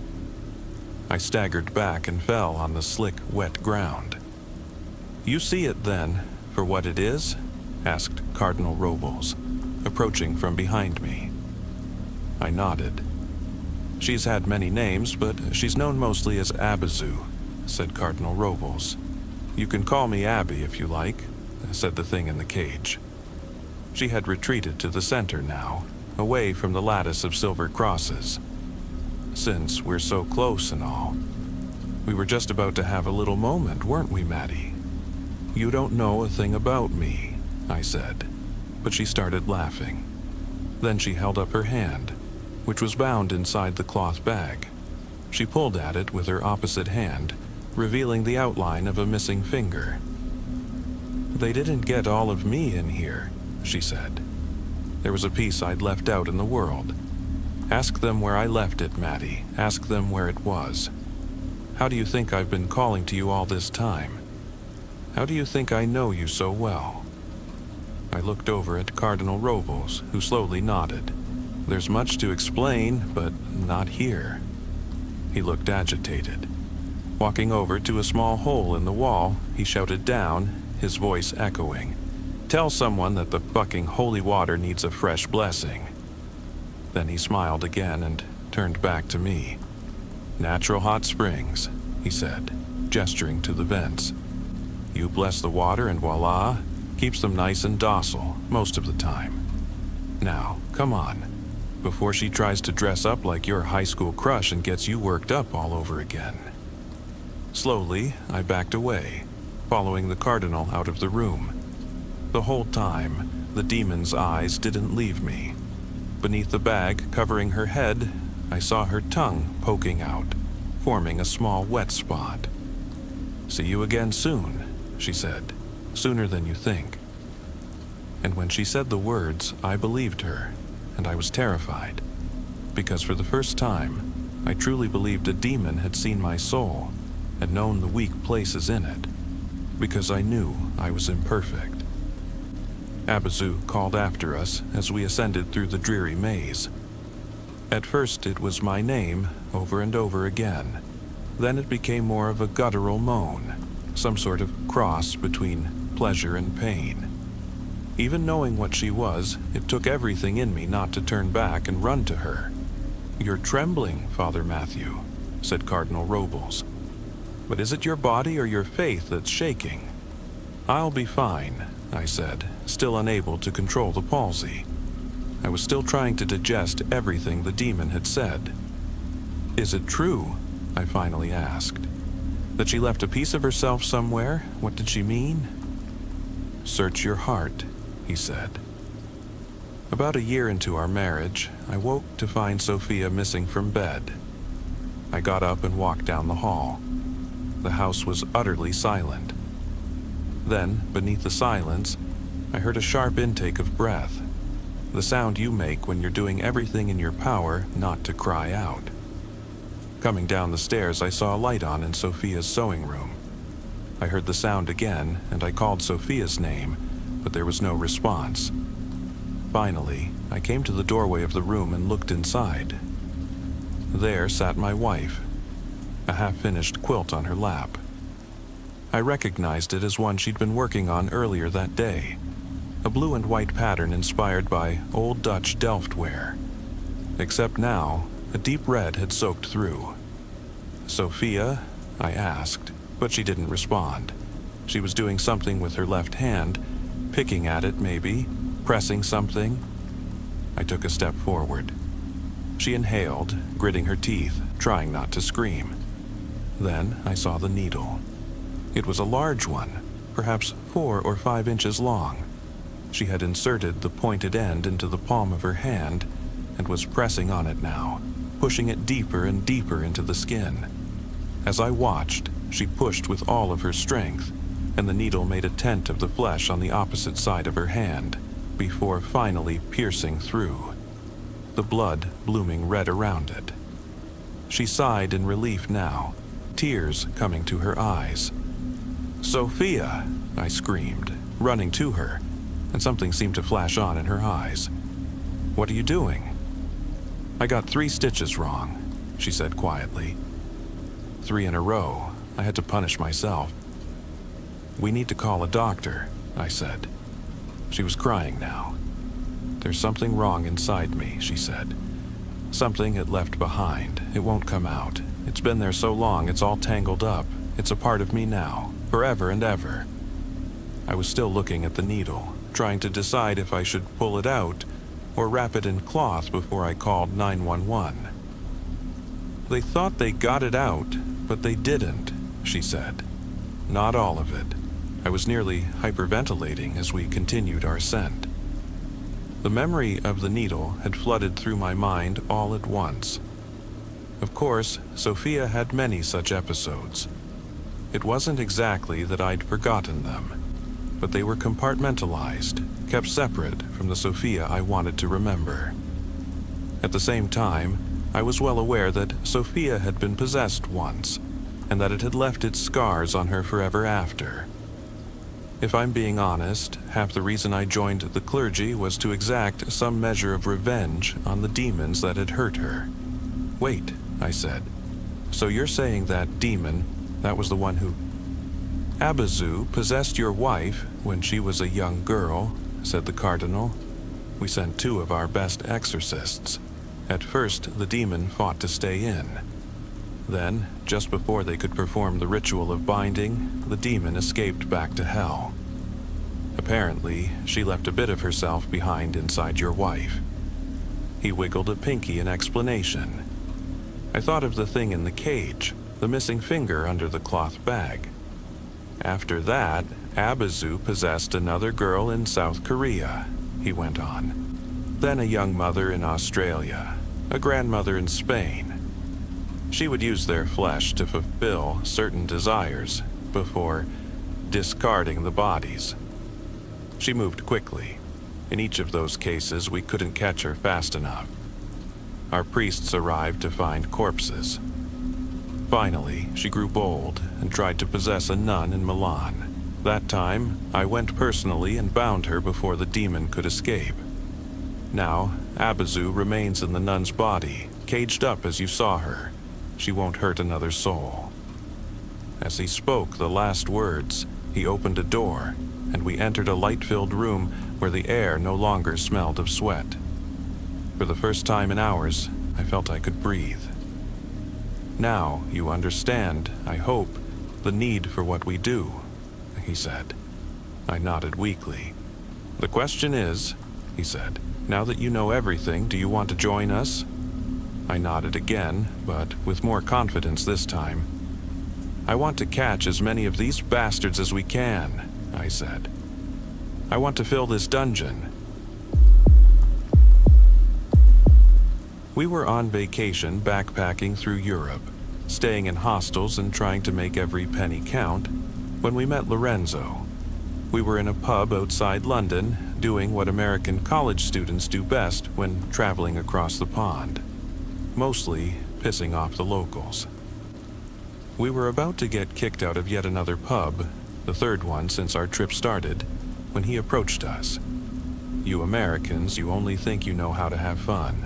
I staggered back and fell on the slick, wet ground. "You see it, then, for what it is?" asked Cardinal Robles, approaching from behind me. I nodded. She's had many names, but she's known mostly as Abazu, said Cardinal Robles. You can call me Abby if you like, said the thing in the cage. She had retreated to the center now, away from the lattice of silver crosses. Since we're so close and all, we were just about to have a little moment, weren't we, Maddie? You don't know a thing about me, I said, but she started laughing. Then she held up her hand, which was bound inside the cloth bag. She pulled at it with her opposite hand, revealing the outline of a missing finger. They didn't get all of me in here, she said. There was a piece I'd left out in the world. Ask them where I left it, Maddie. Ask them where it was. How do you think I've been calling to you all this time? How do you think I know you so well? I looked over at Cardinal Robles, who slowly nodded. There's much to explain, but not here. He looked agitated. Walking over to a small hole in the wall, he shouted down, his voice echoing. Tell someone that the fucking holy water needs a fresh blessing. Then he smiled again and turned back to me. Natural hot springs, he said, gesturing to the vents. You bless the water and voila, keeps them nice and docile most of the time. Now, come on, before she tries to dress up like your high school crush and gets you worked up all over again. Slowly, I backed away, following the cardinal out of the room. The whole time, the demon's eyes didn't leave me. Beneath the bag covering her head, I saw her tongue poking out, forming a small wet spot. See you again soon, she said, sooner than you think. And when she said the words, I believed her, and I was terrified, because for the first time, I truly believed a demon had seen my soul and known the weak places in it, because I knew I was imperfect. Abazu called after us as we ascended through the dreary maze. At first it was my name, over and over again. Then it became more of a guttural moan, some sort of cross between pleasure and pain. Even knowing what she was, it took everything in me not to turn back and run to her. You're trembling, Father Matthew, said Cardinal Robles. But is it your body or your faith that's shaking? I'll be fine, I said, still unable to control the palsy. I was still trying to digest everything the demon had said. Is it true? I finally asked. That she left a piece of herself somewhere? What did she mean? Search your heart, he said. About a year into our marriage, I woke to find Sophia missing from bed. I got up and walked down the hall. The house was utterly silent. Then, beneath the silence, I heard a sharp intake of breath, the sound you make when you're doing everything in your power not to cry out. Coming down the stairs, I saw a light on in Sophia's sewing room. I heard the sound again, and I called Sophia's name, but there was no response. Finally, I came to the doorway of the room and looked inside. There sat my wife, a half-finished quilt on her lap. I recognized it as one she'd been working on earlier that day, a blue and white pattern inspired by Old Dutch Delftware. Except now, a deep red had soaked through. Sophia? I asked, but she didn't respond. She was doing something with her left hand, picking at it maybe, pressing something. I took a step forward. She inhaled, gritting her teeth, trying not to scream. Then I saw the needle. It was a large one, perhaps 4 or 5 inches long. She had inserted the pointed end into the palm of her hand and was pressing on it now, pushing it deeper and deeper into the skin. As I watched, she pushed with all of her strength, and the needle made a tent of the flesh on the opposite side of her hand, before finally piercing through, the blood blooming red around it. She sighed in relief now, tears coming to her eyes. "Sophia!" I screamed, running to her, and something seemed to flash on in her eyes. "What are you doing?" "I got 3 stitches wrong," she said quietly. 3 in a row. I had to punish myself. "We need to call a doctor," I said. She was crying now. "There's something wrong inside me," she said. Something it left behind. It won't come out. It's been there so long, it's all tangled up. It's a part of me now, forever and ever. I was still looking at the needle, trying to decide if I should pull it out or wrap it in cloth before I called 911. They thought they got it out, but they didn't, she said. Not all of it. I was nearly hyperventilating as we continued our ascent. The memory of the needle had flooded through my mind all at once. Of course, Sophia had many such episodes. It wasn't exactly that I'd forgotten them, but they were compartmentalized, kept separate from the Sophia I wanted to remember. At the same time, I was well aware that Sophia had been possessed once, and that it had left its scars on her forever after. If I'm being honest, half the reason I joined the clergy was to exact some measure of revenge on the demons that had hurt her. Wait, I said. So you're saying that demon, that was the one who... Abazu possessed your wife when she was a young girl, said the cardinal. We sent 2 of our best exorcists. At first, the demon fought to stay in. Then, just before they could perform the ritual of binding, the demon escaped back to hell. Apparently, she left a bit of herself behind inside your wife. He wiggled a pinky in explanation. I thought of the thing in the cage, the missing finger under the cloth bag. After that, Abazu possessed another girl in South Korea, he went on. Then a young mother in Australia, a grandmother in Spain. She would use their flesh to fulfill certain desires before discarding the bodies. She moved quickly. In each of those cases, we couldn't catch her fast enough. Our priests arrived to find corpses. Finally, she grew bold and tried to possess a nun in Milan. That time, I went personally and bound her before the demon could escape. Now, Abazu remains in the nun's body, caged up as you saw her. She won't hurt another soul. As he spoke the last words, he opened a door, and we entered a light-filled room where the air no longer smelled of sweat. For the first time in hours, I felt I could breathe. Now you understand, I hope, the need for what we do, he said. I nodded weakly. The question is, he said, now that you know everything, do you want to join us? I nodded again, but with more confidence this time. I want to catch as many of these bastards as we can, I said. I want to fill this dungeon. We were on vacation backpacking through Europe, staying in hostels and trying to make every penny count, when we met Lorenzo. We were in a pub outside London, doing what American college students do best when traveling across the pond. Mostly pissing off the locals. We were about to get kicked out of yet another pub, the third one since our trip started, when he approached us. You Americans, you only think you know how to have fun.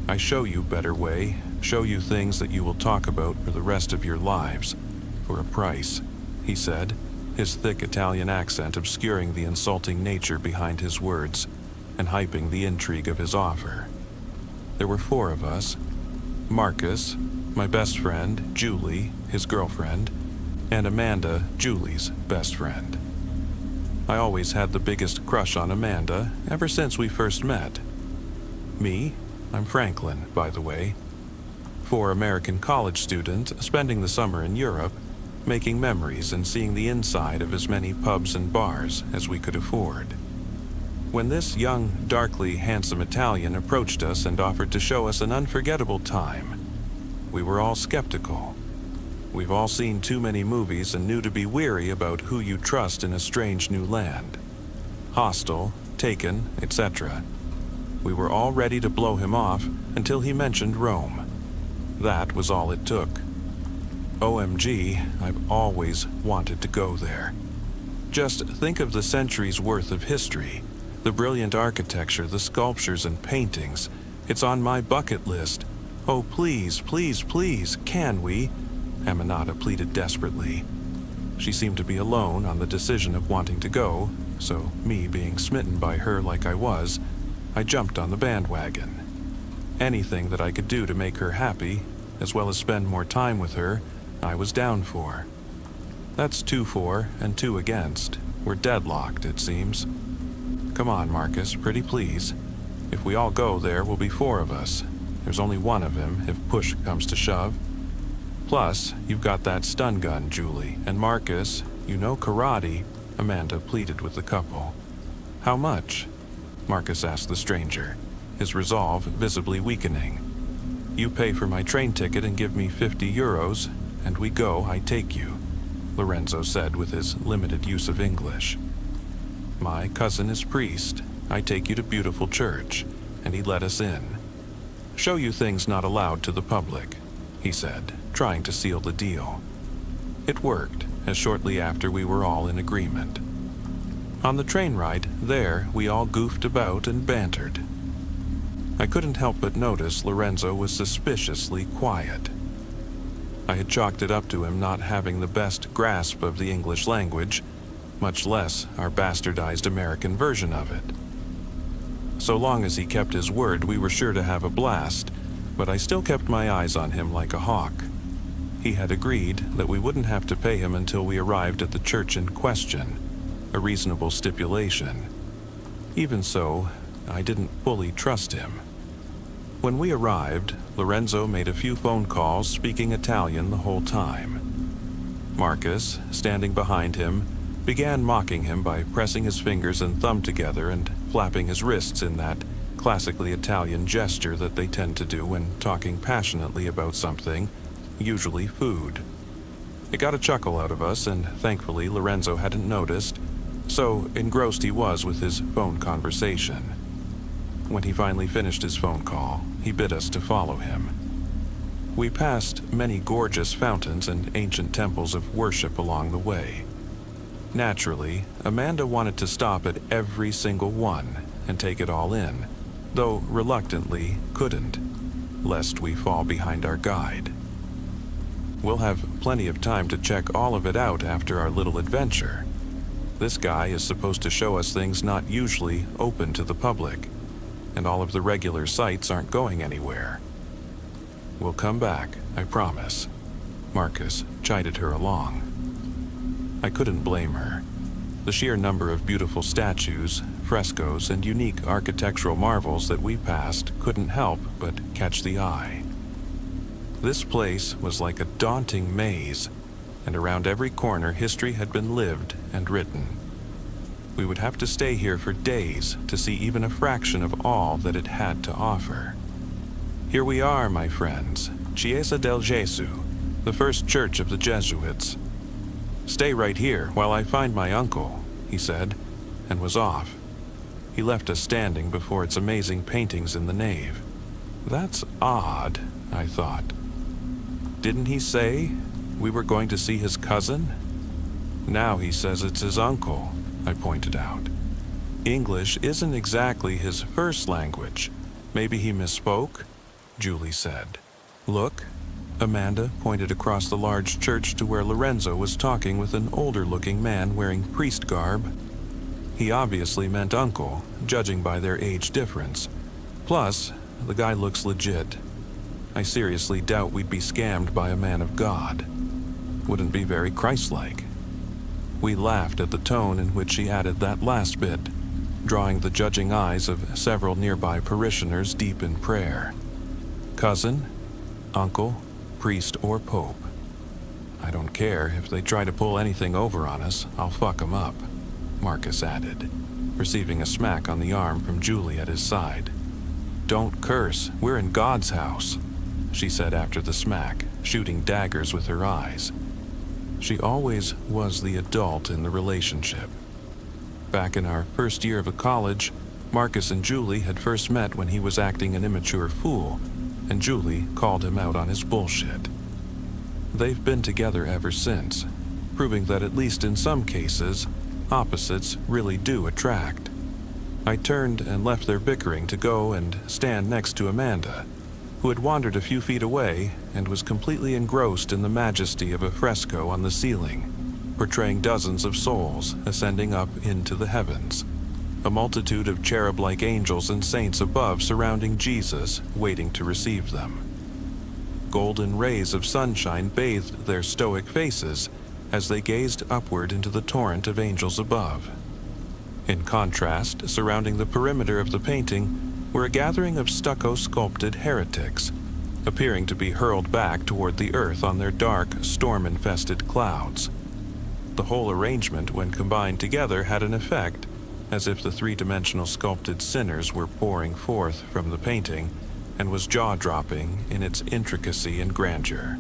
I show you better way, show you things that you will talk about for the rest of your lives, for a price, he said, his thick Italian accent obscuring the insulting nature behind his words and hyping the intrigue of his offer. There were 4 of us. Marcus, my best friend, Julie, his girlfriend, and Amanda, Julie's best friend. I always had the biggest crush on Amanda ever since we first met. Me, I'm Franklin, by the way. 4 American college students spending the summer in Europe, making memories and seeing the inside of as many pubs and bars as we could afford. When this young, darkly handsome Italian approached us and offered to show us an unforgettable time, we were all skeptical. We've all seen too many movies and knew to be weary about who you trust in a strange new land. Hostel, Taken, etc. We were all ready to blow him off until he mentioned Rome. That was all it took. OMG, I've always wanted to go there. Just think of the centuries' worth of history. The brilliant architecture, the sculptures and paintings. It's on my bucket list. Oh, please, please, please, can we? Aminata pleaded desperately. She seemed to be alone on the decision of wanting to go, so me being smitten by her like I was, I jumped on the bandwagon. Anything that I could do to make her happy, as well as spend more time with her, I was down for. That's 2 for and 2 against. We're deadlocked, it seems. Come on, Marcus, pretty please. If we all go there, we'll be 4 of us. There's only 1 of him, if push comes to shove. Plus, you've got that stun gun, Julie, and Marcus, you know karate, Amanda pleaded with the couple. How much? Marcus asked the stranger, his resolve visibly weakening. You pay for my train ticket and give me 50 euros, and we go, I take you, Lorenzo said with his limited use of English. My cousin is priest. I take you to beautiful church, and he let us in. Show you things not allowed to the public, he said, trying to seal the deal. It worked, as shortly after we were all in agreement. On the train ride there, we all goofed about and bantered. I couldn't help but notice Lorenzo was suspiciously quiet. I had chalked it up to him not having the best grasp of the English language, much less our bastardized American version of it. So long as he kept his word, we were sure to have a blast, but I still kept my eyes on him like a hawk. He had agreed that we wouldn't have to pay him until we arrived at the church in question, a reasonable stipulation. Even so, I didn't fully trust him. When we arrived, Lorenzo made a few phone calls speaking Italian the whole time. Marcus, standing behind him, began mocking him by pressing his fingers and thumb together and flapping his wrists in that classically Italian gesture that they tend to do when talking passionately about something, usually food. It got a chuckle out of us, and thankfully Lorenzo hadn't noticed, so engrossed he was with his phone conversation. When he finally finished his phone call, he bid us to follow him. We passed many gorgeous fountains and ancient temples of worship along the way. Naturally, Amanda wanted to stop at every single one and take it all in, though reluctantly couldn't, lest we fall behind our guide. We'll have plenty of time to check all of it out after our little adventure. This guy is supposed to show us things not usually open to the public, and all of the regular sites aren't going anywhere. We'll come back, I promise. Marcus chided her along. I couldn't blame her. The sheer number of beautiful statues, frescoes, and unique architectural marvels that we passed couldn't help but catch the eye. This place was like a daunting maze, and around every corner history had been lived and written. We would have to stay here for days to see even a fraction of all that it had to offer. Here we are, my friends, Chiesa del Gesù, the first church of the Jesuits. Stay right here while I find my uncle, he said, and was off. He left us standing before its amazing paintings in the nave. That's odd, I thought. Didn't he say we were going to see his cousin? Now he says it's his uncle, I pointed out. English isn't exactly his first language. Maybe he misspoke, Julie said. Look. Amanda pointed across the large church to where Lorenzo was talking with an older-looking man wearing priest garb. He obviously meant uncle, judging by their age difference. Plus, the guy looks legit. I seriously doubt we'd be scammed by a man of God. Wouldn't be very Christ-like. We laughed at the tone in which she added that last bit, drawing the judging eyes of several nearby parishioners deep in prayer. Cousin, uncle, priest, or pope. I don't care if they try to pull anything over on us, I'll fuck 'em up, Marcus added, receiving a smack on the arm from Julie at his side. Don't curse, we're in God's house, she said after the smack, shooting daggers with her eyes. She always was the adult in the relationship. Back in our first year of college, Marcus and Julie had first met when he was acting an immature fool, and Julie called him out on his bullshit. They've been together ever since, proving that at least in some cases, opposites really do attract. I turned and left their bickering to go and stand next to Amanda, who had wandered a few feet away and was completely engrossed in the majesty of a fresco on the ceiling, portraying dozens of souls ascending up into the heavens. a multitude of cherub-like angels and saints above surrounding Jesus, waiting to receive them. Golden rays of sunshine bathed their stoic faces as they gazed upward into the torrent of angels above. In contrast, surrounding the perimeter of the painting were a gathering of stucco-sculpted heretics, appearing to be hurled back toward the earth on their dark, storm-infested clouds. The whole arrangement, when combined together, had an effect, as if the three-dimensional sculpted sinners were pouring forth from the painting, and was jaw-dropping in its intricacy and grandeur.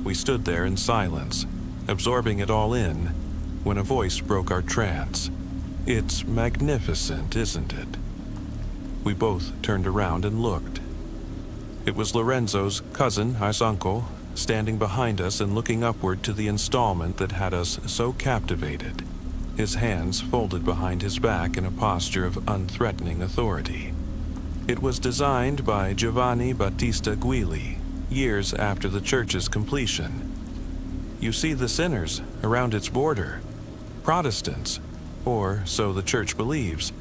We stood there in silence, absorbing it all in, when a voice broke our trance. "It's magnificent, isn't it?" We both turned around and looked. It was Lorenzo's cousin, his uncle, standing behind us and looking upward to the installment that had us so captivated, his hands folded behind his back in a posture of unthreatening authority. It was designed by Giovanni Battista Guili, years after the church's completion. You see the sinners around its border. Protestants, or so the church believes.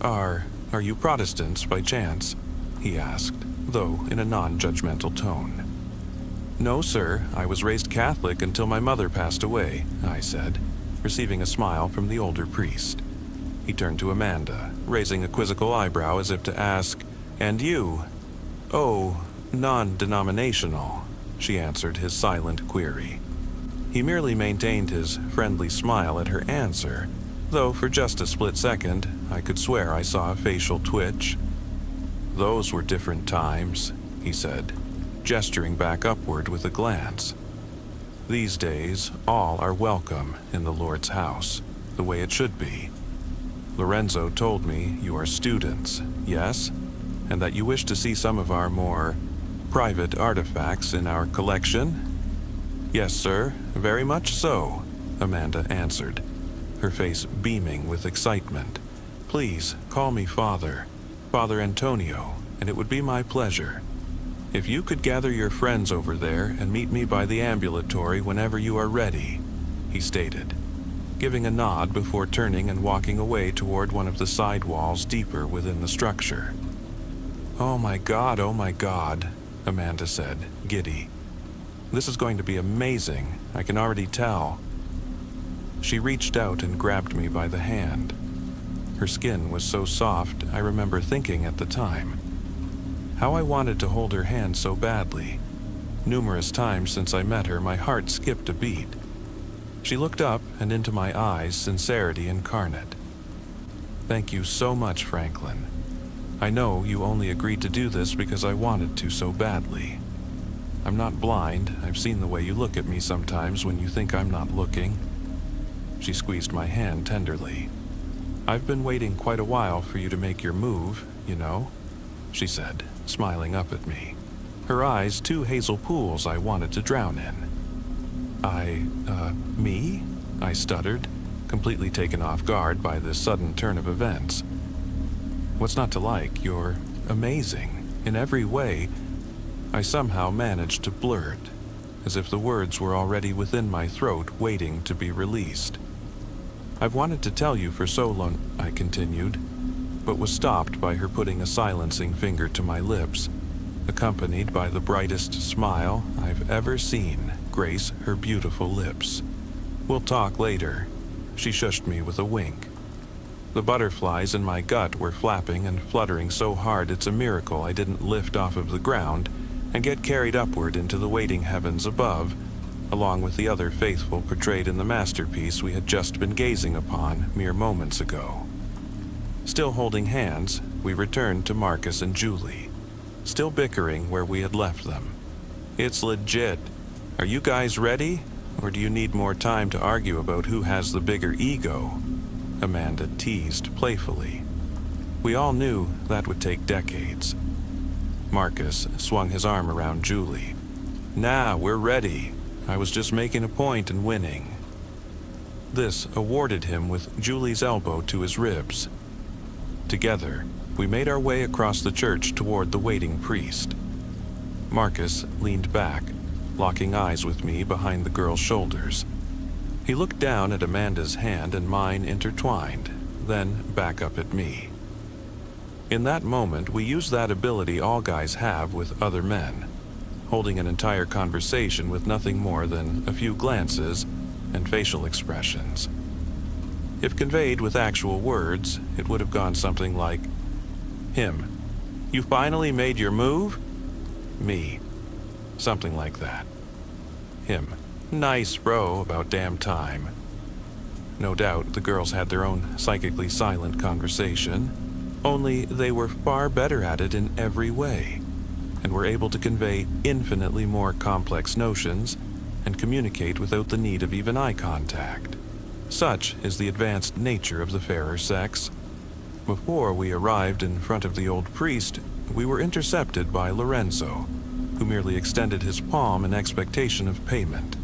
Are you Protestants by chance?" he asked, though in a non-judgmental tone. "No, sir. I was raised Catholic until my mother passed away," I said, receiving a smile from the older priest. He turned to Amanda, raising a quizzical eyebrow as if to ask, "And you?" "Oh, non-denominational," she answered his silent query. He merely maintained his friendly smile at her answer, though for just a split second, I could swear I saw a facial twitch. "Those were different times," he said, gesturing back upward with a glance. "These days, all are welcome in the Lord's house, the way it should be. Lorenzo told me you are students, yes? And that you wish to see some of our more private artifacts in our collection?" "Yes, sir, very much so," Amanda answered, her face beaming with excitement. "Please call me Father Antonio, and it would be my pleasure. If you could gather your friends over there and meet me by the ambulatory whenever you are ready," he stated, giving a nod before turning and walking away toward one of the side walls deeper within the structure. Oh my God, Amanda said, giddy. "This is going to be amazing, I can already tell." She reached out and grabbed me by the hand. Her skin was so soft, I remember thinking at the time. How I wanted to hold her hand so badly. Numerous times since I met her, my heart skipped a beat. She looked up and into my eyes, sincerity incarnate. "Thank you so much, Franklin. I know you only agreed to do this because I wanted to so badly. I'm not blind. I've seen the way you look at me sometimes when you think I'm not looking." She squeezed my hand tenderly. "I've been waiting quite a while for you to make your move, you know," she said, smiling up at me. Her eyes two hazel pools I wanted to drown in. Me? I stuttered, completely taken off guard by this sudden turn of events. "What's not to like? You're amazing. In every way." I somehow managed to blurt, as if the words were already within my throat waiting to be released. "I've wanted to tell you for so long," I continued, but was stopped by her putting a silencing finger to my lips, accompanied by the brightest smile I've ever seen grace her beautiful lips. "We'll talk later." She shushed me with a wink. The butterflies in my gut were flapping and fluttering so hard it's a miracle I didn't lift off of the ground and get carried upward into the waiting heavens above, along with the other faithful portrayed in the masterpiece we had just been gazing upon mere moments ago. Still holding hands, we returned to Marcus and Julie, still bickering where we had left them. "It's legit. Are you guys ready? Or do you need more time to argue about who has the bigger ego?" Amanda teased playfully. We all knew that would take decades. Marcus swung his arm around Julie. "Nah, we're ready. I was just making a point and winning." This awarded him with Julie's elbow to his ribs. Together, we made our way across the church toward the waiting priest. Marcus leaned back, locking eyes with me behind the girl's shoulders. He looked down at Amanda's hand and mine intertwined, then back up at me. In that moment, we use that ability all guys have with other men, holding an entire conversation with nothing more than a few glances and facial expressions. If conveyed with actual words, it would have gone something like, him, you finally made your move? Me, something like that. Him, nice bro, about damn time. No doubt the girls had their own psychically silent conversation, only they were far better at it in every way, and were able to convey infinitely more complex notions and communicate without the need of even eye contact. Such is the advanced nature of the fairer sex. Before we arrived in front of the old priest, we were intercepted by Lorenzo, who merely extended his palm in expectation of payment.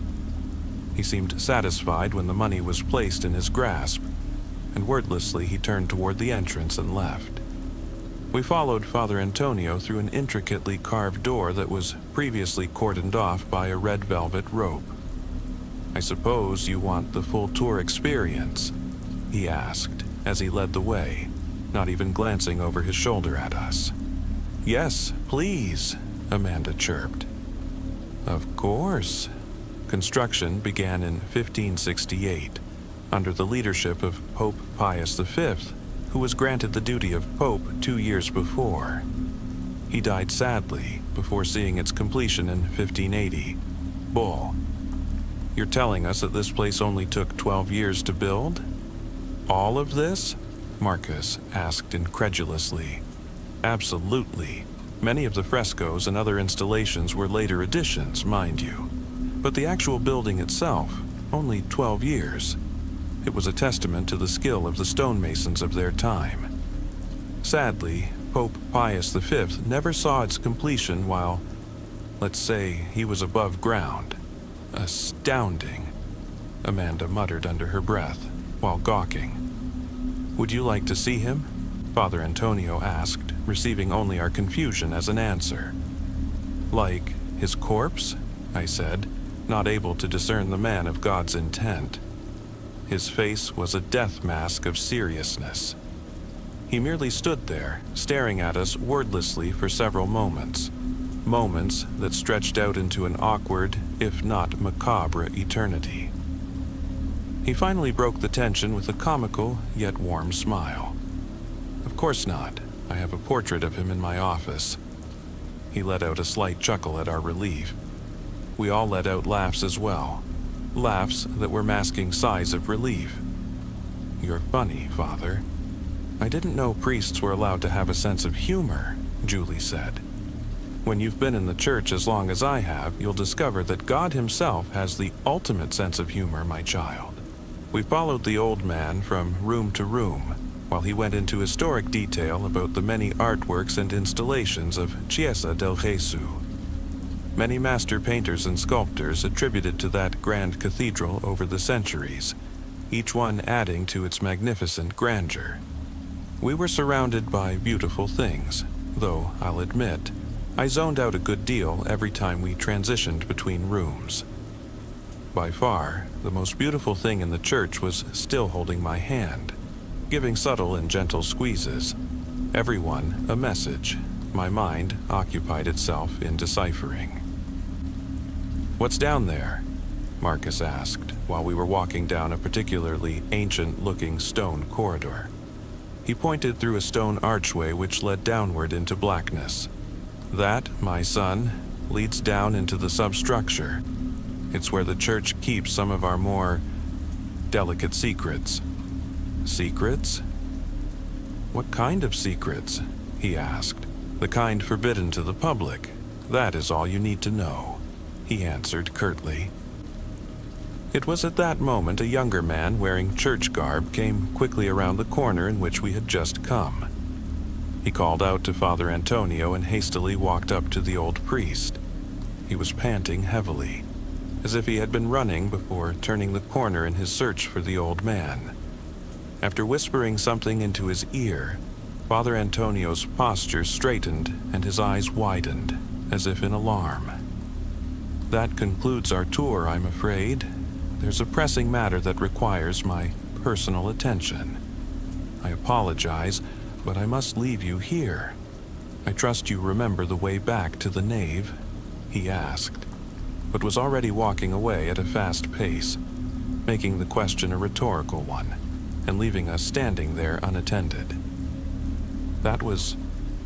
He seemed satisfied when the money was placed in his grasp, and wordlessly he turned toward the entrance and left. We followed Father Antonio through an intricately carved door that was previously cordoned off by a red velvet rope. "I suppose you want the full tour experience?" he asked as he led the way, not even glancing over his shoulder at us. "Yes, please," Amanda chirped. Of course. Construction began in 1568, under the leadership of Pope Pius V, who was granted the duty of Pope 2 years before. He died sadly before seeing its completion in 1580. Bull. You're telling us that this place only took 12 years to build? All of this? Marcus asked incredulously. Absolutely. Many of the frescoes and other installations were later additions, mind you. But the actual building itself, only 12 years. It was a testament to the skill of the stonemasons of their time. Sadly, Pope Pius V never saw its completion while, let's say, he was above ground. Astounding, Amanda muttered under her breath, while gawking. "Would you like to see him?" Father Antonio asked, receiving only our confusion as an answer. "Like his corpse?" I said, not able to discern the man of God's intent. His face was a death mask of seriousness. He merely stood there, staring at us wordlessly for several moments. Moments that stretched out into an awkward, if not macabre, eternity. He finally broke the tension with a comical, yet warm smile. "Of course not. I have a portrait of him in my office." He let out a slight chuckle at our relief. We all let out laughs as well. Laughs that were masking sighs of relief. "You're funny, Father." "I didn't know priests were allowed to have a sense of humor," Julie said. "When you've been in the church as long as I have, you'll discover that God himself has the ultimate sense of humor, my child." We followed the old man from room to room, while he went into historic detail about the many artworks and installations of Chiesa del Gesù. Many master painters and sculptors attributed to that grand cathedral over the centuries, each one adding to its magnificent grandeur. We were surrounded by beautiful things, though I'll admit, I zoned out a good deal every time we transitioned between rooms. By far, the most beautiful thing in the church was still holding my hand, giving subtle and gentle squeezes. Every one a message my mind occupied itself in deciphering. "What's down there?" Marcus asked, while we were walking down a particularly ancient-looking stone corridor. He pointed through a stone archway which led downward into blackness. "That, my son, leads down into the substructure. It's where the church keeps some of our more delicate secrets." "Secrets? What kind of secrets?" he asked. "The kind forbidden to the public. That is all you need to know," he answered curtly. It was at that moment a younger man wearing church garb came quickly around the corner in which we had just come. He called out to Father Antonio and hastily walked up to the old priest. He was panting heavily, as if he had been running before turning the corner in his search for the old man. After whispering something into his ear, Father Antonio's posture straightened and his eyes widened, as if in alarm. "That concludes our tour, I'm afraid. There's a pressing matter that requires my personal attention." I apologize, but I must leave you here. I trust you remember the way back to the nave?" he asked, but was already walking away at a fast pace, making the question a rhetorical one, and leaving us standing there unattended. "That was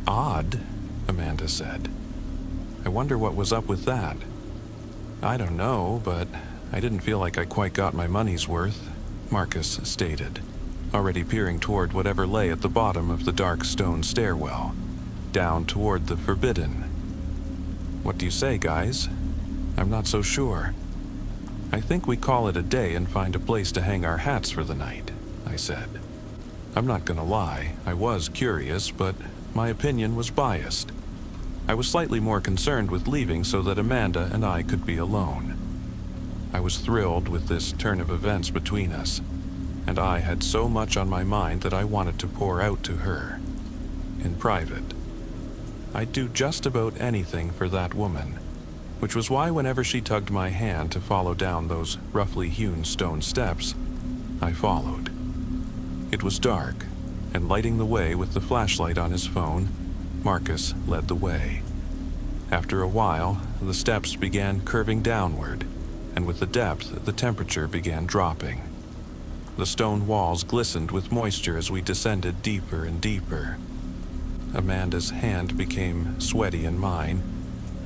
odd," Amanda said. "I wonder what was up with that." "I don't know, but I didn't feel like I quite got my money's worth," Marcus stated, already peering toward whatever lay at the bottom of the dark stone stairwell, down toward the forbidden. "What do you say, guys? I'm not so sure." "I think we call it a day and find a place to hang our hats for the night," I said. I'm not gonna lie, I was curious, but my opinion was biased. I was slightly more concerned with leaving so that Amanda and I could be alone. I was thrilled with this turn of events between us, and I had so much on my mind that I wanted to pour out to her. In private. I'd do just about anything for that woman, which was why whenever she tugged my hand to follow down those roughly hewn stone steps, I followed. It was dark, and lighting the way with the flashlight on his phone, Marcus led the way. After a while, the steps began curving downward, and with the depth, the temperature began dropping. The stone walls glistened with moisture as we descended deeper and deeper. Amanda's hand became sweaty in mine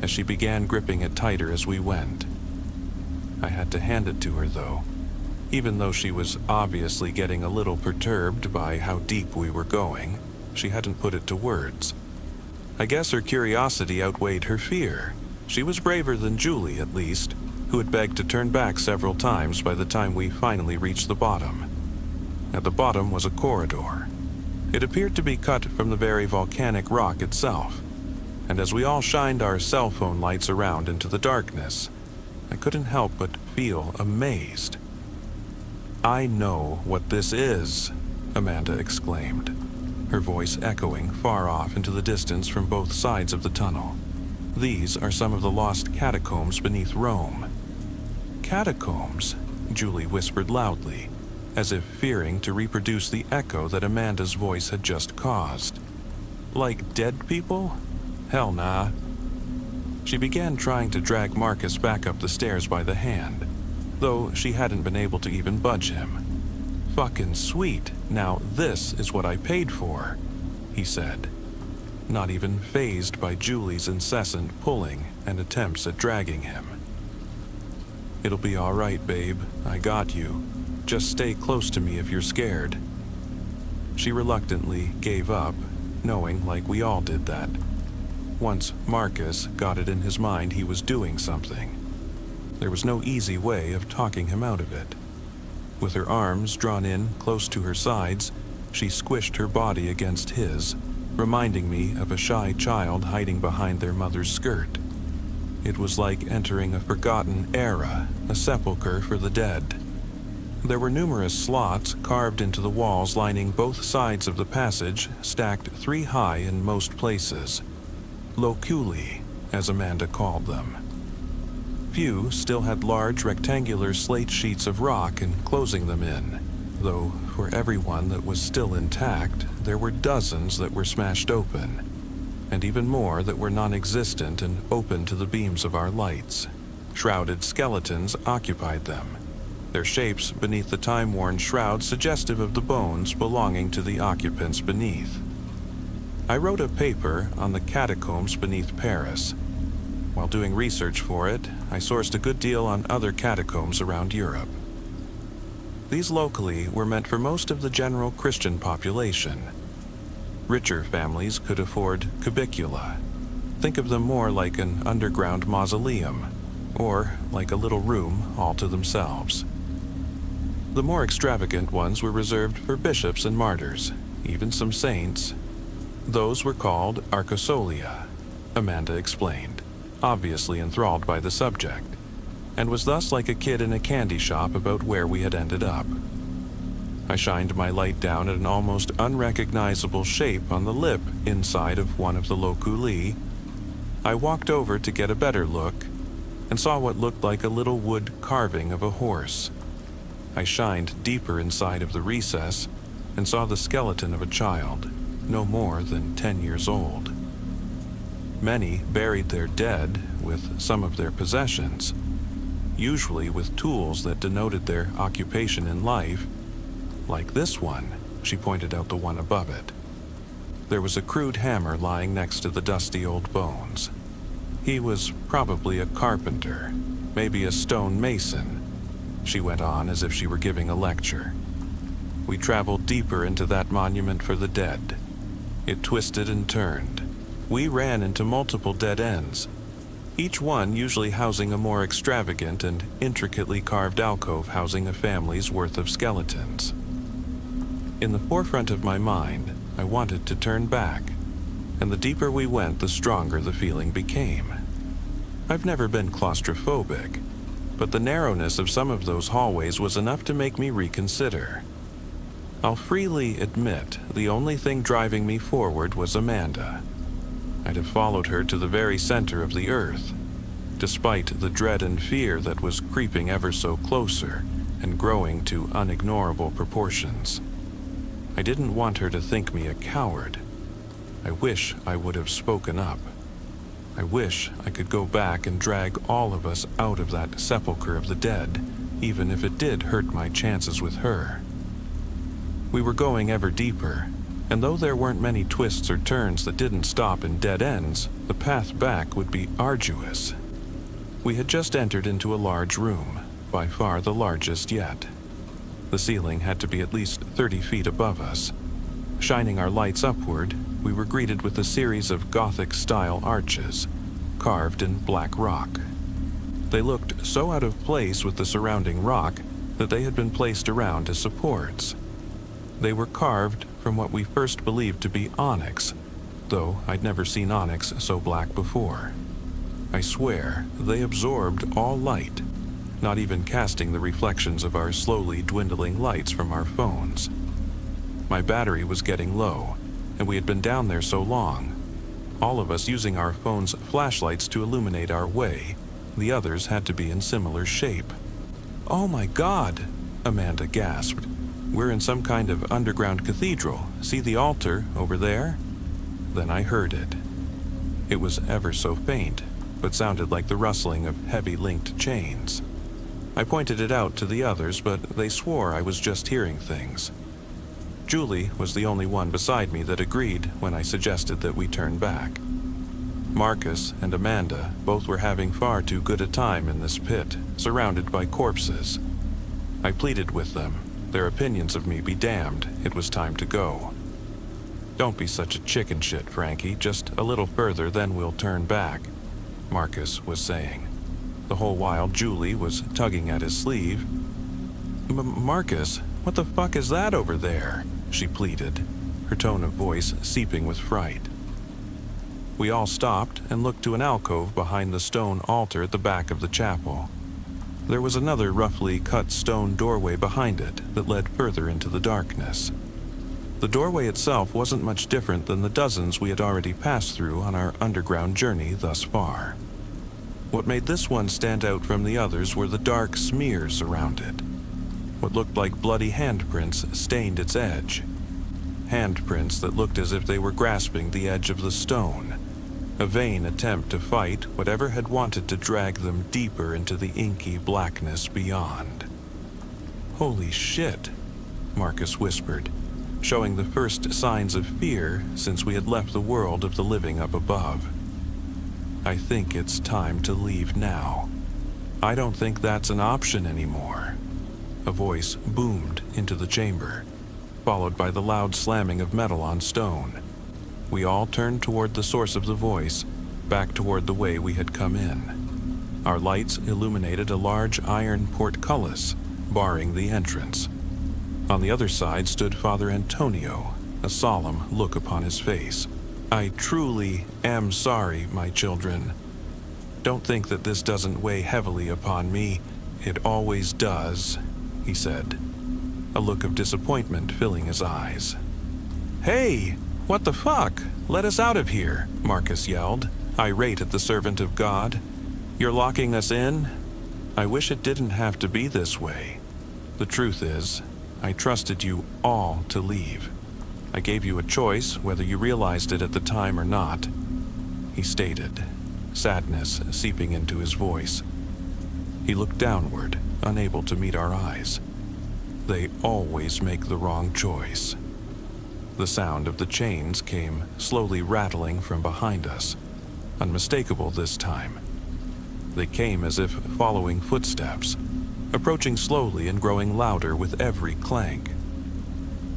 as she began gripping it tighter as we went. I had to hand it to her, though, even though she was obviously getting a little perturbed by how deep we were going. She hadn't put it to words. I guess her curiosity outweighed her fear. She was braver than Julie, at least, who had begged to turn back several times by the time we finally reached the bottom. At the bottom was a corridor. It appeared to be cut from the very volcanic rock itself, and as we all shined our cell phone lights around into the darkness, I couldn't help but feel amazed. "I know what this is," Amanda exclaimed, her voice echoing far off into the distance from both sides of the tunnel. "These are some of the lost catacombs beneath Rome." "Catacombs?" Julie whispered loudly, as if fearing to reproduce the echo that Amanda's voice had just caused. "Like dead people? Hell nah." She began trying to drag Marcus back up the stairs by the hand, though she hadn't been able to even budge him. "Fucking sweet, now this is what I paid for," he said, not even fazed by Julie's incessant pulling and attempts at dragging him. "It'll be all right, babe. I got you. Just stay close to me if you're scared." She reluctantly gave up, knowing, like we all did, that once Marcus got it in his mind he was doing something, there was no easy way of talking him out of it. With her arms drawn in close to her sides, she squished her body against his, reminding me of a shy child hiding behind their mother's skirt. It was like entering a forgotten era, a sepulcher for the dead. There were numerous slots carved into the walls lining both sides of the passage, stacked 3 high in most places. Loculi, as Amanda called them. Few still had large rectangular slate sheets of rock enclosing them in, though for every one that was still intact, there were dozens that were smashed open, and even more that were non-existent and open to the beams of our lights. Shrouded skeletons occupied them, their shapes beneath the time-worn shroud suggestive of the bones belonging to the occupants beneath. I wrote a paper on the catacombs beneath Paris. While doing research for it, I sourced a good deal on other catacombs around Europe. These locally were meant for most of the general Christian population. Richer families could afford cubicula. Think of them more like an underground mausoleum, or like a little room all to themselves. The more extravagant ones were reserved for bishops and martyrs, even some saints. Those were called arcosolia, Amanda explained, obviously enthralled by the subject, and was thus like a kid in a candy shop about where we had ended up. I shined my light down at an almost unrecognizable shape on the lip inside of one of the loculi. I walked over to get a better look and saw what looked like a little wood carving of a horse. I shined deeper inside of the recess and saw the skeleton of a child, no more than 10 years old. Many buried their dead with some of their possessions, usually with tools that denoted their occupation in life, like this one. She pointed out the one above it. There was a crude hammer lying next to the dusty old bones. He was probably a carpenter, maybe a stone mason, she went on as if she were giving a lecture. We traveled deeper into that monument for the dead. It twisted and turned. We ran into multiple dead ends, each one usually housing a more extravagant and intricately carved alcove housing a family's worth of skeletons. In the forefront of my mind, I wanted to turn back, and the deeper we went, the stronger the feeling became. I've never been claustrophobic, but the narrowness of some of those hallways was enough to make me reconsider. I'll freely admit the only thing driving me forward was Amanda. I'd have followed her to the very center of the earth, despite the dread and fear that was creeping ever so closer and growing to unignorable proportions. I didn't want her to think me a coward. I wish I would have spoken up. I wish I could go back and drag all of us out of that sepulcher of the dead, even if it did hurt my chances with her. We were going ever deeper, and though there weren't many twists or turns that didn't stop in dead ends, the path back would be arduous. We had just entered into a large room, by far the largest yet. The ceiling had to be at least 30 feet above us. Shining our lights upward, we were greeted with a series of Gothic-style arches, carved in black rock. They looked so out of place with the surrounding rock that they had been placed around as supports. They were carved from what we first believed to be onyx, though I'd never seen onyx so black before. I swear, they absorbed all light, not even casting the reflections of our slowly dwindling lights from our phones. My battery was getting low, and we had been down there so long, all of us using our phones' flashlights to illuminate our way. The others had to be in similar shape. "Oh my God," Amanda gasped. "We're in some kind of underground cathedral. See the altar over there?" Then I heard it. It was ever so faint, but sounded like the rustling of heavy linked chains. I pointed it out to the others, but they swore I was just hearing things. Julie was the only one beside me that agreed when I suggested that we turn back. Marcus and Amanda both were having far too good a time in this pit, surrounded by corpses. I pleaded with them. Their opinions of me be damned, it was time to go. "Don't be such a chicken shit, Frankie. Just a little further, then we'll turn back," Marcus was saying. The whole while Julie was tugging at his sleeve. Marcus, what the fuck is that over there?" she pleaded, her tone of voice seeping with fright. We all stopped and looked to an alcove behind the stone altar at the back of the chapel. There was another roughly cut stone doorway behind it that led further into the darkness. The doorway itself wasn't much different than the dozens we had already passed through on our underground journey thus far. What made this one stand out from the others were the dark smears around it. What looked like bloody handprints stained its edge. Handprints that looked as if they were grasping the edge of the stone, a vain attempt to fight whatever had wanted to drag them deeper into the inky blackness beyond. "Holy shit," Marcus whispered, showing the first signs of fear since we had left the world of the living up above. "I think it's time to leave now. I don't think that's an option anymore." A voice boomed into the chamber, followed by the loud slamming of metal on stone. We all turned toward the source of the voice, back toward the way we had come in. Our lights illuminated a large iron portcullis, barring the entrance. On the other side stood Father Antonio, a solemn look upon his face. "I truly am sorry, my children. Don't think that this doesn't weigh heavily upon me. It always does," he said, a look of disappointment filling his eyes. "Hey, what the fuck? Let us out of here," Marcus yelled, irate at the servant of God. "You're locking us in? I wish it didn't have to be this way. The truth is, I trusted you all to leave. I gave you a choice, whether you realized it at the time or not," he stated, sadness seeping into his voice. He looked downward, unable to meet our eyes. "They always make the wrong choice." The sound of the chains came slowly rattling from behind us, unmistakable this time. They came as if following footsteps, approaching slowly and growing louder with every clank.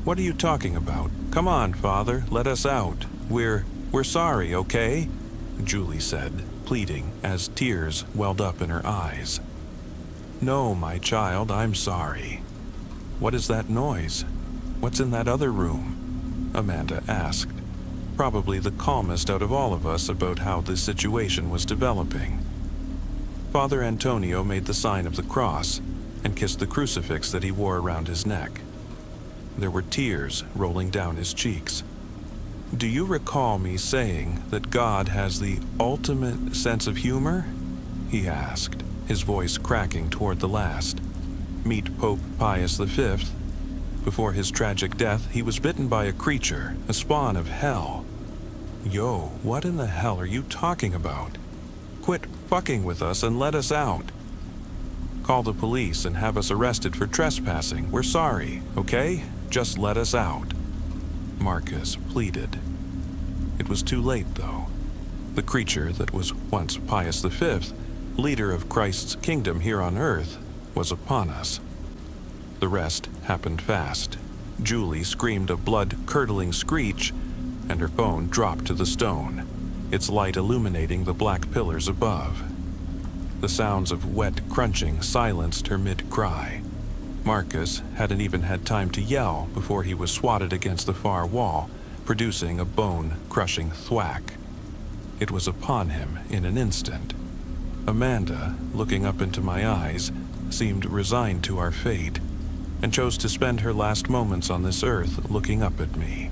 "What are you talking about? Come on, Father, let us out. We're sorry, okay?" Julie said, pleading as tears welled up in her eyes. "No, my child, I'm sorry." "What is that noise? What's in that other room?" Amanda asked, probably the calmest out of all of us about how this situation was developing. Father Antonio made the sign of the cross and kissed the crucifix that he wore around his neck. There were tears rolling down his cheeks. "Do you recall me saying that God has the ultimate sense of humor?" he asked, his voice cracking toward the last. Meet Pope Pius V. Before his tragic death, he was bitten by a creature, a spawn of hell. Yo, what in the hell are you talking about? Quit fucking with us and let us out. Call the police and have us arrested for trespassing. We're sorry, okay? Just let us out. Marcus pleaded. It was too late, though. The creature that was once Pius V, leader of Christ's kingdom here on earth, was upon us. The rest happened fast. Julie screamed a blood-curdling screech, and her phone dropped to the stone, its light illuminating the black pillars above. The sounds of wet crunching silenced her mid-cry. Marcus hadn't even had time to yell before he was swatted against the far wall, producing a bone-crushing thwack. It was upon him in an instant. Amanda, looking up into my eyes, seemed resigned to our fate, and chose to spend her last moments on this earth looking up at me.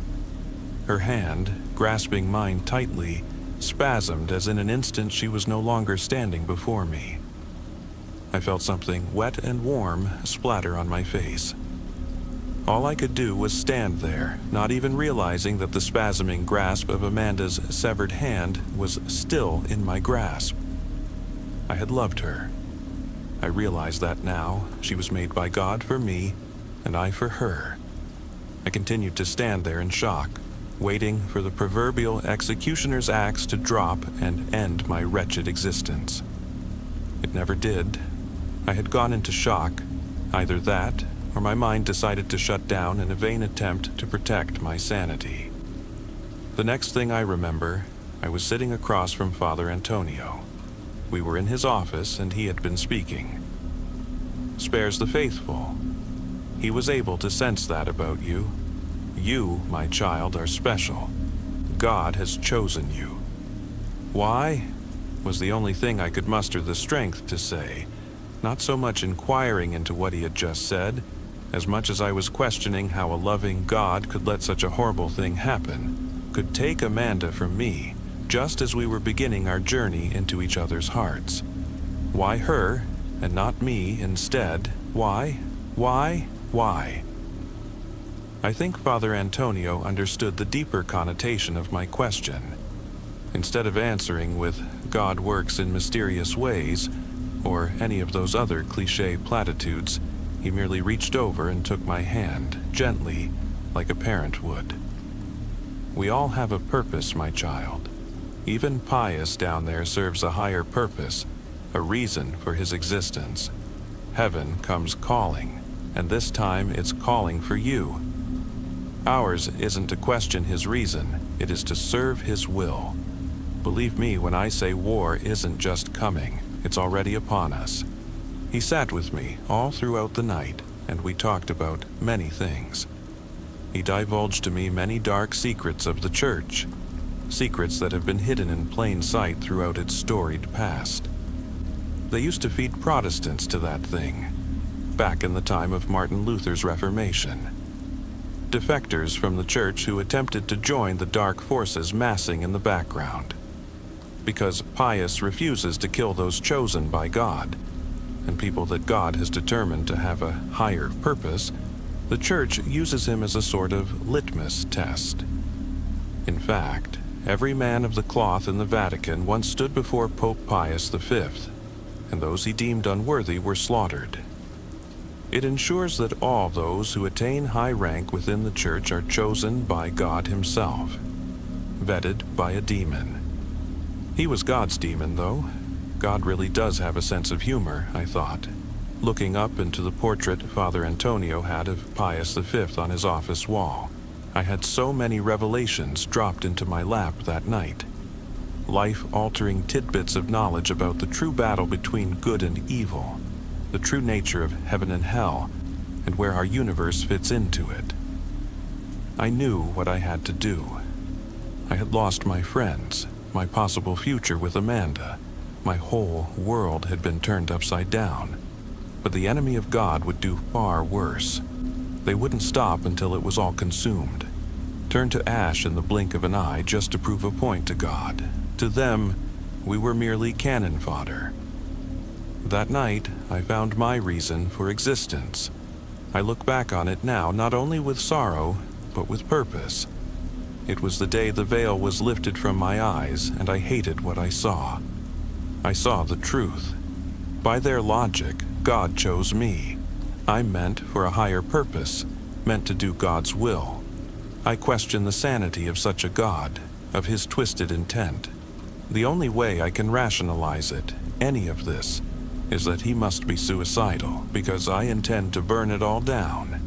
Her hand, grasping mine tightly, spasmed as in an instant she was no longer standing before me. I felt something wet and warm splatter on my face. All I could do was stand there, not even realizing that the spasming grasp of Amanda's severed hand was still in my grasp. I had loved her. I realized that now. She was made by God for me, and I for her. I continued to stand there in shock, waiting for the proverbial executioner's axe to drop and end my wretched existence. It never did. I had gone into shock. Either that, or my mind decided to shut down in a vain attempt to protect my sanity. The next thing I remember, I was sitting across from Father Antonio. We were in his office, and he had been speaking. "Spares the faithful. He was able to sense that about you. You, my child, are special. God has chosen you." "Why?" was the only thing I could muster the strength to say, not so much inquiring into what he had just said, as much as I was questioning how a loving God could let such a horrible thing happen, could take Amanda from me, just as we were beginning our journey into each other's hearts. Why her, and not me instead? Why? I think Father Antonio understood the deeper connotation of my question. Instead of answering with, "God works in mysterious ways," or any of those other cliché platitudes, he merely reached over and took my hand, gently, like a parent would. "We all have a purpose, my child. Even Pius down there serves a higher purpose, a reason for his existence. Heaven comes calling, and this time it's calling for you. Ours isn't to question his reason, it is to serve his will. Believe me when I say war isn't just coming, it's already upon us." He sat with me all throughout the night, and we talked about many things. He divulged to me many dark secrets of the Church, secrets that have been hidden in plain sight throughout its storied past. They used to feed Protestants to that thing, back in the time of Martin Luther's Reformation. Defectors from the Church who attempted to join the dark forces massing in the background. Because Pius refuses to kill those chosen by God, and people that God has determined to have a higher purpose, The Church uses him as a sort of litmus test. In fact, every man of the cloth in the Vatican once stood before Pope Pius V, and those he deemed unworthy were slaughtered. It ensures that all those who attain high rank within the Church are chosen by God himself, vetted by a demon. He was God's demon, though. God really does have a sense of humor, I thought, looking up into the portrait Father Antonio had of Pius V on his office wall. I had so many revelations dropped into my lap that night. Life-altering tidbits of knowledge about the true battle between good and evil, the true nature of heaven and hell, and where our universe fits into it. I knew what I had to do. I had lost my friends, my possible future with Amanda. My whole world had been turned upside down. But the enemy of God would do far worse. They wouldn't stop until it was all consumed, turned to ash in the blink of an eye just to prove a point to God. To them, we were merely cannon fodder. That night, I found my reason for existence. I look back on it now not only with sorrow, but with purpose. It was the day the veil was lifted from my eyes, and I hated what I saw. I saw the truth. By their logic, God chose me. I'm meant for a higher purpose, meant to do God's will. I question the sanity of such a God, of his twisted intent. The only way I can rationalize it, any of this, is that he must be suicidal, because I intend to burn it all down.